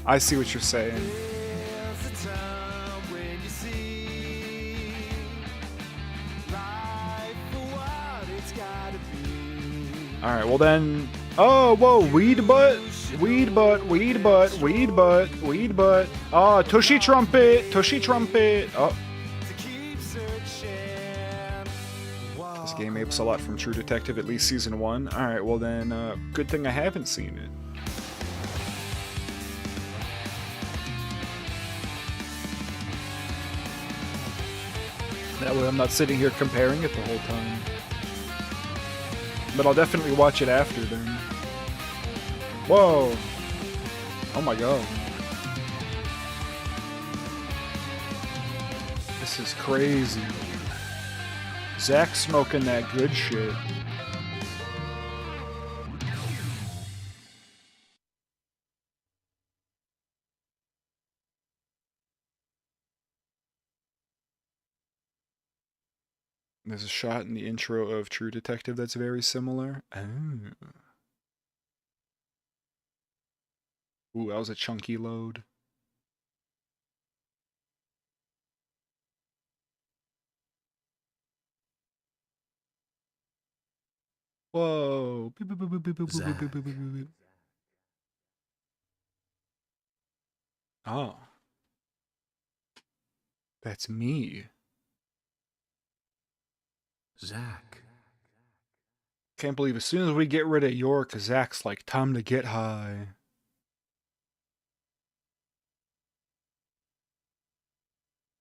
I see what you're saying. There's a time when you see life for what it's gotta be. Alright, well then... Oh, whoa, weed butt? Weed butt, weed butt, weed butt, weed butt. Oh, tushy trumpet, tushy trumpet. Oh. To keep searching. This game apes a lot from True Detective, at least Season 1. Alright, well then, good thing I haven't seen it. That way I'm not sitting here comparing it the whole time. But I'll definitely watch it after then. Whoa! Oh my god. This is crazy. Zach smoking that good shit. There's a shot in the intro of True Detective that's very similar. Oh. Ooh, that was a chunky load. Whoa. Beep, beep, beep, beep, beep, beep, beep, beep, beep, beep, beep, beep. Oh. That's me. Zach. Can't believe as soon as we get rid of York, Zach's like, time to get high.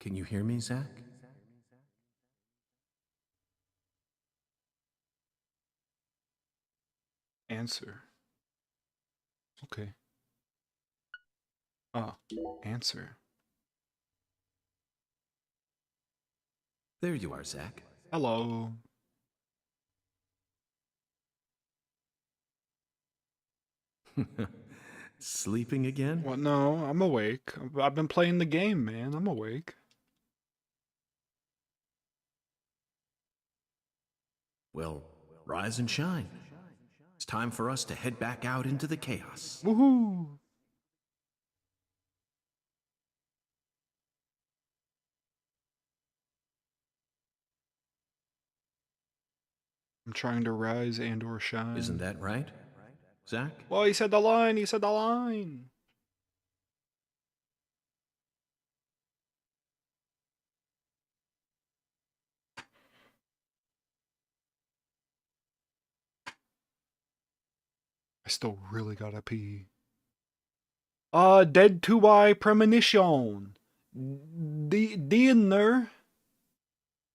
Can you hear me, Zach? Answer. Okay. Ah, answer. There you are, Zach. Hello. Sleeping again? What? No, I'm awake. I've been playing the game, man. I'm awake. Well, rise and shine. It's time for us to head back out into the chaos. Woohoo! I'm trying to rise and or shine. Isn't that right, Zach? Well, he said the line. He said the line. I still really gotta pee. Dead to I Premonition. Dinner.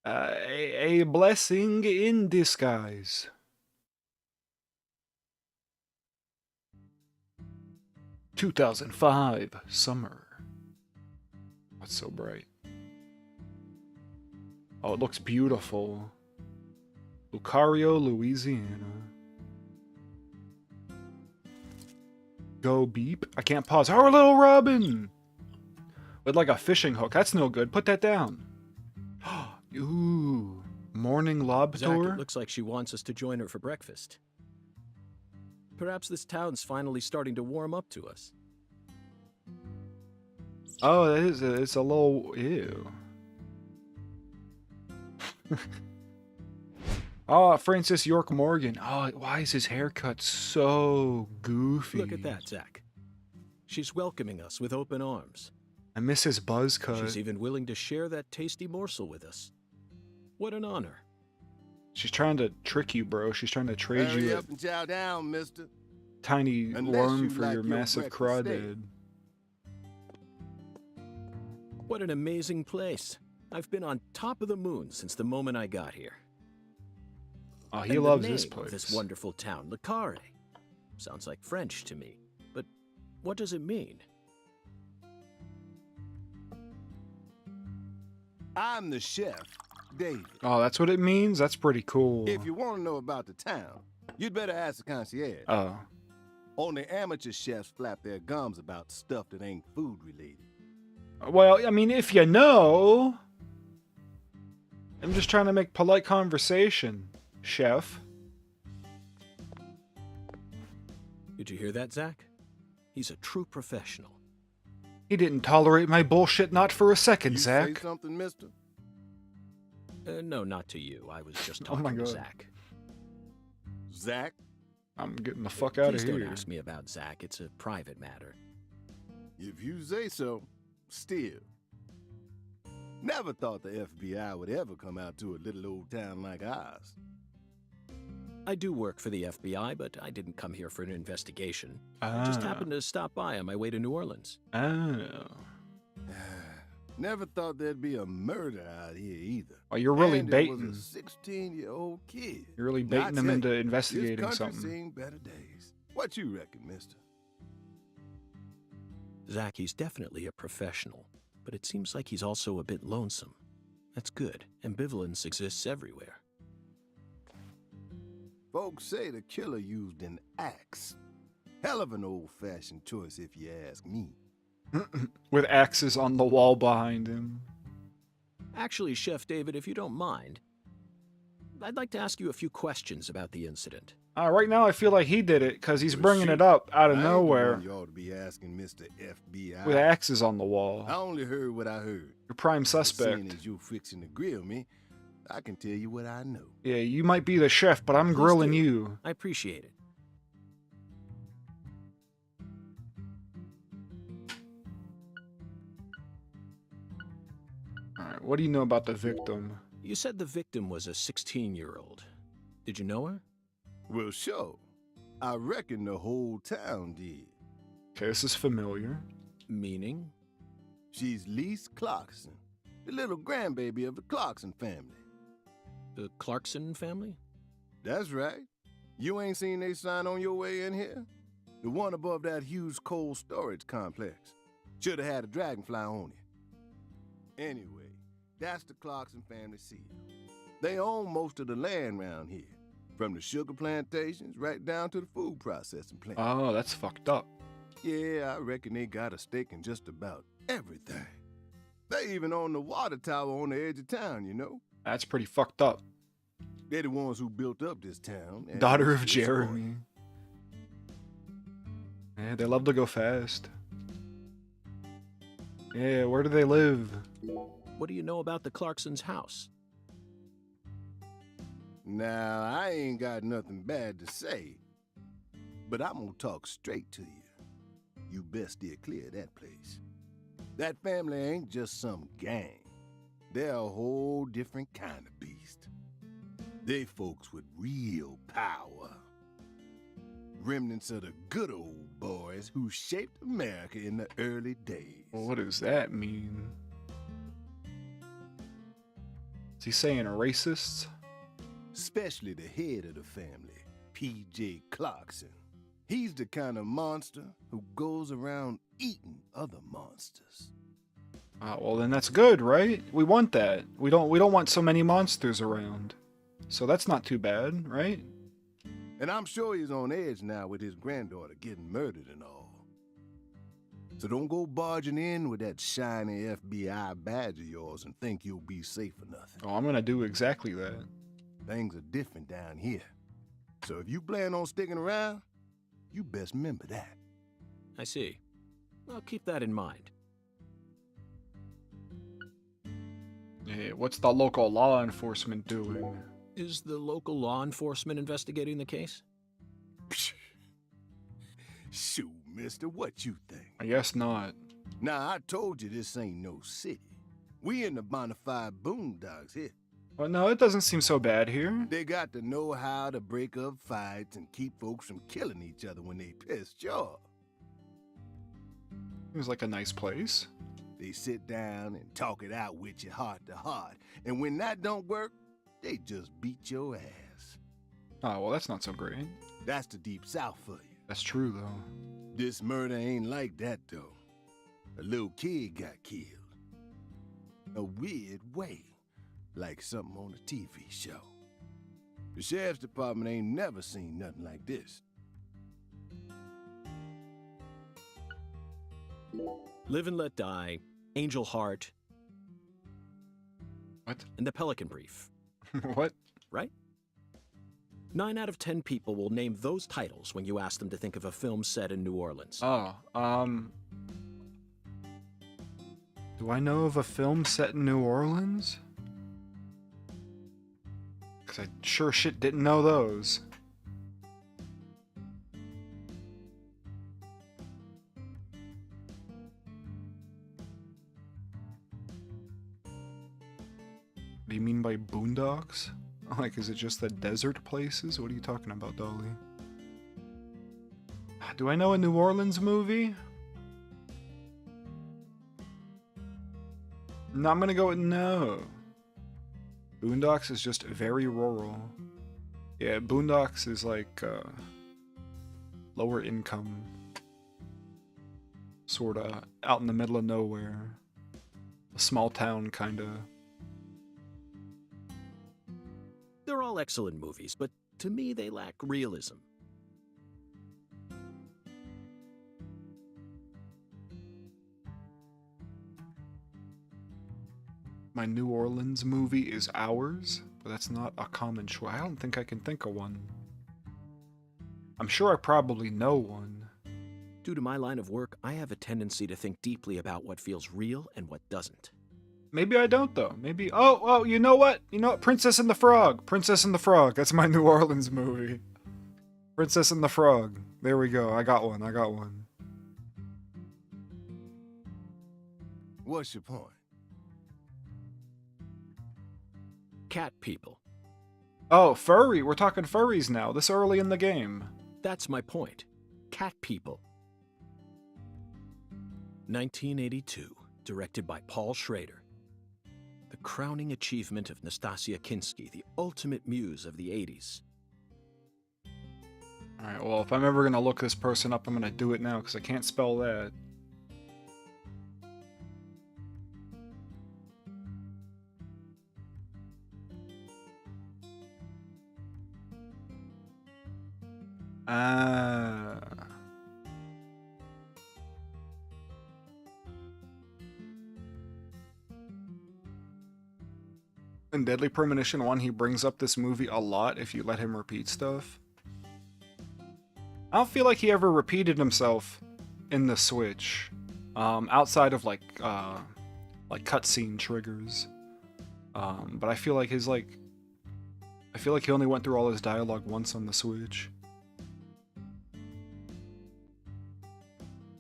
A blessing in disguise. "2005 summer." What's so bright? Oh, it looks beautiful. Lucario, Louisiana. Go beep. I can't pause. Our little Robin! With like a fishing hook. That's no good. Put that down. Ooh. Morning lob Zach, tour? it looks like she wants us to join her for breakfast. Perhaps this town's finally starting to warm up to us. Oh, it's a little... Ew. Oh, Francis York Morgan. Oh, why is his haircut so goofy? Look at that, Zach. She's welcoming us with open arms. I miss his buzz cut. She's even willing to share that tasty morsel with us. What an honor. She's trying to trick you, bro. She's trying to trade Hurry you a up and chow down, mister. tiny Unless worm you for like your your massive breakfast steak. crawdad. What an amazing place. I've been on top of the moon since the moment I got here. Oh, he And loves the this name of place. this wonderful town, Le Carre. Sounds like French to me, but what does it mean? I'm the chef, David. Oh, that's what it means? That's pretty cool. If you want to know about the town, you'd better ask the concierge. Oh. Only amateur chefs flap their gums about stuff that ain't food related. Well, I mean, if you know... I'm just trying to make polite conversation, chef. Did you hear that, Zach? He's a true professional. He didn't tolerate my bullshit not for a second, You Zach. say something, mister? No, not to you. I was just Oh my talking to God. Zach. Zach? I'm getting the fuck out of Please here. don't ask me about Zach. It's a private matter. If you say so, still. Never thought the FBI would ever come out to a little old town like ours. I do work for the FBI, but I didn't come here for an investigation. I just happened to stop by on my way to New Orleans. Oh. Never thought there'd be a murder out here either. Oh, you're really and baiting. It was a 16-year-old kid. You're really Now, I baiting them tell into you, investigating this country's something. seen better days. What you reckon, mister? Zach, he's definitely a professional, but it seems like he's also a bit lonesome. That's good. Ambivalence exists everywhere. Folks say the killer used an axe. Hell of an old-fashioned choice if you ask me. With axes on the wall behind him. Actually, Chef David, if you don't mind, I'd like to ask you a few questions about the incident. Right now I feel like he did it, because he's Well, bringing shoot, it up out of I ain't the nowhere one you ought to be asking Mr. FBI. with axes on the wall. I only heard what I heard. You're prime But suspect. Seeing as you're fixing to grill me, I can tell you what I know. Yeah, you might be the chef, but I'm Please grilling do. you. I appreciate it. Alright, what do you know about the victim? You said the victim was a 16-year-old. Did you know her? Well, sure. I reckon the whole town did. Okay, this is familiar. Meaning? She's Lise Clarkson, the little grandbaby of the Clarkson family. The Clarkson family? That's right. You ain't seen they sign on your way in here? The one above that huge cold storage complex. Should have had a dragonfly on it. Anyway, that's the Clarkson family seal. They own most of the land around here, from the sugar plantations right down to the food processing plant. Oh, that's fucked up. Yeah, I reckon they got a stake in just about everything. They even own the water tower on the edge of town, you know? That's pretty fucked up. They're the ones who built up this town. and Daughter of it's for it. Jeremy. Yeah, they love to go fast. Yeah, where do they live? What do you know about the Clarksons' house? Now, I ain't got nothing bad to say, but I'm gonna talk straight to you. You best steer clear of that place. That family ain't just some gang. They're a whole different kind of beast. They folks with real power. Remnants of the good old boys who shaped America in the early days. Well, what does that mean? Is he saying racists? Especially the head of the family, P.J. Clarkson. He's the kind of monster who goes around eating other monsters. Well then that's good, right? We want that. We don't want so many monsters around. So that's not too bad, right? And I'm sure he's on edge now with his granddaughter getting murdered and all. So don't go barging in with that shiny FBI badge of yours and think you'll be safe for nothing. Oh, I'm gonna do exactly that. Things are different down here. So if you plan on sticking around, you best remember that. I see. I'll keep that in mind. Yeah, what's the local law enforcement doing? Is the local law enforcement investigating the case? Shoot, mister, what you think? I guess not. Now, I told you this ain't no city. We in the bonafide boondocks here. Well, no, it doesn't seem so bad here. They got to know how to break up fights and keep folks from killing each other when they pissed you off. Seems like a nice place. They sit down and talk it out with you heart to heart. And when that don't work, they just beat your ass. Oh, well, that's not so great. That's the deep south for you. That's true, though. This murder ain't like that, though. A little kid got killed. A weird way. Like something on a TV show. The sheriff's department ain't never seen nothing like this. Live and Let Die, Angel Heart, What? and The Pelican Brief, What? right? 9 out of 10 people will name those titles when you ask them to think of a film set in New Orleans. Oh, Do I know of a film set in New Orleans? Because I sure shit didn't know those. What do you mean by boondocks? Like, is it just the desert places? What are you talking about, Dolly? Do I know a New Orleans movie? No, I'm gonna go with no. Boondocks is just very rural. Yeah, Boondocks is like, lower income. Sorta out in the middle of nowhere. A small town, kinda. They're all excellent movies, but to me they lack realism. My New Orleans movie is Ours, but that's not a common choice. I don't think I can think of one. I'm sure I probably know one. Due to my line of work, I have a tendency to think deeply about what feels real and what doesn't. Maybe I don't, though. Maybe... Oh, you know what? You know what? Princess and the Frog. Princess and the Frog. That's my New Orleans movie. Princess and the Frog. There we go. I got one. What's your point? Cat people. Oh, furry. We're talking furries now. This early in the game. That's my point. Cat people. 1982, directed by Paul Schrader. The crowning achievement of Nastasia Kinski, the ultimate muse of the 80s. Alright, well, if I'm ever gonna look this person up, I'm gonna do it now, because I can't spell that. In Deadly Premonition 1, he brings up this movie a lot if you let him repeat stuff. I don't feel like he ever repeated himself in the Switch, outside of like cutscene triggers. But I feel like I feel like he only went through all his dialogue once on the Switch.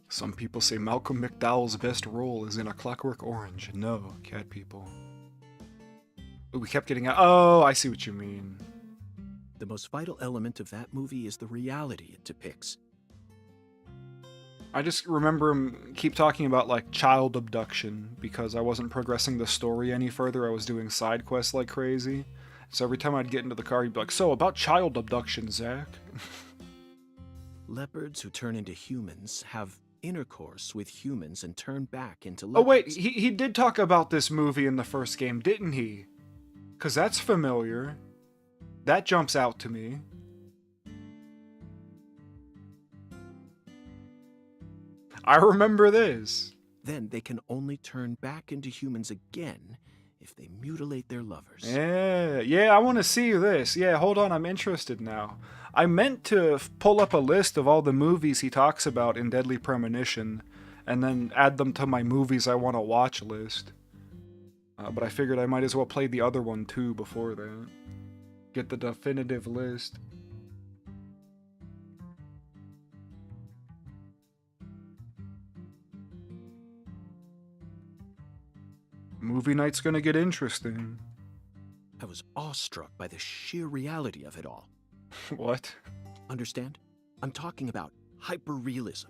Some people say Malcolm McDowell's best role is in A Clockwork Orange. No, cat people. Ooh, we kept getting out. Oh, I see what you mean. The most vital element of that movie is the reality it depicts. I just remember him keep talking about, like, child abduction, because I wasn't progressing the story any further. I was doing side quests like crazy. So every time I'd get into the car, he'd be like, so, about child abduction, Zach. Leopards who turn into humans have intercourse with humans and turn back into Oh, leopards. wait, he did talk about this movie in the first game, didn't he? Because that's familiar. That jumps out to me. I remember this. Then they can only turn back into humans again if they mutilate their lovers. Yeah, I want to see this. Yeah, hold on, I'm interested now. I meant to pull up a list of all the movies he talks about in Deadly Premonition, and then add them to my movies I want to watch list. But I figured I might as well play the other one too before that. Get the definitive list. Movie night's gonna get interesting. I was awestruck by the sheer reality of it all. What? Understand? I'm talking about hyper-realism.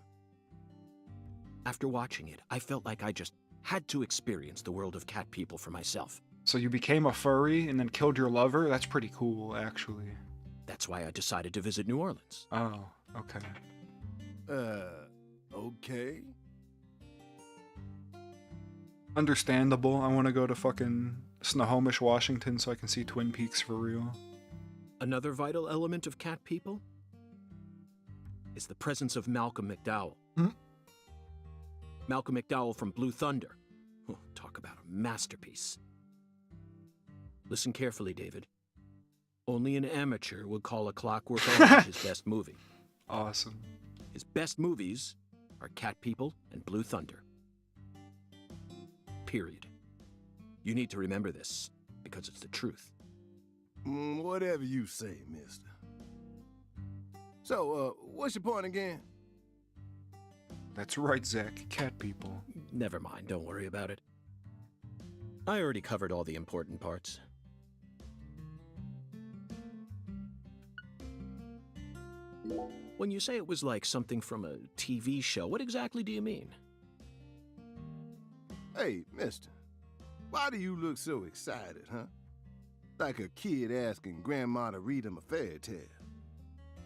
After watching it, I felt like I just had to experience the world of cat people for myself. So you became a furry and then killed your lover? That's pretty cool, actually. That's why I decided to visit New Orleans. Oh, okay. Okay. Understandable. I want to go to fucking Snohomish, Washington so I can see Twin Peaks for real. Another vital element of cat people is the presence of Malcolm McDowell. Hmm? Malcolm McDowell from Blue Thunder. Oh, talk about a masterpiece. Listen carefully, David. Only an amateur would call A Clockwork Orange his best movie. Awesome. His best movies are Cat People and Blue Thunder. period. You need to remember this, because it's the truth. Whatever you say, mister. So, what's your point again? That's right, Zach. Cat people. Never mind, don't worry about it. I already covered all the important parts. When you say it was like something from a TV show, what exactly do you mean? Hey, mister. Why do you look so excited, huh? Like a kid asking grandma to read him a fairy tale.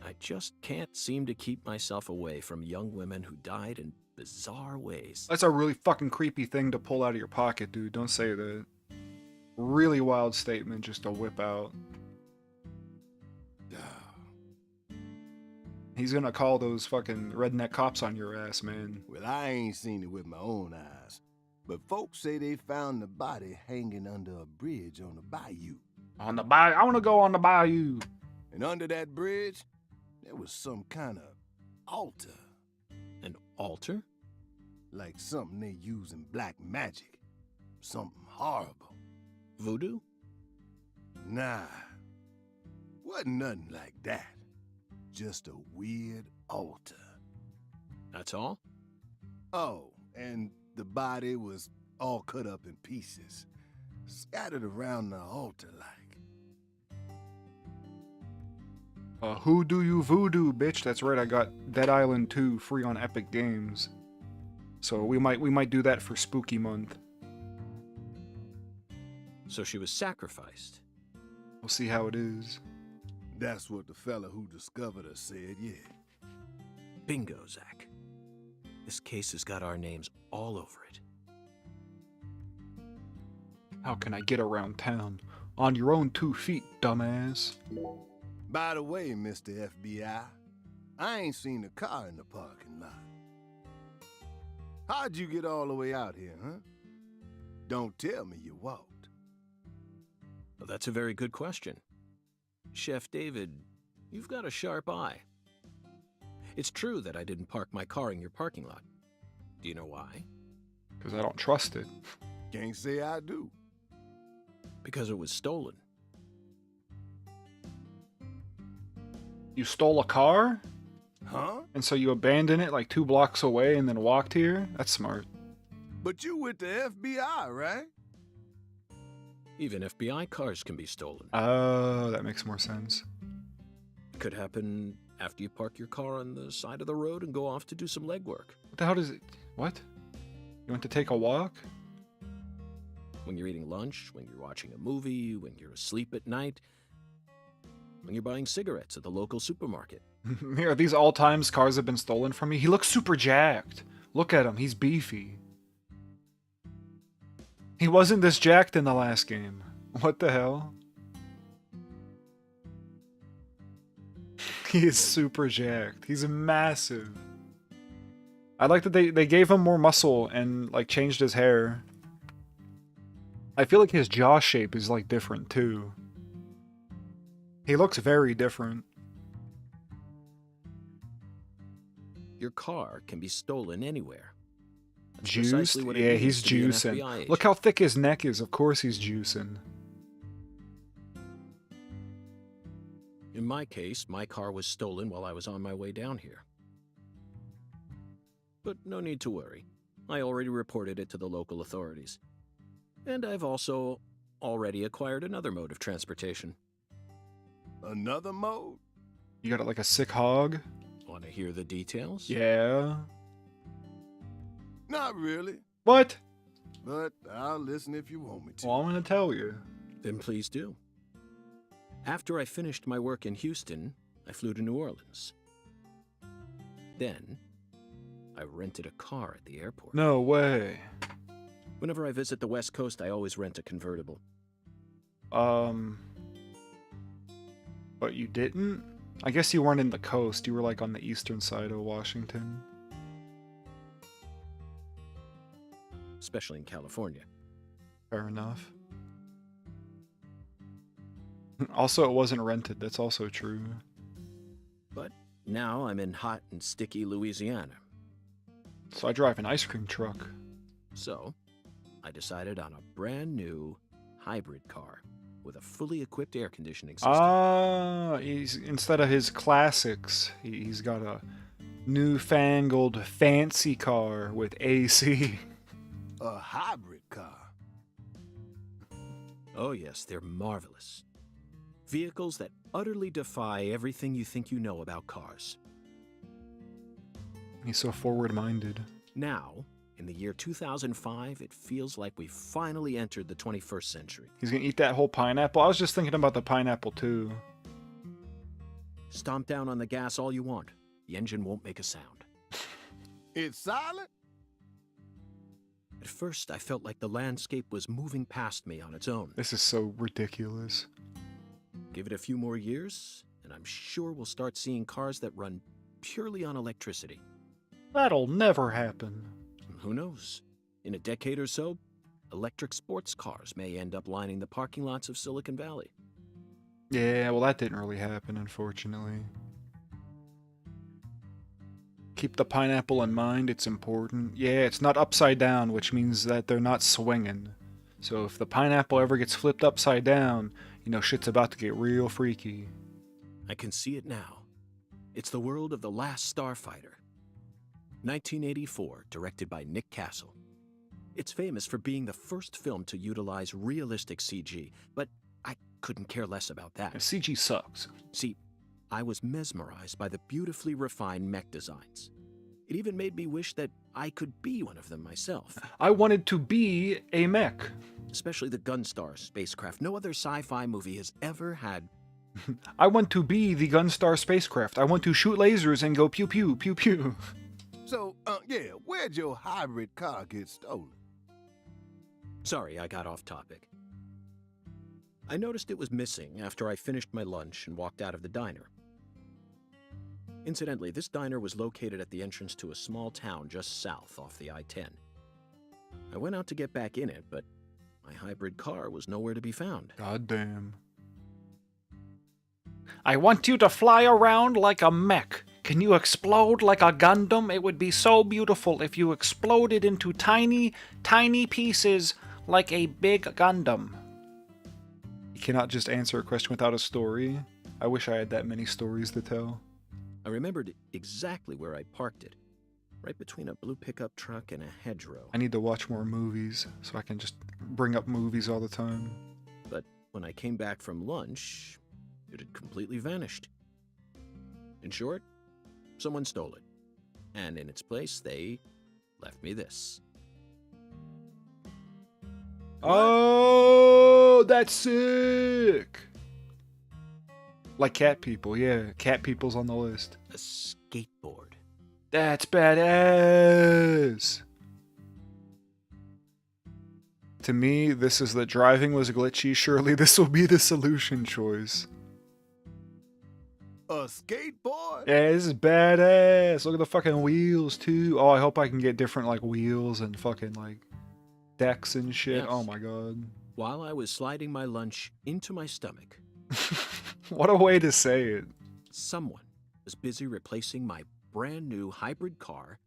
I just can't seem to keep myself away from young women who died in bizarre ways. That's a really fucking creepy thing to pull out of your pocket, dude. Don't say that. Really wild statement just to whip out. He's gonna call those fucking redneck cops on your ass, man. Well, I ain't seen it with my own eyes, but folks say they found the body hanging under a bridge on the bayou. On the bayou? I wanna go on the bayou. And under that bridge, there was some kind of altar. An altar? Like something they use in black magic. Something horrible. Voodoo? Nah. Wasn't nothing like that. Just a weird altar. That's all? Oh, and the body was all cut up in pieces. Scattered around the altar like. Who do you voodoo, bitch? That's right, I got Dead Island 2 free on Epic Games. So we might do that for Spooky Month. So she was sacrificed. We'll see how it is. That's what the fella who discovered her said, yeah. Bingo, Zach. This case has got our names all over it. How can I get around town? On your own 2 feet, dumbass. By the way, Mr. FBI, I ain't seen a car in the parking lot. How'd you get all the way out here, huh? Don't tell me you walked. Well, that's a very good question. Chef David, you've got a sharp eye. It's true that I didn't park my car in your parking lot. Do you know why? Because I don't trust it. Can't say I do. Because it was stolen. You stole a car? Huh? And so you abandoned it like 2 blocks away and then walked here? That's smart. But you with the FBI, right? Even FBI cars can be stolen. Oh, that makes more sense. It could happen after you park your car on the side of the road and go off to do some legwork. What the hell does it... What? You went to take a walk? When you're eating lunch, when you're watching a movie, when you're asleep at night, when you're buying cigarettes at the local supermarket. Are these all times cars have been stolen from me? He looks super jacked. Look at him, he's beefy. He wasn't this jacked in the last game. What the hell? He is super jacked. He's massive. I like that they gave him more muscle and like changed his hair. I feel like his jaw shape is like different too. He looks very different. Your car can be stolen anywhere. That's Juiced? precisely what it Yeah, means he's to be an juicing. FBI agent. Look how thick his neck is. Of course he's juicing. In my case, my car was stolen while I was on my way down here. But no need to worry. I already reported it to the local authorities. And I've also already acquired another mode of transportation. Another mode? You got like a sick hog? Want to hear the details? Yeah. Not really, What? but I'll listen if you want me to. Well, I'm gonna tell you. Then please do. After I finished my work in Houston, I flew to New Orleans. Then, I rented a car at the airport. No way. Whenever I visit the West Coast, I always rent a convertible. But you didn't? I guess you weren't in the coast. You were like on the eastern side of Washington. Especially in California. Fair enough. Also, it wasn't rented. That's also true. But now I'm in hot and sticky Louisiana. So I drive an ice cream truck. So, I decided on a brand new hybrid car with a fully equipped air conditioning system. Ah, instead of his classics, he's got a newfangled fancy car with AC. A hybrid car. Oh yes, they're marvelous. Vehicles that utterly defy everything you think you know about cars. He's so forward-minded. Now, in the year 2005, it feels like we've finally entered the 21st century. He's gonna eat that whole pineapple. I was just thinking about the pineapple too. Stomp down on the gas all you want. The engine won't make a sound. It's silent? At first, I felt like the landscape was moving past me on its own. This is so ridiculous. Give it a few more years, and I'm sure we'll start seeing cars that run purely on electricity. That'll never happen. Who knows? In a decade or so, electric sports cars may end up lining the parking lots of Silicon Valley. Yeah, well, that didn't really happen, unfortunately. Keep the pineapple in mind, it's important. Yeah, it's not upside down, which means that they're not swinging. So if the pineapple ever gets flipped upside down, you know, shit's about to get real freaky. I can see it now. It's the world of The Last Starfighter. 1984, directed by Nick Castle. It's famous for being the first film to utilize realistic CG, but I couldn't care less about that. CG sucks. See, I was mesmerized by the beautifully refined mech designs. It even made me wish that I could be one of them myself. I wanted to be a mech. Especially the Gunstar spacecraft. No other sci-fi movie has ever had. I want to be the Gunstar spacecraft. I want to shoot lasers and go pew pew pew pew. So, yeah, where'd your hybrid car get stolen? Sorry, I got off topic. I noticed it was missing after I finished my lunch and walked out of the diner. Incidentally, this diner was located at the entrance to a small town just south off the I-10. I went out to get back in it, but my hybrid car was nowhere to be found. God damn. I want you to fly around like a mech. Can you explode like a Gundam? It would be so beautiful if you exploded into tiny, tiny pieces like a big Gundam. You cannot just answer a question without a story. I wish I had that many stories to tell. I remembered exactly where I parked it. Right between a blue pickup truck and a hedgerow. I need to watch more movies so I can just bring up movies all the time. But when I came back from lunch, it had completely vanished. In short, someone stole it. And in its place, they left me this. Oh, that's sick! Like cat people, yeah. Cat people's on the list. A skateboard. That's badass! To me, this is the driving was glitchy. Surely this will be the solution choice. A skateboard? Yeah, this is badass. Look at the fucking wheels, too. Oh, I hope I can get different, like, wheels and fucking, like, decks and shit. Yes. Oh my god. While I was sliding my lunch into my stomach, What a way to say it. someone was busy replacing my brand new hybrid car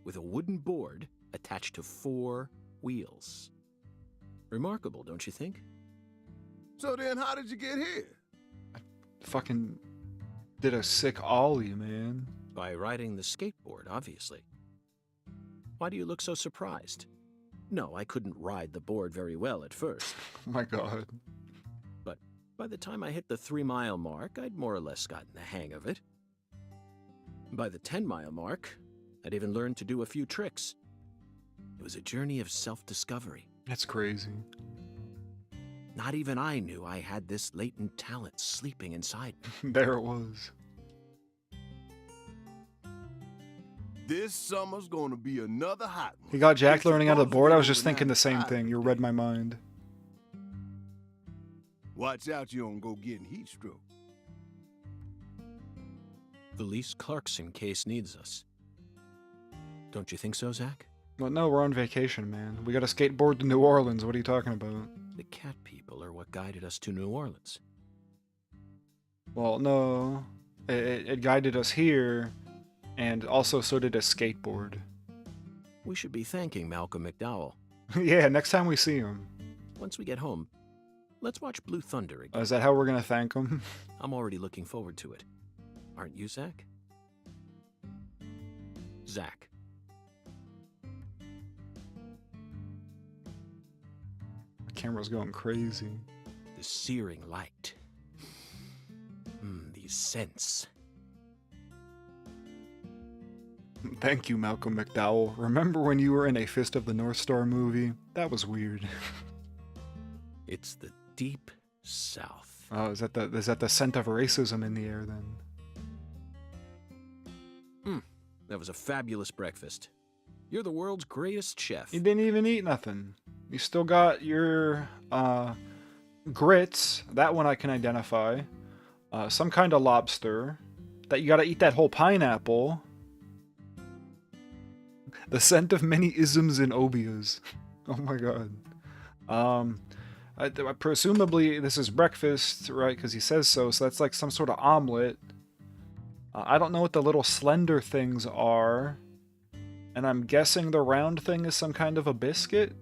with a wooden board attached to 4 wheels. Remarkable, don't you think? So then how did you get here? Fucking did a sick ollie, man. By riding the skateboard, obviously. Why do you look so surprised? No, I couldn't ride the board very well at first, Oh my god. but by the time I hit the 3-mile mark, I'd more or less gotten the hang of it. By the 10-mile mark, I'd even learned to do a few tricks. It was a journey of self-discovery. That's crazy. Not even I knew I had this latent talent sleeping inside me. There it was. This summer's gonna be another hot one. He got Jack It's learning out of the supposed to board. be I was just over thinking the same 95 thing. You today. read my mind. Watch out you don't go getting heat stroke. The Lise Clarkson case needs us. Don't you think so, Zach? Well, no, we're on vacation, man. We got a skateboard to New Orleans. What are you talking about? The cat people are what guided us to New Orleans. Well, no. It guided us here, and also so did a skateboard. We should be thanking Malcolm McDowell. Yeah, next time we see him. Once we get home, let's watch Blue Thunder again. Is that how we're gonna thank him? I'm already looking forward to it. Aren't you, Zach? Zach. The camera's going crazy. The searing light. These scents. Thank you, Malcolm McDowell. Remember when you were in a Fist of the North Star movie? That was weird. It's the deep south. Oh, is that the scent of racism in the air then? That was a fabulous breakfast. You're the world's greatest chef. You didn't even eat nothing. You still got your grits. That one I can identify. Some kind of lobster. That you gotta eat that whole pineapple. The scent of many isms and obias. Oh my god. Presumably this is breakfast, right? Because he says so. So that's like some sort of omelet. I don't know what the little slender things are. And I'm guessing the round thing is some kind of a biscuit?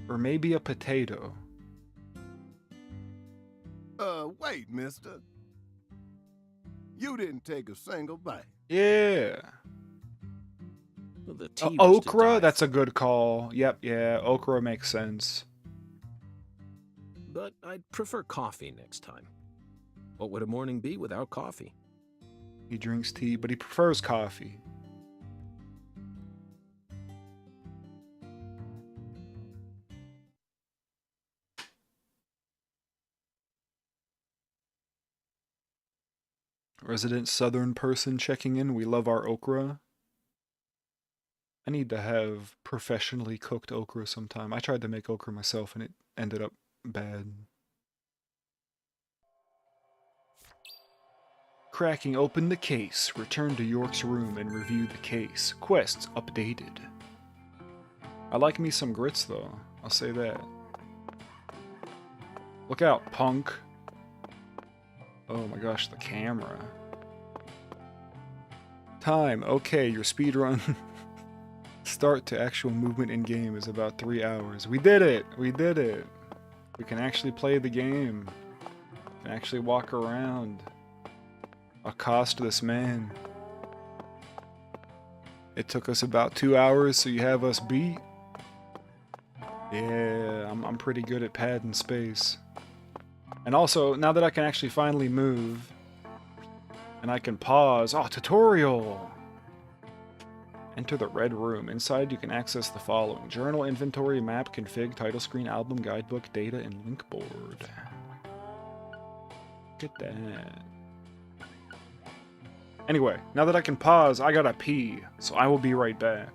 Or maybe a potato. Wait, mister. You didn't take a single bite. Yeah. Well, the tea was to die Okra? That's for. a good call. Yep, yeah, okra makes sense. But I'd prefer coffee next time. What would a morning be without coffee? He drinks tea, but he prefers coffee. Resident Southern person checking in. We love our okra. I need to have professionally cooked okra sometime. I tried to make okra myself and it ended up bad. Cracking open the case, return to York's room and review the case. Quests updated. I like me some grits though, I'll say that. Look out, punk. Oh my gosh, the camera. Time, okay, your speedrun start to actual movement in game is about 3 hours. We did it! We did it! We can actually play the game. We can actually walk around. Accost this man. It took us about 2 hours, so you have us beat. Yeah, I'm pretty good at padding space. And also, now that I can actually finally move, and I can pause. Oh, tutorial! Enter the red room. Inside you can access the following: journal, inventory, map, config, title screen, album, guidebook, data, and link board. Look at that. Anyway, now that I can pause, I gotta pee, so I will be right back.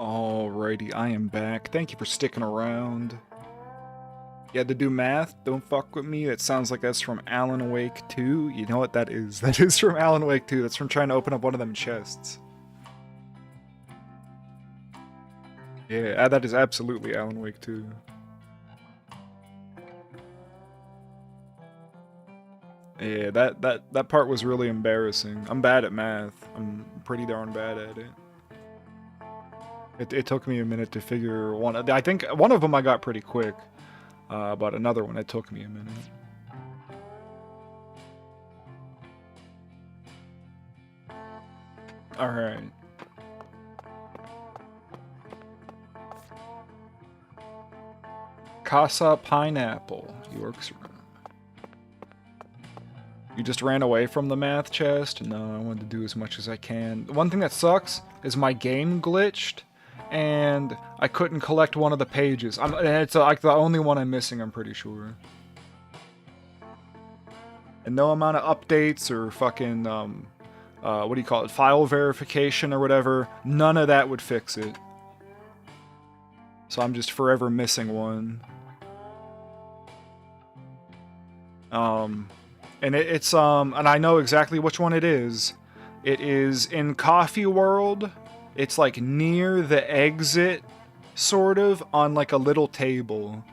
Alrighty, I am back. Thank you for sticking around. You had to do math? Don't fuck with me. That sounds like that's from Alan Wake 2. You know what that is? That is from Alan Wake 2. That's from trying to open up one of them chests. Yeah, that is absolutely Alan Wake 2. Yeah, that part was really embarrassing. I'm bad at math. I'm pretty darn bad at it. It took me a minute to figure one. I think one of them I got pretty quick. But another one, it took me a minute. Alright. Casa Pineapple, York's room. You just ran away from the math chest? No, I wanted to do as much as I can. One thing that sucks is my game glitched, and I couldn't collect one of the pages. It's like the only one I'm missing, I'm pretty sure. And no amount of updates or fucking, what do you call it, file verification or whatever, none of that would fix it. So I'm just forever missing one. And it's and I know exactly which one it is. It is in Coffee World. It's like near the exit, sort of, on like a little table.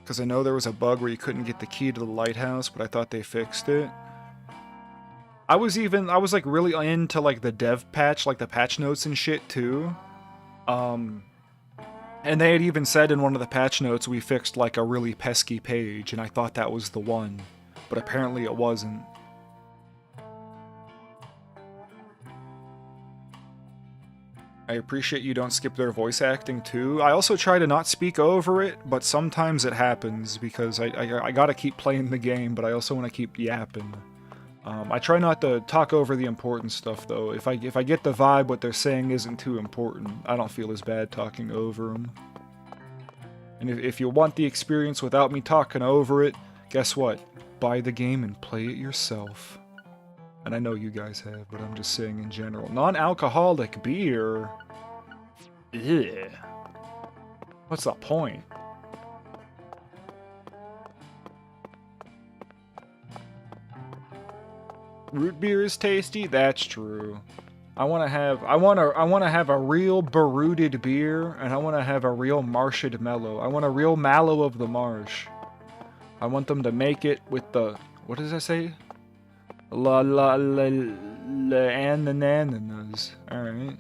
Because I know there was a bug where you couldn't get the key to the lighthouse, but I thought they fixed it. I was like really into like the dev patch, like the patch notes and shit too. And they had even said in one of the patch notes we fixed like a really pesky page, and I thought that was the one. But apparently it wasn't. I appreciate you don't skip their voice acting too. I also try to not speak over it, but sometimes it happens because I gotta keep playing the game, but I also want to keep yapping. I try not to talk over the important stuff though. If I get the vibe what they're saying isn't too important, I don't feel as bad talking over them. And if you want the experience without me talking over it, guess what? Buy the game and play it yourself. And I know you guys have, but I'm just saying in general. Non-alcoholic beer? Ugh. What's the point? Root beer is tasty? That's true. I want to have a real berooted beer, and I want to have a real marshed mellow. I want a real mallow of the marsh. I want them to make it with the, what does that say? Ananas. Alright.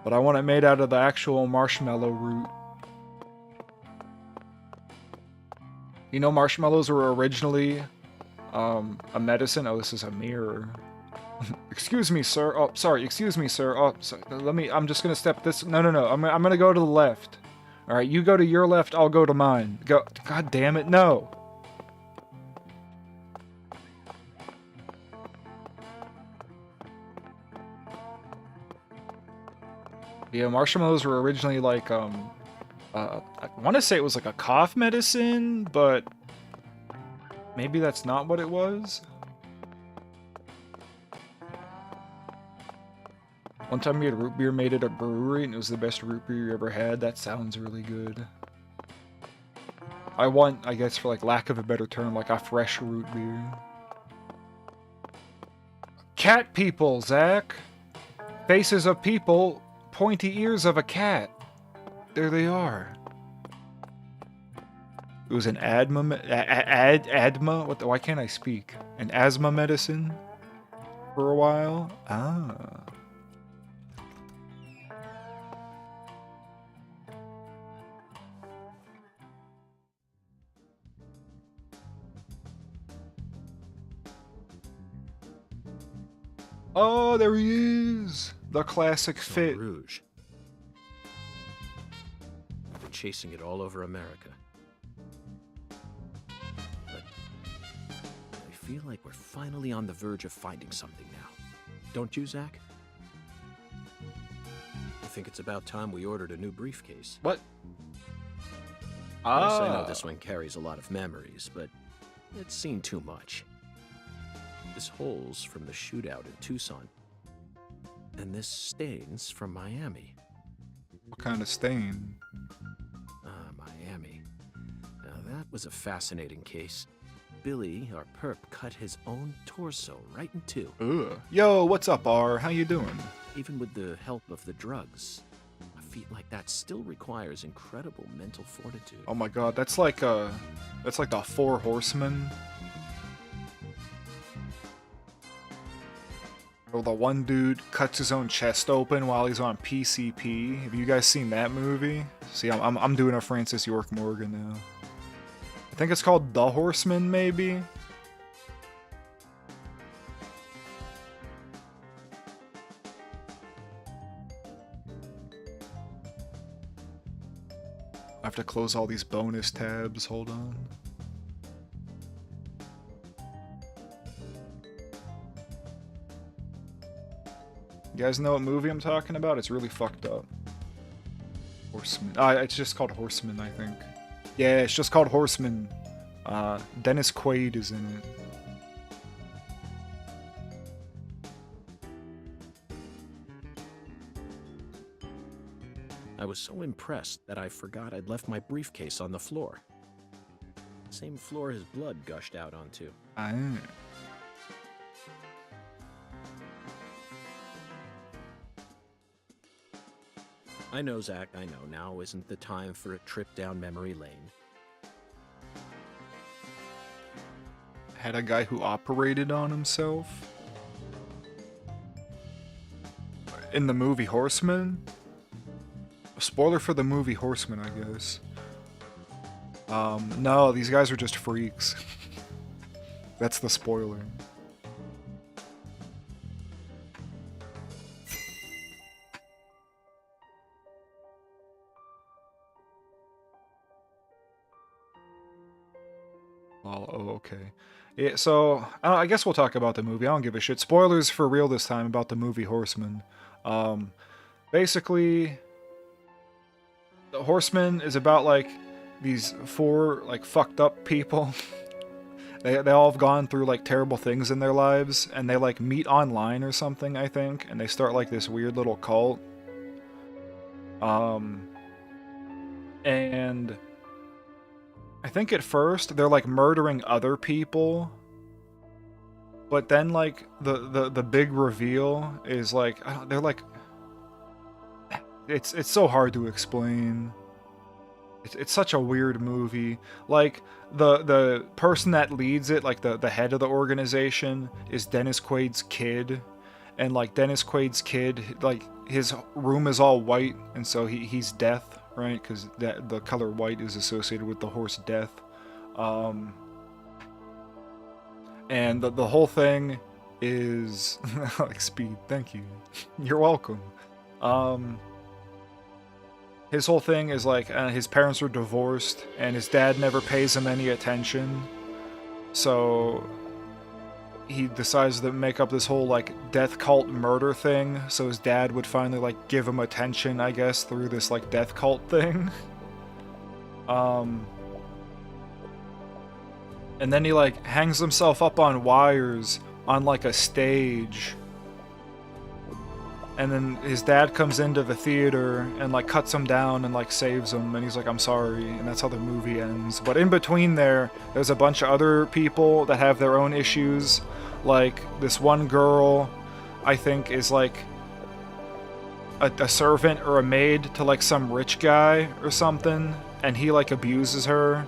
But I want it made out of the actual marshmallow root. You know, marshmallows were originally a medicine. Oh, this is a mirror. Excuse me, sir. Oh, sorry. Excuse me, sir. Oh, sorry. I'm just gonna step this. No. I'm gonna go to the left. All right, you go to your left. I'll go to mine. Go. God damn it, no. Yeah, marshmallows were originally like I want to say it was like a cough medicine, but maybe that's not what it was. One time we had root beer made at a brewery, and it was the best root beer you ever had. That sounds really good. I want, I guess for like lack of a better term, like a fresh root beer. Cat people, Zach! Faces of people, pointy ears of a cat. There they are. It was an asthma, why can't I speak? An asthma medicine for a while? Ah. Oh, there he is! The classic fit. Rouge. I've been chasing it all over America. But I feel like we're finally on the verge of finding something now. Don't you, Zach? I think it's about time we ordered a new briefcase. What? Yes, I know this one carries a lot of memories, but it's seen too much. This hole's from the shootout in Tucson. And this stain's from Miami. What kind of stain? Miami. Now that was a fascinating case. Billy, our perp, cut his own torso right in two. Ugh. Yo, what's up, R? How you doing? Even with the help of the drugs. A feat like that still requires incredible mental fortitude. Oh my god, that's like the Four Horsemen. Or the one dude cuts his own chest open while he's on PCP. Have you guys seen that movie? See, I'm doing a Francis York Morgan now. I think it's called The Horseman, maybe? I have to close all these bonus tabs, hold on. You guys know what movie I'm talking about? It's really fucked up. Horseman. It's just called Horseman, I think. Yeah, it's just called Horseman. Dennis Quaid is in it. I was so impressed that I forgot I'd left my briefcase on the floor. Same floor his blood gushed out onto. I know, Zach, I know. Now isn't the time for a trip down memory lane. Had a guy who operated on himself? In the movie Horseman? A spoiler for the movie Horseman, I guess. No, these guys are just freaks. That's the spoiler. Oh, okay. Yeah, so, I guess we'll talk about the movie. I don't give a shit. Spoilers for real this time about the movie Horseman. Basically, the Horseman is about, like, these four, like, fucked up people. They all have gone through, like, terrible things in their lives, and they, like, meet online or something, I think, and they start, like, this weird little cult. And I think at first they're like murdering other people, but then like the big reveal is like they're like it's so hard to explain. It's such a weird movie. Like the person that leads it, like the head of the organization, is Dennis Quaid's kid, and like Dennis Quaid's kid, like his room is all white, and so he's death. Right, because the color white is associated with the horse death, and the whole thing is like speed. Thank you, you're welcome. His whole thing is like his parents were divorced, and his dad never pays him any attention, so he decides to make up this whole like death cult murder thing, so his dad would finally like give him attention, I guess, through this like death cult thing. And then he like hangs himself up on wires on like a stage, and then his dad comes into the theater and like cuts him down and like saves him, and he's like, I'm sorry, and that's how the movie ends. But in between there's a bunch of other people that have their own issues. Like this one girl, I think, is like a servant or a maid to like some rich guy or something, and he like abuses her.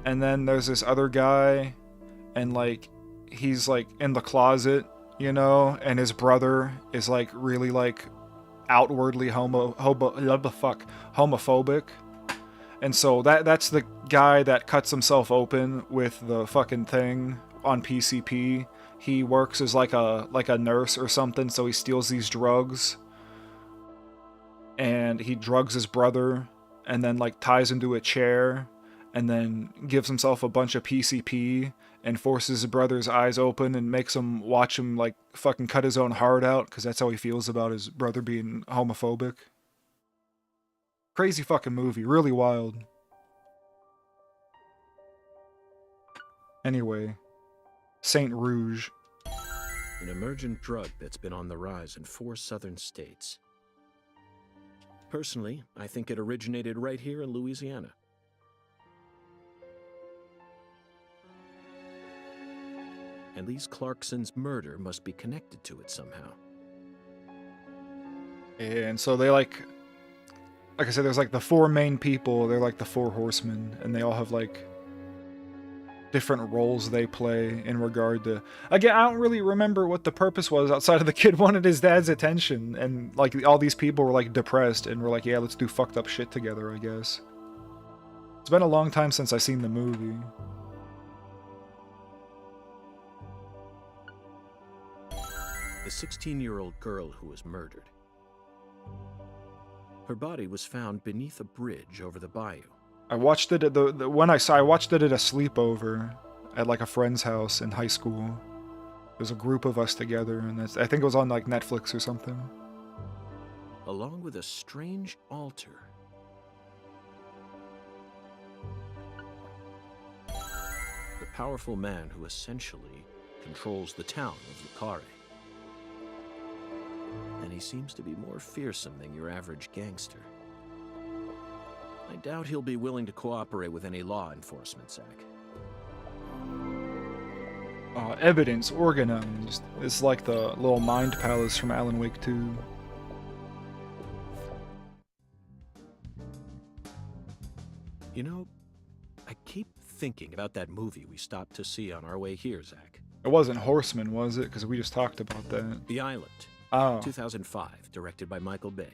And then there's this other guy, and like he's like in the closet, you know, and his brother is like really like outwardly homophobic. And so that's the guy that cuts himself open with the fucking thing on PCP. He works as like a nurse or something, so he steals these drugs, and he drugs his brother, and then like ties him to a chair, and then gives himself a bunch of PCP and forces his brother's eyes open and makes him watch him like fucking cut his own heart out, because that's how he feels about his brother being homophobic. Crazy fucking movie, really wild. Anyway, Saint Rouge. An emergent drug that's been on the rise in 4 southern states. Personally, I think it originated right here in Louisiana. And Lise Clarkson's murder must be connected to it somehow. And so they like I said, there's like the 4 main people. They're like the 4 horsemen, and they all have like different roles they play in regard to. Again, I don't really remember what the purpose was outside of the kid wanted his dad's attention, and like all these people were like depressed and were like, yeah, let's do fucked up shit together, I guess. It's been a long time since I seen the movie. The 16-year-old girl who was murdered. Her body was found beneath a bridge over the bayou. I watched it at I watched it at a sleepover at like a friend's house in high school. There's a group of us together, and I think it was on like Netflix or something. Along with a strange altar. The powerful man who essentially controls the town of Lucare. And he seems to be more fearsome than your average gangster. I doubt he'll be willing to cooperate with any law enforcement, Zach. Evidence organized. It's like the little mind palace from Alan Wake 2. You know, I keep thinking about that movie we stopped to see on our way here, Zach. It wasn't Horseman, was it? Because we just talked about that. The Island. Oh. 2005, directed by Michael Bay.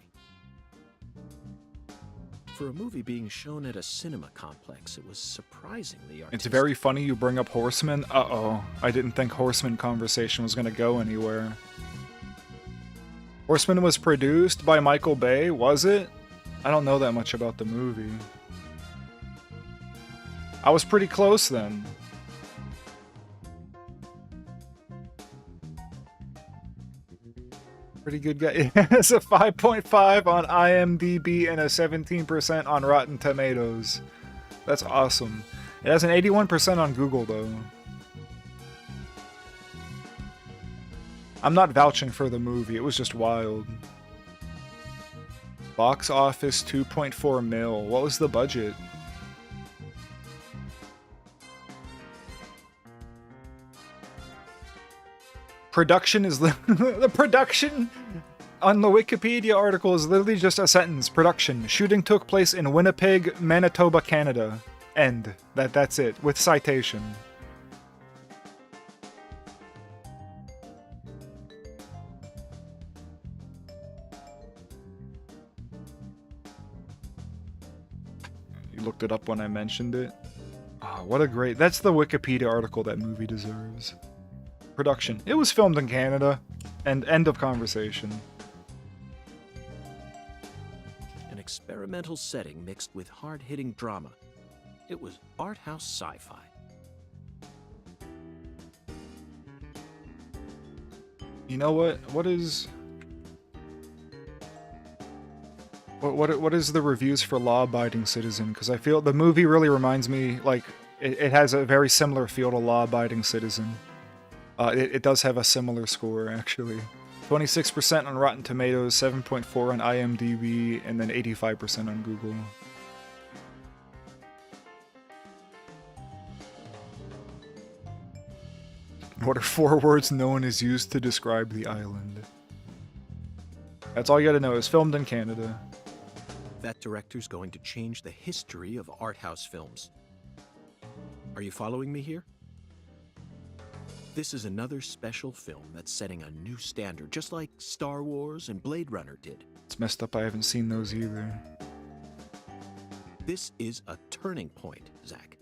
For a movie being shown at a cinema complex, it was surprisingly artistic. It's very funny you bring up Horseman. Uh-oh. I didn't think Horseman conversation was going to go anywhere. Horseman was produced by Michael Bay, was it? I don't know that much about the movie. I was pretty close then. Pretty good guy. It's a 5.5 on IMDb and a 17% on Rotten Tomatoes. That's awesome. It has an 81% on Google, though. I'm not vouching for the movie. It was just wild. Box office 2.4 mil. What was the budget? Production is the production on the Wikipedia article is literally just a sentence. Production. Shooting took place in Winnipeg, Manitoba, Canada. End. That's it. With citation. You looked it up when I mentioned it. Oh, what a great... That's the Wikipedia article that movie deserves. Production. It was filmed in Canada. And end of conversation. An experimental setting mixed with hard-hitting drama. It was art house sci-fi. You know what? What is the reviews for Law Abiding Citizen? Because I feel the movie really reminds me, like, it has a very similar feel to Law Abiding Citizen. It does have a similar score, actually. 26% on Rotten Tomatoes, 7.4 on IMDb, and then 85% on Google. What are 4 words no one is used to describe the island? That's all you gotta know. It's filmed in Canada. That director's going to change the history of art house films. Are you following me here? This is another special film that's setting a new standard, just like Star Wars and Blade Runner did. It's messed up I haven't seen those either. This is a turning point, Zach.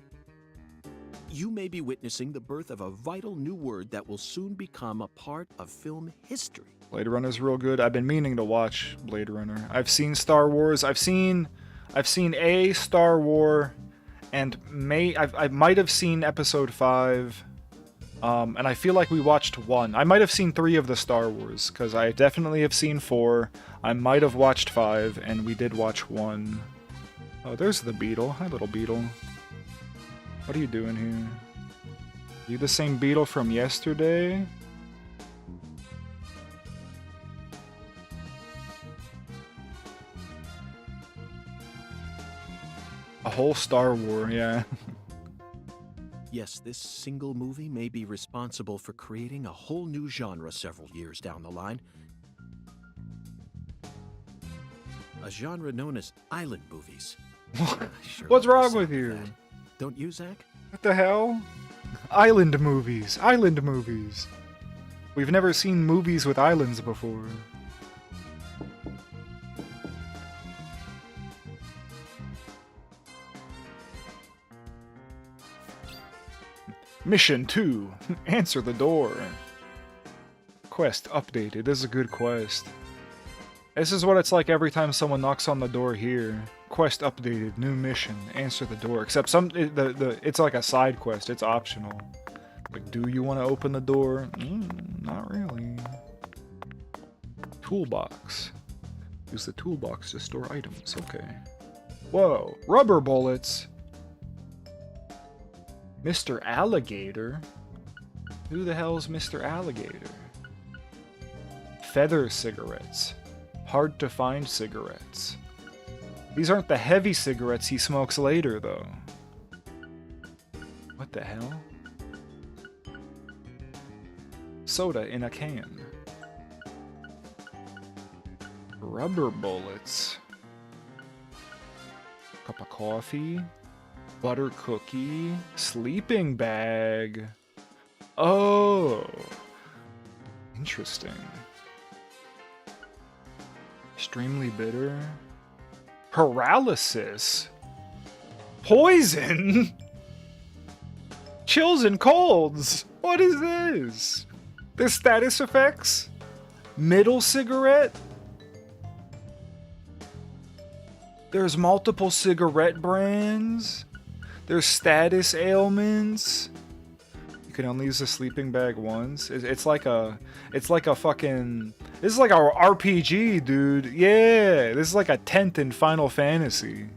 You may be witnessing the birth of a vital new word that will soon become a part of film history. Blade Runner's real good. I've been meaning to watch Blade Runner. I've seen Star Wars. I've seen a Star War, and I might have seen Episode 5. And I feel like we watched 1. I might have seen 3 of the Star Wars, because I definitely have seen 4. I might have watched 5, and we did watch 1. Oh, there's the beetle. Hi, little beetle. What are you doing here? Are you the same beetle from yesterday? A whole Star War, yeah. Yes, this single movie may be responsible for creating a whole new genre several years down the line. A genre known as island movies. I sure What's love the wrong sound with of you? that. Don't you, Zach? What the hell? Island movies. Island movies. We've never seen movies with islands before. Mission 2. Answer the door. Quest updated. This is a good quest. This is what it's like every time someone knocks on the door here. Quest updated. New mission. Answer the door. Except it's like a side quest. It's optional. Like, do you want to open the door? Not really. Toolbox. Use the toolbox to store items. Okay. Whoa. Rubber bullets. Mr. Alligator? Who the hell's Mr. Alligator? Feather cigarettes. Hard to find cigarettes. These aren't the heavy cigarettes he smokes later, though. What the hell? Soda in a can. Rubber bullets. Cup of coffee. Butter cookie. Sleeping bag. Oh. Interesting. Extremely bitter. Paralysis. Poison. Chills and colds. What is this? The status effects? Middle cigarette? There's multiple cigarette brands. There's status ailments. You can only use the sleeping bag once. It's like a fucking. This is like our RPG, dude. Yeah, this is like a 10th in Final Fantasy.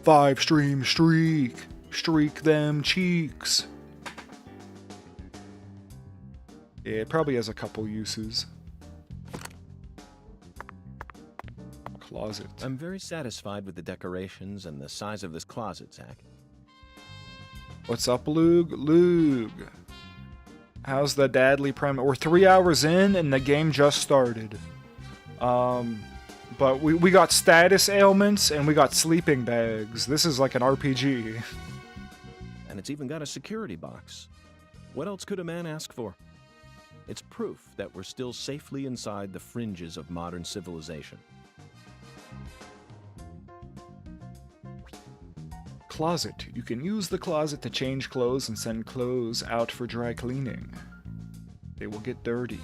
5-stream streak. Streak them cheeks. Yeah, it probably has a couple uses. Closet. I'm very satisfied with the decorations and the size of this closet, Zach. What's up, Lug? Lug. How's the Dadley Prem? We're 3 hours in and the game just started. But we got status ailments and we got sleeping bags. This is like an RPG. And it's even got a security box. What else could a man ask for? It's proof that we're still safely inside the fringes of modern civilization. Closet. You can use the closet to change clothes and send clothes out for dry cleaning. They will get dirty.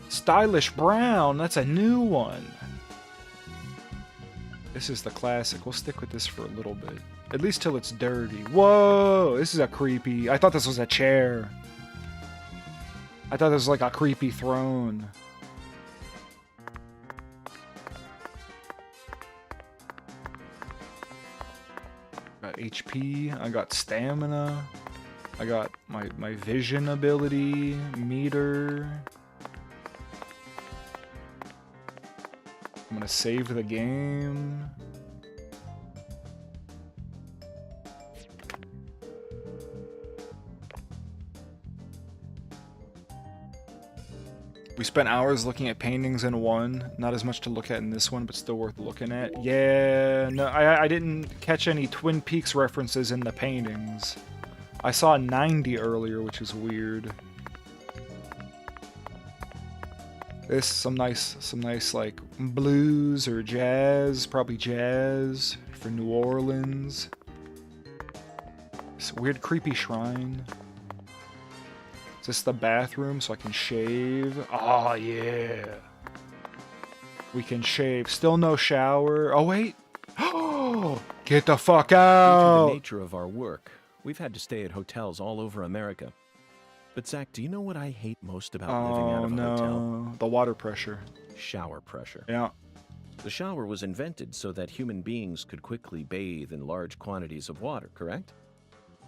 Stylish brown. That's a new one. This is the classic. We'll stick with this for a little bit. At least till it's dirty. Whoa! This is a creepy... I thought this was a chair. I thought this was like a creepy throne. Got HP. I got stamina. I got my vision ability. Meter. I'm gonna save the game. We spent hours looking at paintings in one. Not as much to look at in this one, but still worth looking at. Yeah, no, I didn't catch any Twin Peaks references in the paintings. I saw 90 earlier, which is weird. This some nice like blues or jazz, probably jazz for New Orleans. This weird creepy shrine. Is this the bathroom so I can shave? Oh yeah. We can shave. Still no shower. Oh wait. Oh, get the fuck Due to out. the nature of our work, we've had to stay at hotels all over America. But Zach, do you know what I hate most about living out Oh of a hotel? no. The water pressure. Shower pressure. Yeah. The shower was invented so that human beings could quickly bathe in large quantities of water, correct?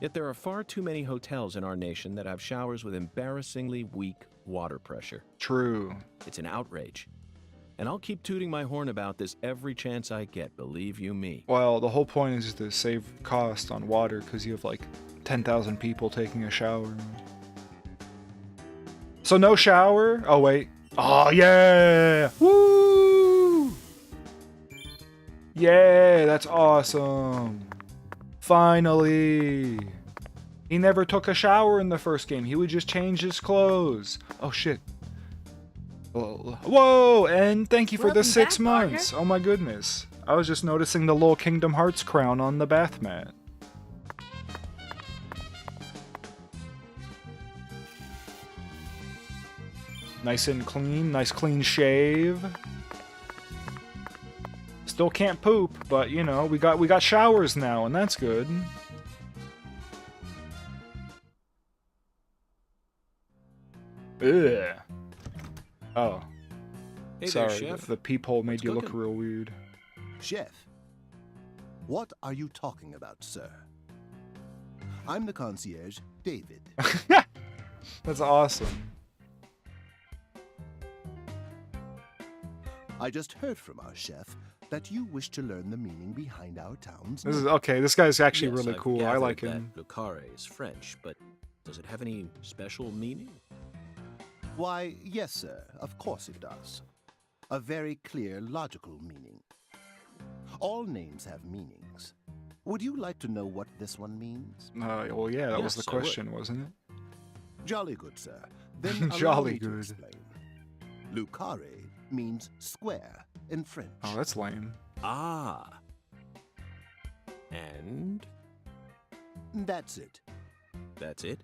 Yet there are far too many hotels in our nation that have showers with embarrassingly weak water pressure. True. It's an outrage. And I'll keep tooting my horn about this every chance I get, believe you me. Well, the whole point is to save cost on water because you have like 10,000 people taking a shower. So no shower? Oh wait. Oh yeah! Woo! Yeah, that's awesome. Finally. He never took a shower in the first game. He would just change his clothes. Oh shit. Whoa! And thank you for the Welcome 6 back, months. partner. Oh my goodness. I was just noticing the little Kingdom Hearts crown on the bath mat. Nice and clean, nice clean shave. Still can't poop, but you know, we got showers now, and that's good. Ugh. Oh. Hey Sorry, there, Chef. the peephole made What's you look cooking? real weird. Chef, what are you talking about, sir? I'm the concierge, David. That's awesome. I just heard from our chef that you wish to learn the meaning behind our town's This is name. okay. This guy's actually Yes, really I've cool. I gathered like that him. Lucare is French, but does it have any special meaning? Why, yes, sir, of course it does. A very clear, logical meaning. All names have meanings. Would you like to know what this one means? Well, yeah, that was Yes, the I would. question, wasn't it? Jolly good, sir. Then allow Jolly me to good. explain. Lucare means square in French. Oh, that's lame. Ah. And That's it. that's it?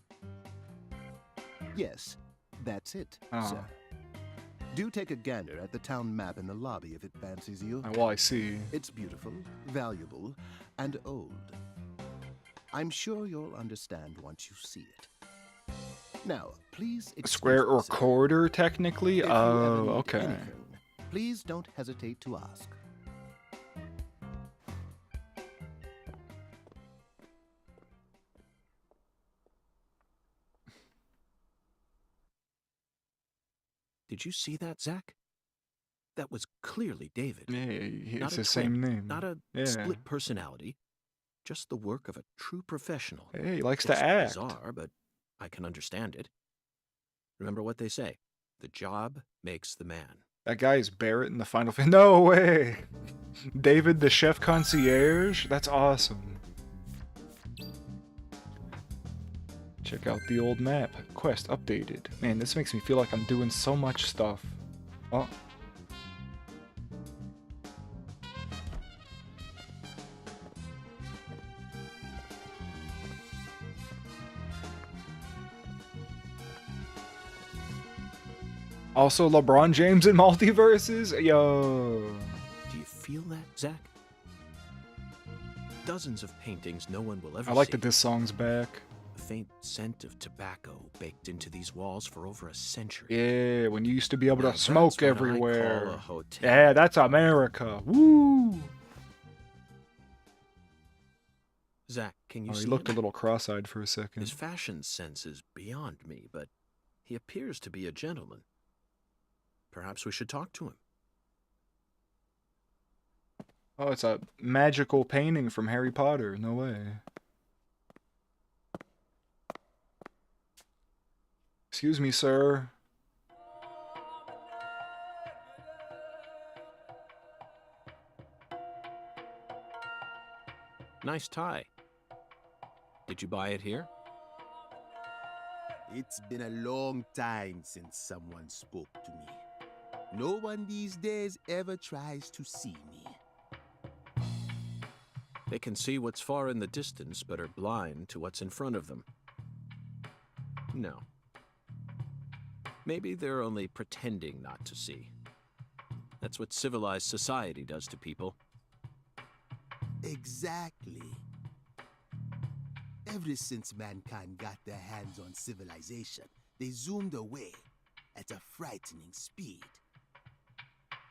Yes, that's it, Oh. sir. Do take a gander at the town map in the lobby if it fancies you. Well, I see. It's beautiful, valuable, and old. I'm sure you'll understand once you see it. Now, please excuse Square or me, sir. quarter, technically? If you ever Oh, need okay. anything, please don't hesitate to ask. Did you see that, Zach? That was clearly David. Yeah, Not it's a the same twin, name. Not a Yeah. split personality. Just the work of a true professional. Hey, he likes It's to act. bizarre, but I can understand it. Remember what they say. The job makes the man. That guy is Barrett in the Final Fantasy. No way! David the chef concierge? That's awesome. Check out the old map. Quest updated. Man, this makes me feel like I'm doing so much stuff. Oh. Also, LeBron James in multiverses? Yo. Do you feel that, Zach? Dozens of paintings no one will ever I like see. that this song's back. The faint scent of tobacco baked into these walls for over a century. Yeah, when you used to be able Now to that's smoke what I everywhere. call a hotel. Yeah, that's America. Woo! Zach, can you Oh, he see looked a him? little cross-eyed for a His second. fashion sense is beyond me, but he appears to be a gentleman. Perhaps we should talk to him. Oh, it's a magical painting from Harry Potter. No way. Excuse me, sir. Nice tie. Did you buy it here? It's been a long time since someone spoke to me. No one these days ever tries to see me. They can see what's far in the distance, but are blind to what's in front of them. No. Maybe they're only pretending not to see. That's what civilized society does to people. Exactly. Ever since mankind got their hands on civilization, they zoomed away at a frightening speed.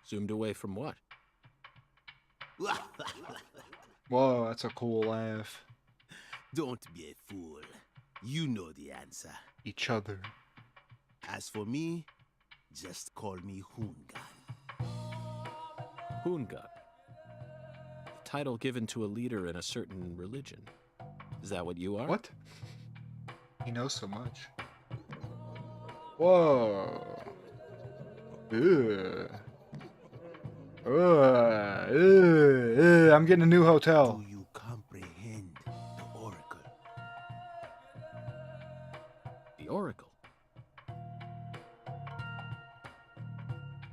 Zoomed away from what? Whoa, that's a cool laugh. Don't be a fool. You know the answer. Each other. As for me, just call me Hoongan. Hoongut. The title given to a leader in a certain religion. Is that what you are? What? He knows so much. Whoa. Ugh. I'm getting a new hotel. Do you comprehend the Oracle? The Oracle.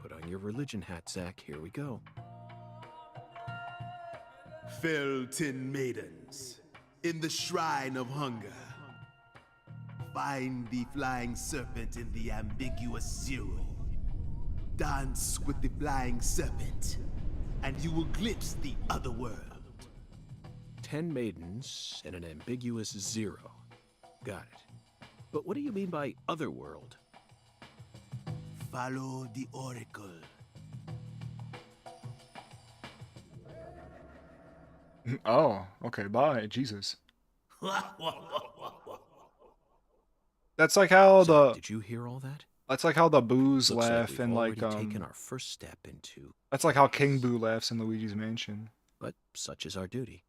Put on your religion hat, Zach. Here we go. Felton maidens, in the shrine of hunger, find the flying serpent in the ambiguous zero. Dance with the flying serpent, and you will glimpse the other world. 10 maidens and an ambiguous zero. Got it. But what do you mean by otherworld? Follow the Oracle. Oh, okay, bye. Jesus. That's like how So, the did you hear all that? that's like how the Boos Looks laugh we've and like already taken our first step into. that's like how King Boo laughs in Luigi's Mansion. But such is our duty.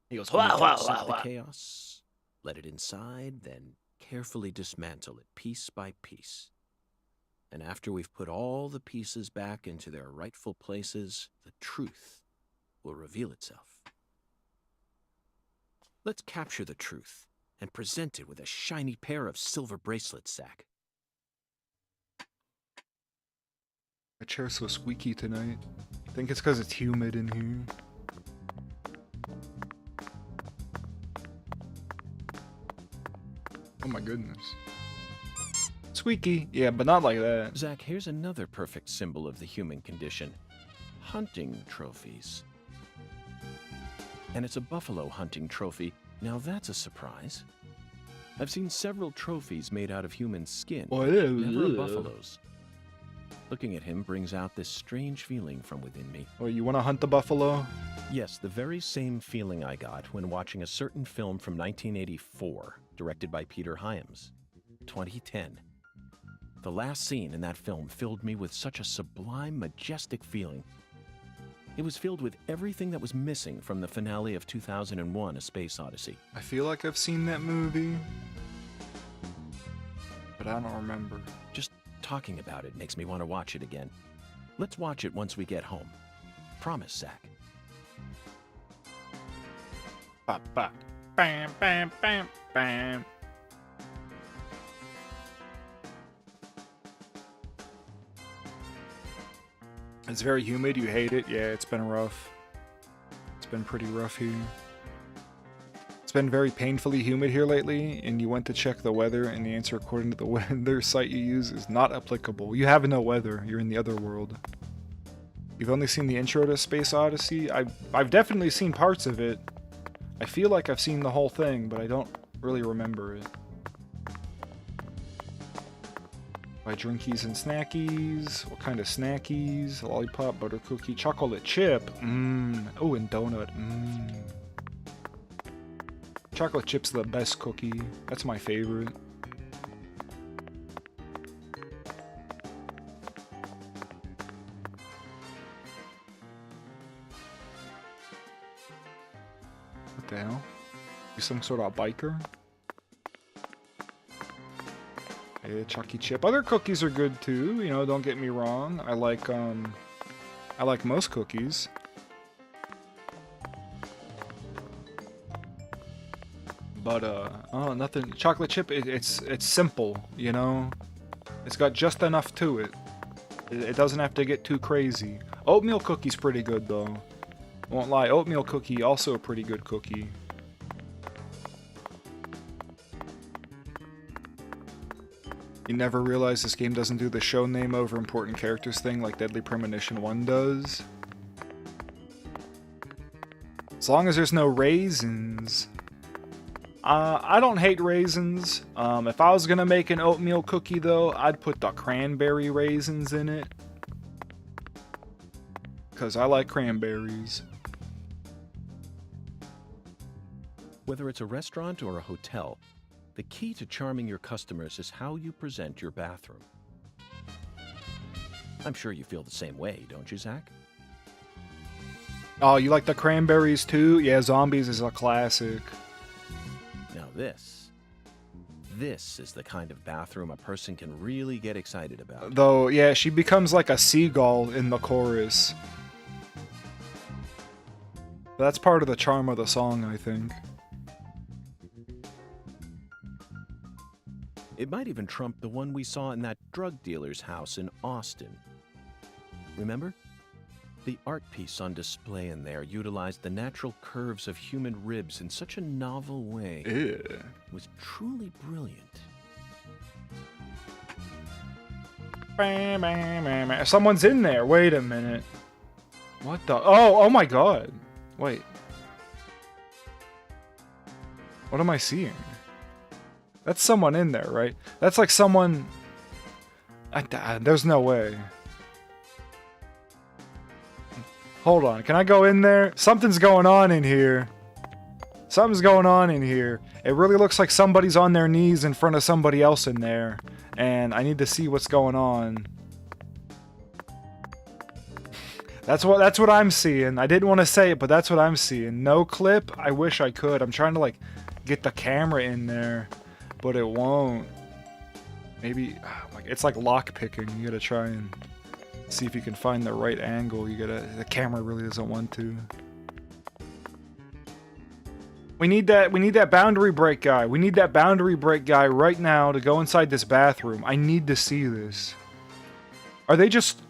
He goes, We wah, wah, accept wah, the wah. chaos, let it inside, then carefully dismantle it piece by piece. And after we've put all the pieces back into their rightful places, the truth will reveal itself. Let's capture the truth and present it with a shiny pair of silver bracelets, Zach. My chair's so squeaky tonight. I think it's because it's humid in here. Oh my goodness. Squeaky. Yeah, but not like that. Zach, here's another perfect symbol of the human condition. Hunting trophies. And it's a buffalo hunting trophy. Now that's a surprise. I've seen several trophies made out of human skin. Never a buffalo's. Looking at him brings out this strange feeling from within me. Oh, you want to hunt the buffalo? Yes, the very same feeling I got when watching a certain film from 1984, directed by Peter Hyams. 2010. The last scene in that film filled me with such a sublime, majestic feeling. It was filled with everything that was missing from the finale of 2001: A Space Odyssey. I feel like I've seen that movie, but I don't remember. Just talking about it makes me want to watch it again. Let's watch it once we get home. Promise, Zach. Ba, ba. Bam, bam, bam, bam. It's very humid. You hate it. Yeah, it's been rough. It's been pretty rough here. It's been very painfully humid here lately, and you went to check the weather, and the answer according to the weather site you use is not applicable. You have no weather. You're in the other world. You've only seen the intro to Space Odyssey. I've definitely seen parts of it. I feel like I've seen the whole thing, but I don't really remember it. Buy drinkies and snackies. What kind of snackies? Lollipop, butter cookie, chocolate chip. Oh, and donut. Chocolate chip's the best cookie. That's my favorite. What the hell? You some sort of biker? Yeah, Chucky chip. Other cookies are good too, you know, don't get me wrong. I like most cookies. But oh, nothing. Chocolate chip, it's simple, you know. It's got just enough to it. It doesn't have to get too crazy. Oatmeal cookie's pretty good though. Won't lie, oatmeal cookie also a pretty good cookie. You never realize this game doesn't do the show name over important characters thing like Deadly Premonition 1 does. As long as there's no raisins. I don't hate raisins. If I was gonna make an oatmeal cookie though, I'd put the cranberry raisins in it. Cause I like cranberries. Whether it's a restaurant or a hotel, the key to charming your customers is how you present your bathroom. I'm sure you feel the same way, don't you, Zach? Oh, you like the Cranberries too? Yeah, Zombies is a classic. Now this is the kind of bathroom a person can really get excited about. Though, yeah, she becomes like a seagull in the chorus. That's part of the charm of the song, I think. It might even trump the one we saw in that drug dealer's house in Austin. Remember? The art piece on display in there utilized the natural curves of human ribs in such a novel way. Ew. It was truly brilliant. Someone's in there. Wait a minute. What the? Oh my god. Wait. What am I seeing? That's someone in there, right? That's like someone... there's no way. Hold on, can I go in there? Something's going on in here. Something's going on in here. It really looks like somebody's on their knees in front of somebody else in there. And I need to see what's going on. That's what I'm seeing. I didn't want to say it, but that's what I'm seeing. No clip? I wish I could. I'm trying to like get the camera in there, but it won't. Maybe it's like lock picking. You gotta try and see if you can find the right angle. The camera really doesn't want to. We need that boundary break guy. We need that boundary break guy right now to go inside this bathroom. I need to see this. Are they just...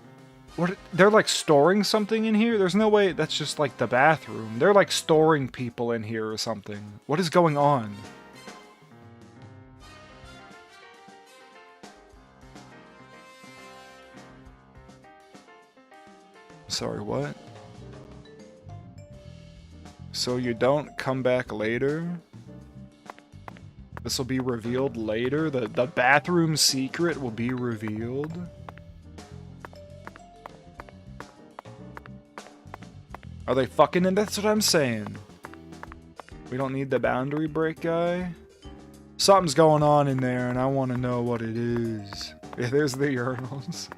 What? They're like storing something in here? There's no way that's just like the bathroom. They're like storing people in here or something. What is going on? Sorry, what? So you don't come back later? This will be revealed later? The bathroom secret will be revealed? Are they fucking in? That's what I'm saying. We don't need the boundary break guy? Something's going on in there and I want to know what it is. Yeah, there's the urinals.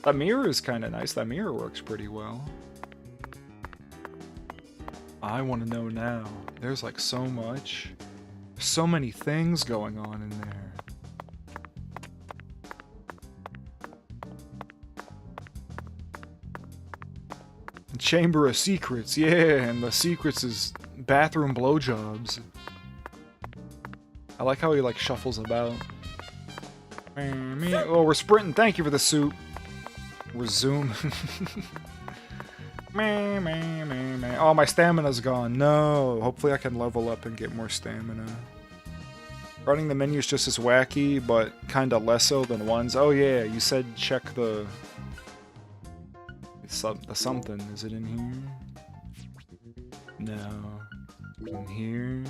That mirror is kind of nice. That mirror works pretty well. I want to know now. There's like so much. So many things going on in there. Chamber of Secrets, yeah, and the secrets is bathroom blowjobs. I like how he like shuffles about. Oh, we're sprinting. Thank you for the soup. Resume. Oh, my stamina's gone. No. Hopefully I can level up and get more stamina. Running the menu's just as wacky, but kinda less so than ones. Oh yeah, you said check the something. Is it in here? No. In here?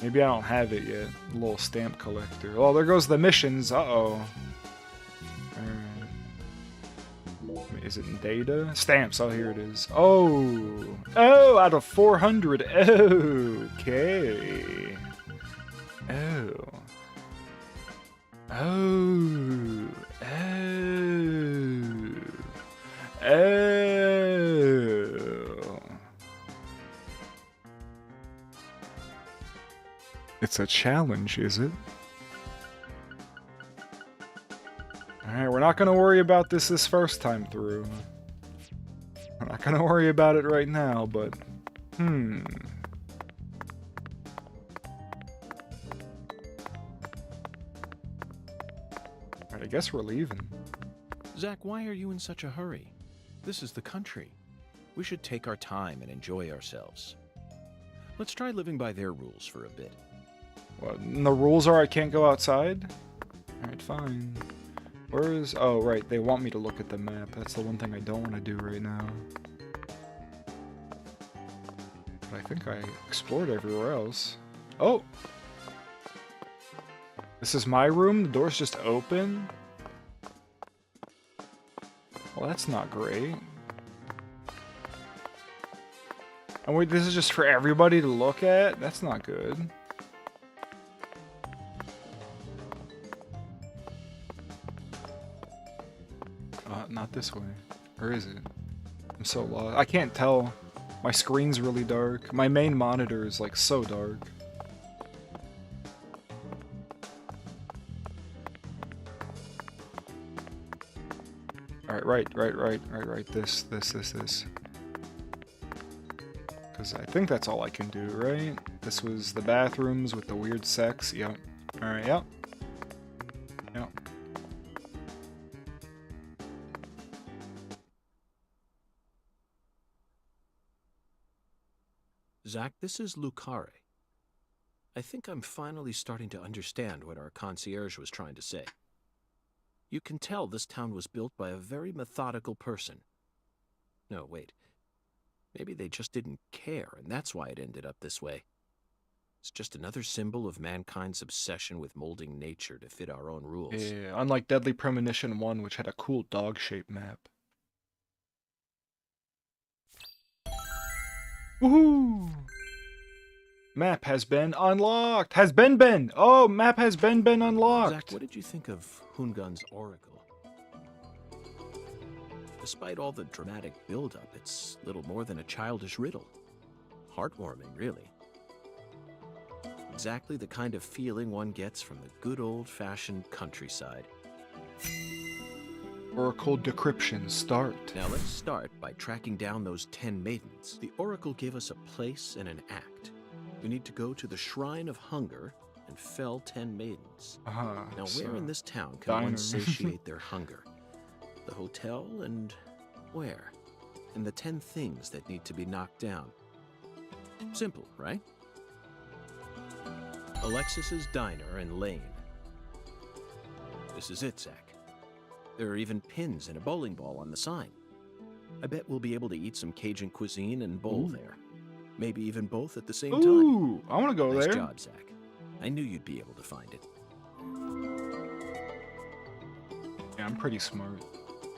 Maybe I don't have it yet. A little stamp collector. Oh, there goes the missions. Uh-oh. Is it in data? Stamps. Oh, here it is. Oh! Oh, out of 400. Okay. Oh. Oh. Oh. Oh. It's a challenge, is it? Alright, we're not going to worry about this first time through. We're not going to worry about it right now, but... Alright, I guess we're leaving. Zach, why are you in such a hurry? This is the country. We should take our time and enjoy ourselves. Let's try living by their rules for a bit. What, and the rules are I can't go outside? Alright, fine. Where is... Oh, right, they want me to look at the map. That's the one thing I don't want to do right now. But I think I explored everywhere else. Oh! This is my room? The door's just open? Well, that's not great. And wait, this is just for everybody to look at? That's not good. Not this way. Or is it? I'm so lost. I can't tell. My screen's really dark. My main monitor is like so dark. Alright, right. This. Because I think that's all I can do, right? This was the bathrooms with the weird sex. Yep. Alright, yep. Yep. Zach, this is Lucare. I think I'm finally starting to understand what our concierge was trying to say. You can tell this town was built by a very methodical person. No, wait. Maybe they just didn't care, and that's why it ended up this way. It's just another symbol of mankind's obsession with molding nature to fit our own rules. Yeah, unlike Deadly Premonition 1, which had a cool dog-shaped map. Woohoo! Map has been unlocked! Has been! Oh, map has been unlocked! Zach, what did you think of Hungun's oracle? Despite all the dramatic build-up, it's little more than a childish riddle. Heartwarming, really. Exactly the kind of feeling one gets from the good old-fashioned countryside. Oracle decryption, start. Now let's start by tracking down those 10 maidens. The oracle gave us a place and an act. We need to go to the Shrine of Hunger and fell 10 maidens. Now where in this town can one satiate their hunger? The hotel and where? And the 10 things that need to be knocked down. Simple, right? Alexis's Diner and Lane. This is it, Zach. There are even pins and a bowling ball on the sign. I bet we'll be able to eat some Cajun cuisine and bowl there. Maybe even both at the same time. Ooh, I want to go nice there. Job, Zach. I knew you'd be able to find it. Yeah, I'm pretty smart.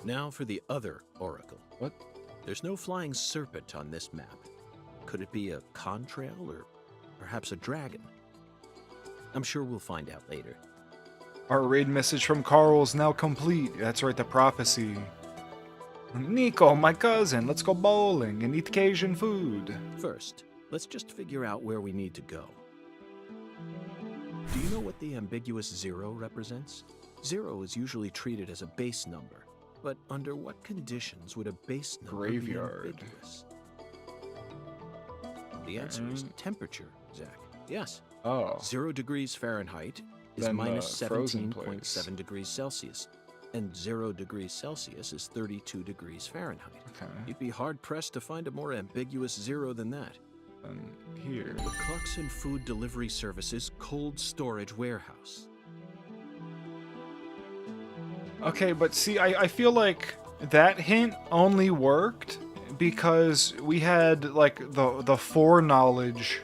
Now for the other oracle. What? There's no flying serpent on this map. Could it be a contrail or perhaps a dragon? I'm sure we'll find out later. Our raid message from Carl is now complete. That's right, the prophecy. Nico, my cousin, let's go bowling and eat Cajun food. First, let's just figure out where we need to go. Do you know what the ambiguous 0 represents? 0 is usually treated as a base number, but under what conditions would a base number Graveyard. be ambiguous? The answer is temperature, Zach. Yes. Oh. 0 degrees Fahrenheit is Then, minus frozen place. 17.7 degrees Celsius, and 0 degrees Celsius is 32 degrees Fahrenheit. Okay. You'd be hard-pressed to find a more ambiguous 0 than that. Here. The Clarkson Food Delivery Services Cold Storage Warehouse. Okay, but see, I feel like that hint only worked because we had, like, the foreknowledge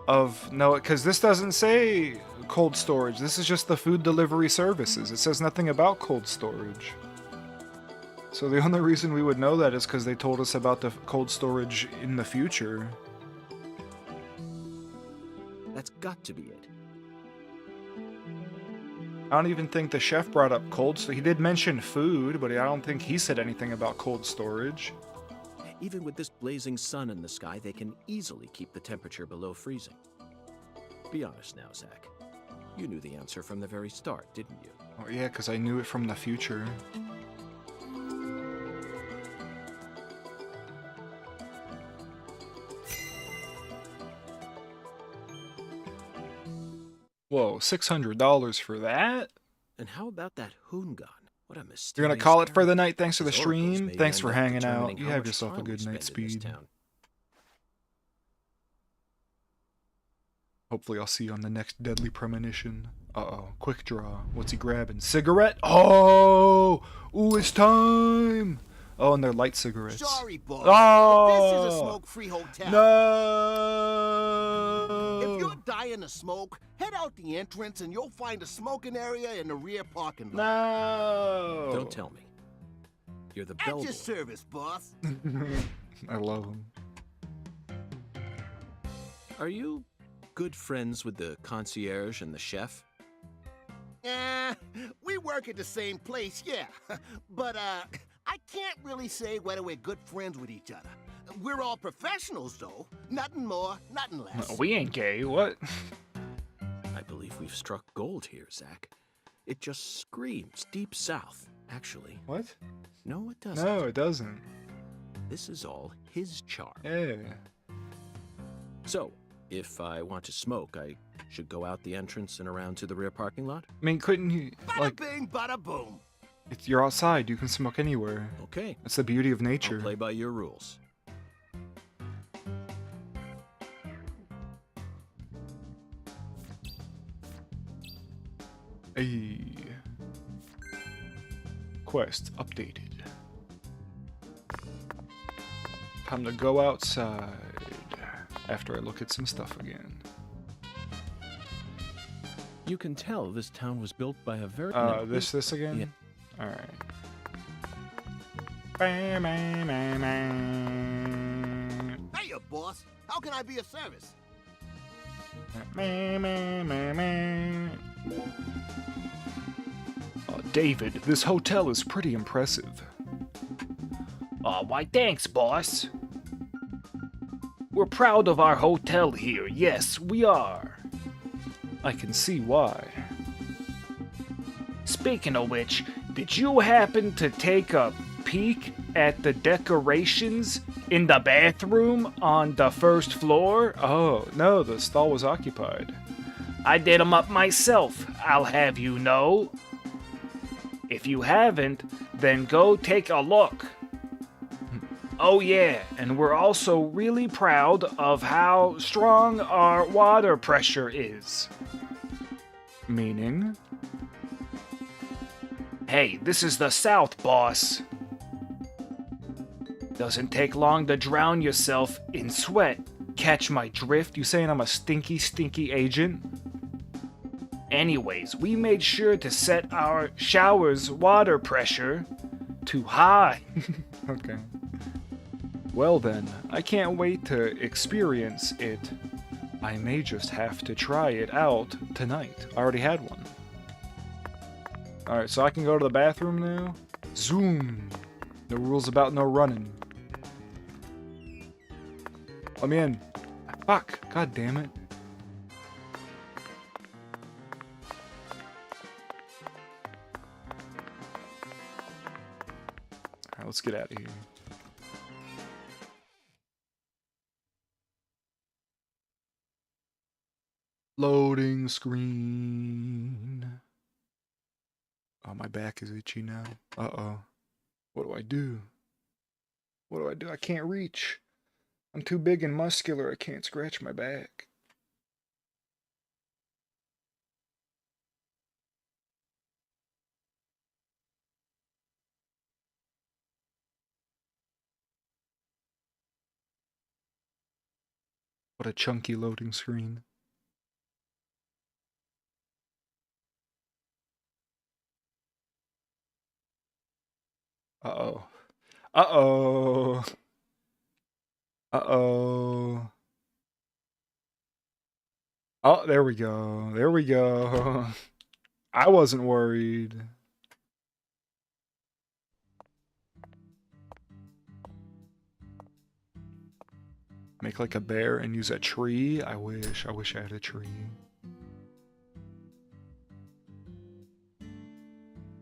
of... No, because this doesn't say cold storage. This is just the food delivery services. It says nothing about cold storage. So the only reason we would know that is because they told us about the cold storage in the future. That's got to be it. I don't even think the chef brought up cold storage. He did mention food, but I don't think he said anything about cold storage. Even with this blazing sun in the sky, they can easily keep the temperature below freezing. Be honest now, Zach. You knew the answer from the very start, didn't you? Oh yeah, because I knew it from the future. Whoa, $600 for that? And how about that Hungun? What a mysterious... You're gonna call it for the night. Thanks for the His oracles stream. may Thanks end for up hanging determining out. You how have much yourself a time we good night, spend in this Speed. town. Hopefully I'll see you on the next Deadly Premonition. Uh-oh. Quick draw. What's he grabbing? Cigarette? Oh! Ooh, it's time! Oh, and they're light cigarettes. Sorry, boss. Oh! But this is a smoke-free hotel. No! If you're dying to smoke, head out the entrance and you'll find a smoking area in the rear parking lot. No! Don't tell me. You're the At bellboy. your service, boss. I love him. Are you good friends with the concierge and the chef? We work at the same place, yeah. But, I can't really say whether we're good friends with each other. We're all professionals, though. Nothing more, nothing less. We ain't gay, what? I believe we've struck gold here, Zach. It just screams deep south, actually. What? No, it doesn't. No, it doesn't. This is all his charm. Yeah. So, if I want to smoke, I should go out the entrance and around to the rear parking lot? I mean, couldn't you, Bada like, bing, bada boom. you're outside, you can smoke anywhere. Okay. That's the beauty of I'll nature. play by your rules. Hey. Quest updated. Time to go outside after I look at some stuff again. You can tell this town was built by a very... This again? Yeah. Alright. Bam, bam, bam, bam. Hey, boss. How can I be of service? Bam, bam, bam, bam. David, this hotel is pretty impressive. Why thanks, boss. We're proud of our hotel here, yes, we are. I can see why. Speaking of which, did you happen to take a peek at the decorations in the bathroom on the first floor? Oh, no, the stall was occupied. I did 'em up myself, I'll have you know. If you haven't, then go take a look. Oh yeah, and we're also really proud of how strong our water pressure is. Meaning? Hey, this is the South, boss. Doesn't take long to drown yourself in sweat. Catch my drift? You saying I'm a stinky, stinky agent? Anyways, we made sure to set our shower's water pressure to high. Okay. Well then, I can't wait to experience it. I may just have to try it out tonight. I already had one. Alright, so I can go to the bathroom now? Zoom! No rules about no running. Let me in. Fuck! God damn it. Alright, let's get out of here. Loading screen. Oh, my back is itchy now. Uh-oh. What do I do? What do I do? I can't reach. I'm too big and muscular. I can't scratch my back. What a chunky loading screen. Uh-oh. Uh-oh. Uh-oh. Oh, there we go. There we go. I wasn't worried. Make like a bear and use a tree? I wish I had a tree.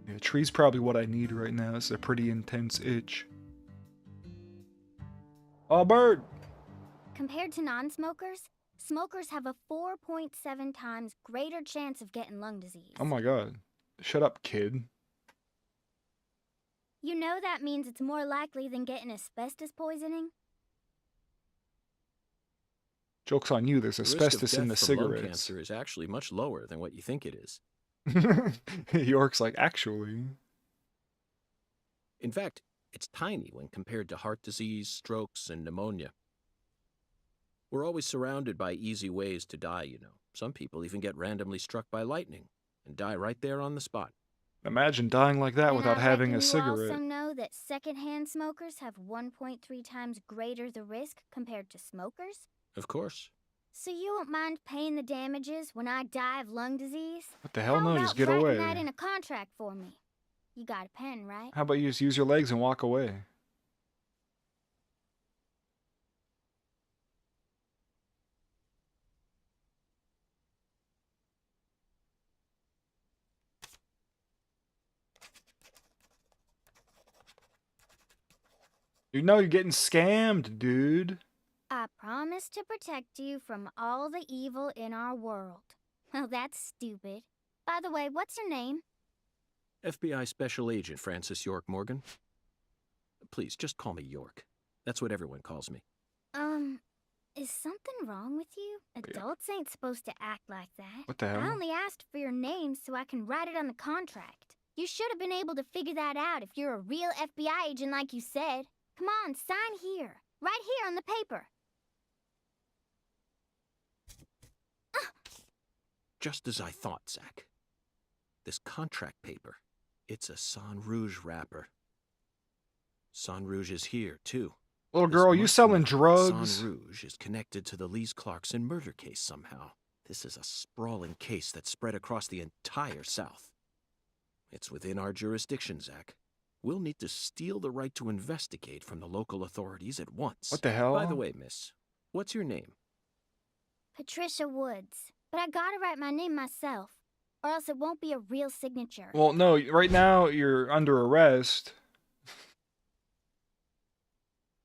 Yeah, tree's probably what I need right now. It's a pretty intense itch. Oh, bird! Compared to non-smokers, smokers have a 4.7 times greater chance of getting lung disease. Oh my god. Shut up, kid. You know that means it's more likely than getting asbestos poisoning? Joke's on you, there's The risk of asbestos in the death from lung cigarettes. cancer is actually much lower than what you think it is. York's like, actually. In fact, it's tiny when compared to heart disease, strokes, and pneumonia. We're always surrounded by easy ways to die, you know. Some people even get randomly struck by lightning and die right there on the spot. Imagine dying like that And without I having a reckon cigarette. You also know that secondhand smokers have 1.3 times greater the risk compared to smokers? Of course. So you won't mind paying the damages when I die of lung disease? What the hell? How No, about just get writing away. that in a contract for me? You got a pen, right? How about you just use your legs and walk away? You know you're getting scammed, dude. I promise to protect you from all the evil in our world. Well, that's stupid. By the way, what's your name? FBI Special Agent Francis York Morgan. Please, just call me York. That's what everyone calls me. Is something wrong with you? Adults ain't supposed to act like that. What the hell? I only asked for your name so I can write it on the contract. You should have been able to figure that out if you're a real FBI agent like you said. Come on, sign here. Right here on the paper. Just as I thought, Zach. This contract paper, it's a San Rouge wrapper. San Rouge is here, too. Little This girl, you must selling mean that drugs? San Rouge is connected to the Lise Clarkson murder case somehow. This is a sprawling case that spread across the entire South. It's within our jurisdiction, Zach. We'll need to steal the right to investigate from the local authorities at once. What the hell? By the way, miss, what's your name? Patricia Woods. But I gotta write my name myself, or else it won't be a real signature. Well, no, right now you're under arrest.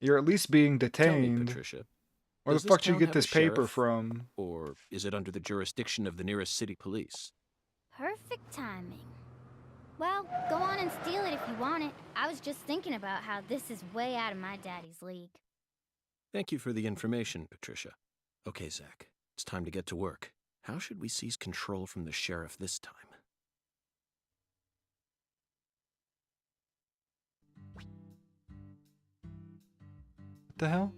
You're at least being Tell me, detained. Patricia. Where the does this fuck did you town get have this a paper sheriff? from? Or is it under the jurisdiction of the nearest city police? Perfect timing. Well, go on and steal it if you want it. I was just thinking about how this is way out of my daddy's league. Thank you for the information, Patricia. Okay, Zach, it's time to get to work. How should we seize control from the sheriff this time? What the hell?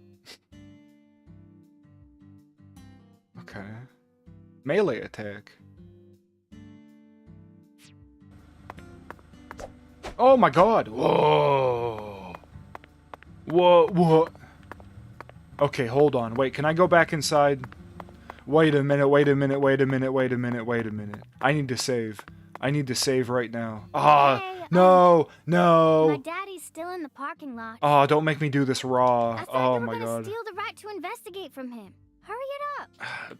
Okay. Melee attack. Oh my god! Whoa! Whoa, what? Okay, hold on. Wait, can I go back inside? Wait a minute, wait a minute, wait a minute, wait a minute, wait a minute. I need to save. I need to save right now. Ah, Hey, no, no. My daddy's still in the parking lot. Oh, don't make me do this raw. I thought Oh you were my gonna god. steal the right to investigate from him. Hurry it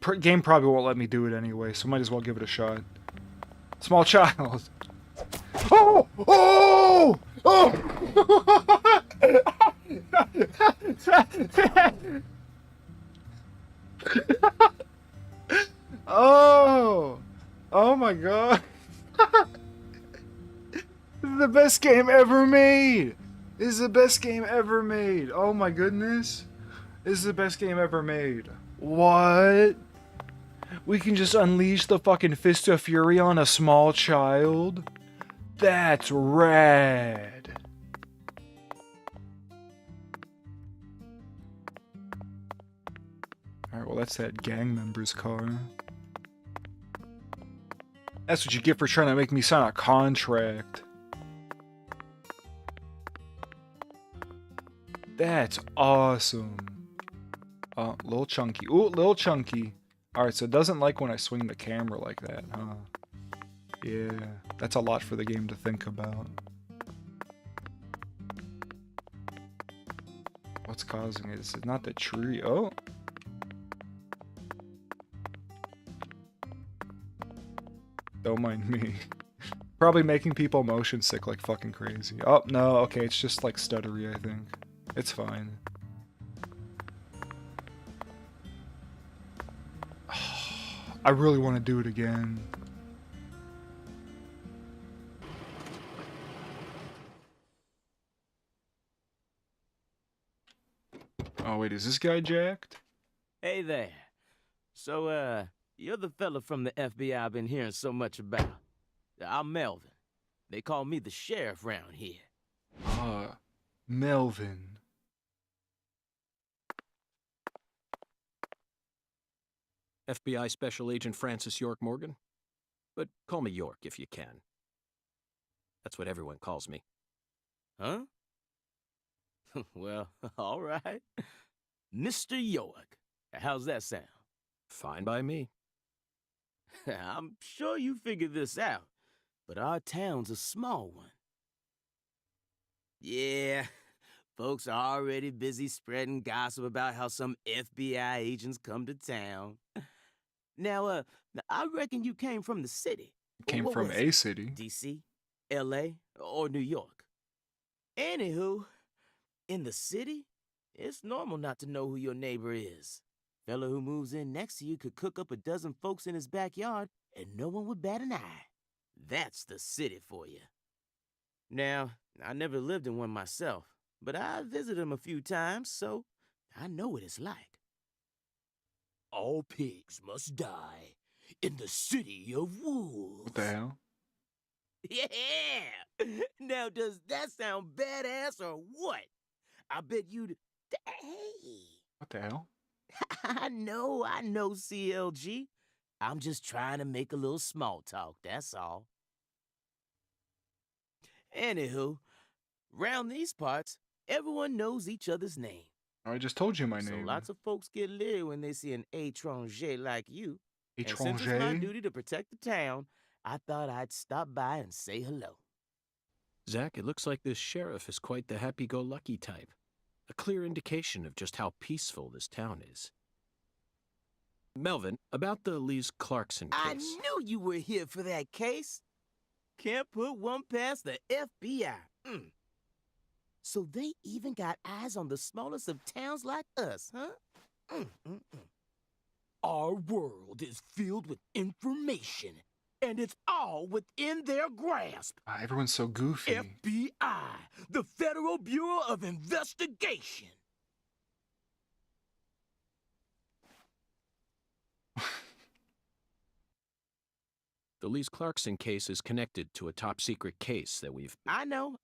up. Game probably won't let me do it anyway, so might as well give it a shot. Small child. Oh! Oh! Oh! Oh! Oh my god. This is the best game ever made! This is the best game ever made! Oh my goodness. This is the best game ever made. What? We can just unleash the fucking fist of fury on a small child? That's rad. Alright, well that's that gang member's car. That's what you get for trying to make me sign a contract. That's awesome. Little chunky. Ooh, little chunky. Alright, so it doesn't like when I swing the camera like that, huh? Yeah, that's a lot for the game to think about. What's causing it? Is it not the tree? Oh! Don't mind me. Probably making people motion sick like fucking crazy. Oh, no, okay, it's just like stuttery, I think. It's fine. I really want to do it again. Oh wait, is this guy jacked? Hey there. So, you're the fella from the FBI I've been hearing so much about. I'm Melvin. They call me the sheriff round here. Melvin. FBI Special Agent Francis York Morgan? But call me York if you can. That's what everyone calls me. Huh? Well, all right. Mr. York. How's that sound? Fine by me. I'm sure you figured this out, but our town's a small one. Yeah, folks are already busy spreading gossip about how some FBI agents come to town. Now, I reckon you came from the city. Came What from was a it? city. D.C., L.A., or New York. Anywho, in the city, it's normal not to know who your neighbor is. Fella who moves in next to you could cook up a dozen folks in his backyard and no one would bat an eye. That's the city for you. Now, I never lived in one myself, but I visited them a few times, so I know what it's like. All pigs must die in the city of wolves. What the hell? Yeah! Now, does that sound badass or what? I bet you'd... Hey! What the hell? I know, CLG. I'm just trying to make a little small talk, that's all. Anywho, round these parts, everyone knows each other's name. I just told you my So name. lots of folks get leery when they see an étranger like you. And since it's my Étranger? duty to protect the town, I thought I'd stop by and say hello. Zach, it looks like this sheriff is quite the happy-go-lucky type. A clear indication of just how peaceful this town is. Melvin, about the Lise Clarkson case. I knew you were here for that case. Can't put one past the FBI. So they even got eyes on the smallest of towns like us, huh? Our world is filled with information, and it's all within their grasp. Everyone's so goofy. FBI, the Federal Bureau of Investigation. The Lise Clarkson case is connected to a top-secret case that we've... I know.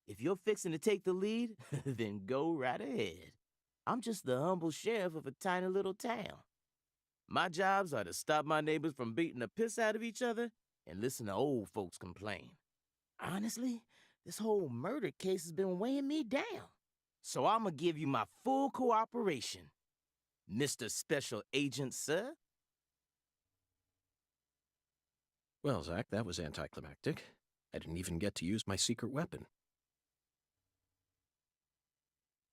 If you're fixing to take the lead, then go right ahead. I'm just the humble sheriff of a tiny little town. My jobs are to stop my neighbors from beating the piss out of each other and listen to old folks complain. Honestly, this whole murder case has been weighing me down. So I'm gonna give you my full cooperation, Mr. Special Agent, sir. Well, Zach, that was anticlimactic. I didn't even get to use my secret weapon.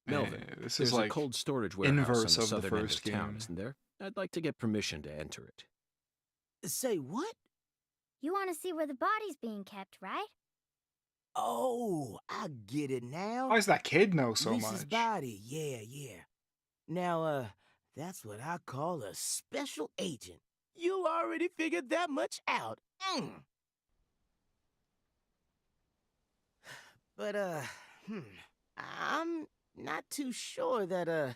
Melvin, This there's is like a cold storage warehouse inverse on the of the southern end first of town, game. isn't there? I'd like to get permission to enter it. Say what? You want to see where the body's being kept, right? Oh, I get it now. Why does that kid know so Lisa's much? body, yeah. Now, that's what I call a special agent. You already figured that much out. But, I'm not too sure that,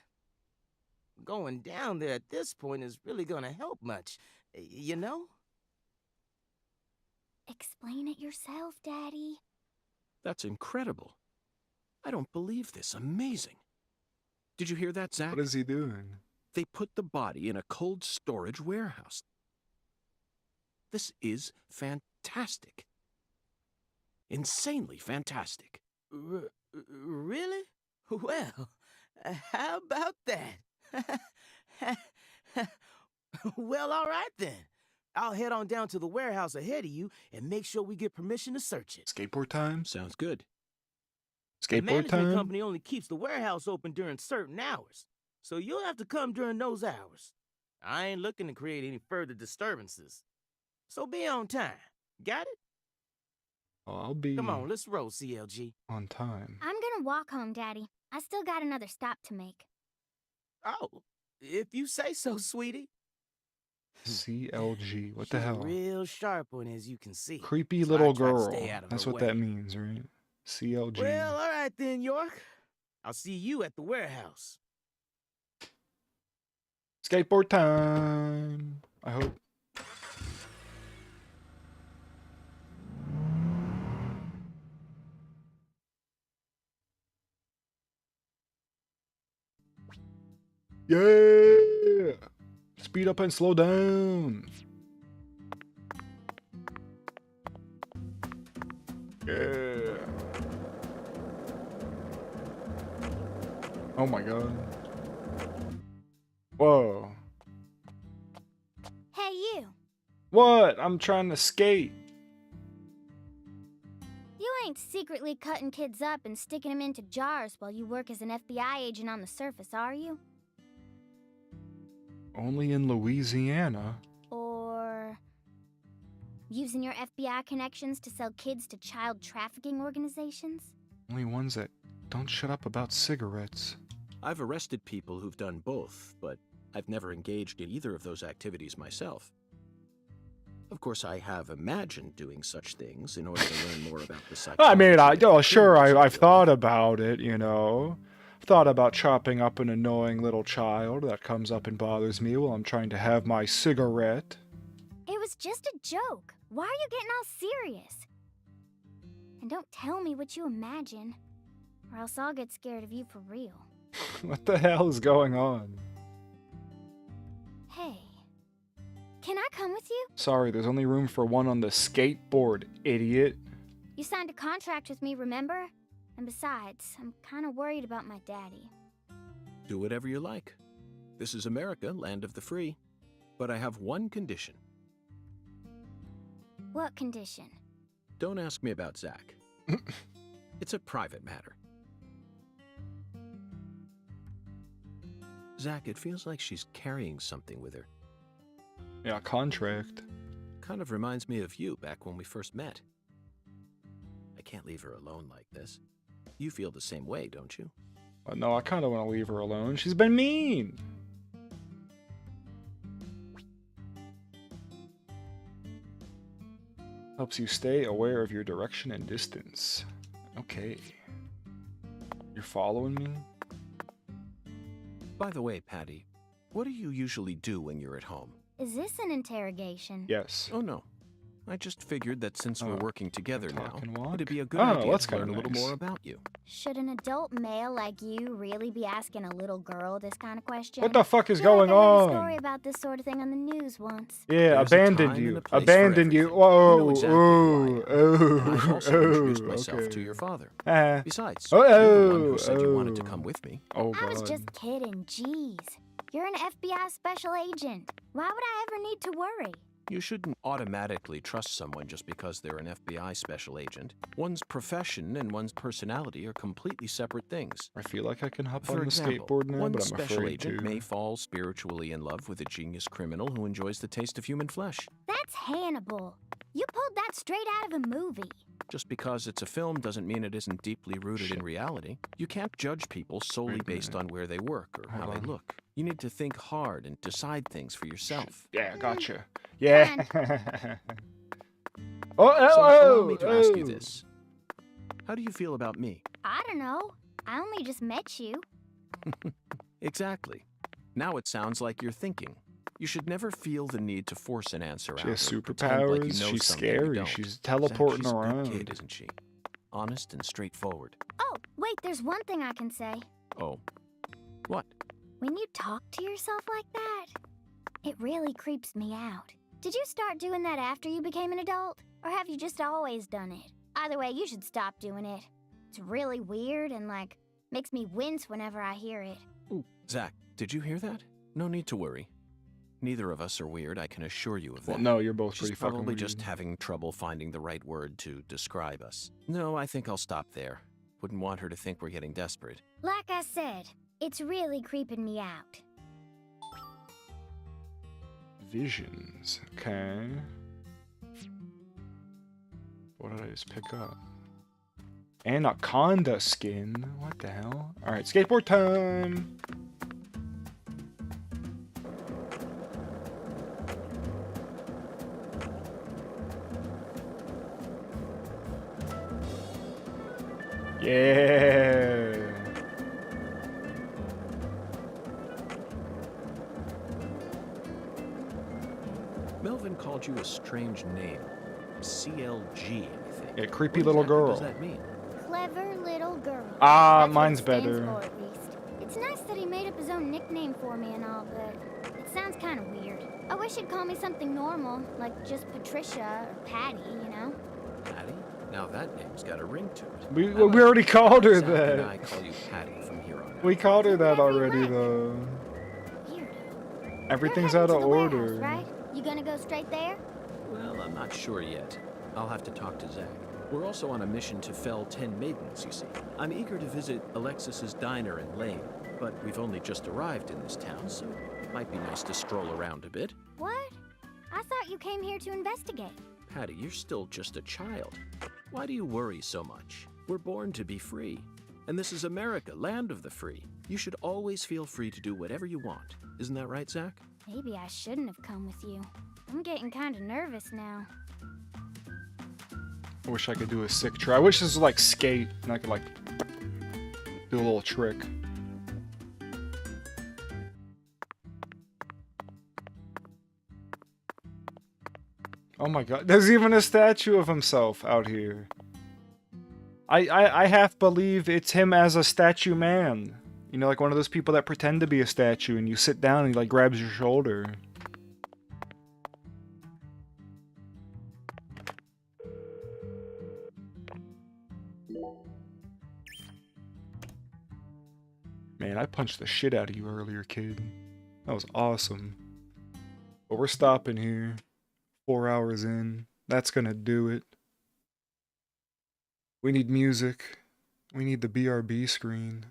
going down there at this point is really gonna help much, you know? Explain it yourself, Daddy. That's incredible. I don't believe this. Amazing. Did you hear that, Zach? What is he doing? They put the body in a cold storage warehouse. This is fantastic. Insanely fantastic. Really? Well, how about that? Well, all right then. I'll head on down to the warehouse ahead of you and make sure we get permission to search it. Skateboard time? Sounds good. The Skateboard management time? company only keeps the warehouse open during certain hours, so you'll have to come during those hours. I ain't looking to create any further disturbances. So be on time. Got it? Oh, I'll be Come on, let's roll, CLG. on time. I'm gonna walk home, Daddy. I still got another stop to make. Oh, if you say so, sweetie. CLG. What the She's a hell? real sharp one, as you can see. Creepy So little I try to girl. stay out of That's her what way. that means, right? CLG. Well, all right then, York. I'll see you at the warehouse. Skateboard time. I hope. Yeah! Speed up and slow down. Yeah. Oh my god. Whoa. What? I'm trying to skate. You ain't secretly cutting kids up and sticking them into jars while you work as an FBI agent on the surface, are you? Only in Louisiana. Or using your FBI connections to sell kids to child trafficking organizations? Only ones that don't shut up about cigarettes. I've arrested people who've done both, but I've never engaged in either of those activities myself. Of course, I have imagined doing such things in order to learn more about the psychology. I mean, of I've thought about it, you know. I've thought about chopping up an annoying little child that comes up and bothers me while I'm trying to have my cigarette. It was just a joke. Why are you getting all serious? And don't tell me what you imagine, or else I'll get scared of you for real. What the hell is going on? Hey, can I come with you? Sorry, there's only room for one on the skateboard, idiot. You signed a contract with me, remember? And besides, I'm kind of worried about my daddy. Do whatever you like. This is America, land of the free. But I have one condition. What condition? Don't ask me about Zach. It's a private matter. Zach, it feels like she's carrying something with her. Yeah, contract. Kind of reminds me of you back when we first met. I can't leave her alone like this. You feel the same way, don't you? No, I kind of want to leave her alone. She's been mean. Helps you stay aware of your direction and distance. Okay. You're following me? By the way, Patty, what do you usually do when you're at home? Is this an interrogation? Yes. Oh, no. I just figured that since we're working together now, talk and walk? it'd be a good Oh, idea that's to learn kinda a little nice. more about you. Should an adult male like you really be asking a little girl this kind of question? What the fuck is Feel going like I heard a on? story about this sort of thing on the news once. Yeah, There's a abandoned time you. and a place for Abandoned you. everything. Whoa, You know exactly who I am. I've also introduced myself okay. to your father. Uh, Besides, Oh, you're the one who said you wanted to oh. come with me. oh I was god. just kidding, jeez. You're an FBI special agent. Why would I ever need to worry? You shouldn't automatically trust someone just because they're an FBI special agent. One's profession and one's personality are completely separate things. I feel like I can hop For on the example, skateboard now, one but I'm special afraid agent to. may fall spiritually in love with a genius criminal who enjoys the taste of human flesh. That's Hannibal. You pulled that straight out of a movie. Just because it's a film doesn't mean it isn't deeply rooted in reality. You can't judge people solely Wait a based minute. on where they work or how Hold they on. look. You need to think hard and decide things for yourself. Yeah, gotcha. Yeah. oh, So oh, allow me to ask you oh. this. How do you feel about me? I don't know. I only just met you. Exactly. Now it sounds like you're thinking. You should never feel the need to force an answer She out. has or pretend like you superpowers. know She's something you scary. don't. She's Zach, teleporting she's a around. good kid, isn't she? Honest and straightforward. Oh, wait, there's one thing I can say. Oh. What? When you talk to yourself like that, it really creeps me out. Did you start doing that after you became an adult? Or have you just always done it? Either way, you should stop doing it. It's really weird and, like, makes me wince whenever I hear it. Zach, did you hear that? No need to worry. Neither of us are weird, I can assure you of that. Well, no, you're both She's pretty fucking probably weird. just having trouble finding the right word to describe us. No, I think I'll stop there. Wouldn't want her to think we're getting desperate. Like I said, it's really creeping me out. Visions. Okay. What did I just pick up? Anaconda skin. What the hell? Alright, skateboard time! Yeah! Melvin called you a strange name. CLG, I think. Yeah, creepy What little exactly girl. does that mean? Clever little girl. Ah, That's what mine's it stands better. for, at least. It's nice that he made up his own nickname for me and all, but it sounds kind of weird. I wish he'd call me something normal, like just Patricia or Patty, you know? Patty? Now that name's got a ring to it. We I like already it. called her Zach and I that. call you Patty from here on out. We called her that Whatever you already, like. though. Weirdo. Everything's You're out heading of to the warehouse, order. right? You gonna go straight there? Not sure yet. I'll have to talk to Zach. We're also on a mission to fell 10 maidens, you see. I'm eager to visit Alexis's diner in Lane, but we've only just arrived in this town, so it might be nice to stroll around a bit. What? I thought you came here to investigate. Patty, you're still just a child. Why do you worry so much? We're born to be free. And this is America, land of the free. You should always feel free to do whatever you want. Isn't that right, Zach? Maybe I shouldn't have come with you. I'm getting kind of nervous now. I wish I could do a sick trick. I wish this was like Skate, and I could like do a little trick. Oh my god, there's even a statue of himself out here. I half believe it's him as a statue man. You know, like one of those people that pretend to be a statue and you sit down and he like grabs your shoulder. Man, I punched the shit out of you earlier, kid. That was awesome. But we're stopping here. 4 hours in. That's gonna do it. We need music. We need the BRB screen.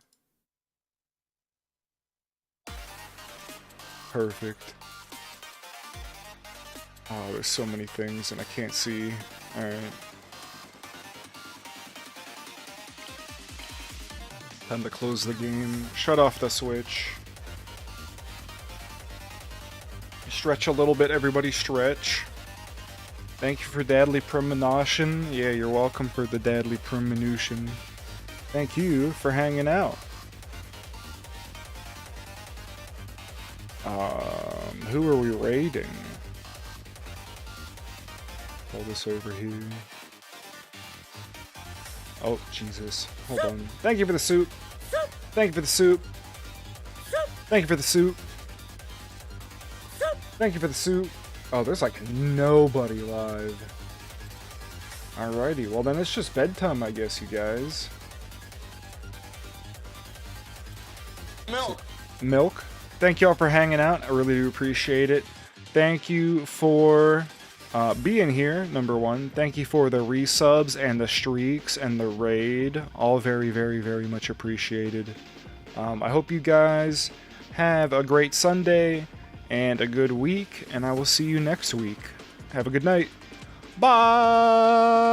Perfect. Oh, there's so many things and I can't see. Alright. Time to close the game. Shut off the switch. Stretch a little bit, everybody stretch. Thank you for Deadly Premonition. Yeah, you're welcome for the Deadly Premonition. Thank you for hanging out. Who are we raiding? Pull this over here. Oh, Jesus. Hold on. Thank you for the soup. Thank you for the soup. Thank you for the soup. Thank you for the soup. Oh, there's like nobody live. Alrighty, well then it's just bedtime, I guess, you guys. Milk. Milk. Thank y'all for hanging out. I really do appreciate it. Thank you for being here, number one. Thank you for the resubs and the streaks and the raid. All very, very, very much appreciated. I hope you guys have a great Sunday and a good week, and I will see you next week. Have a good night. Bye!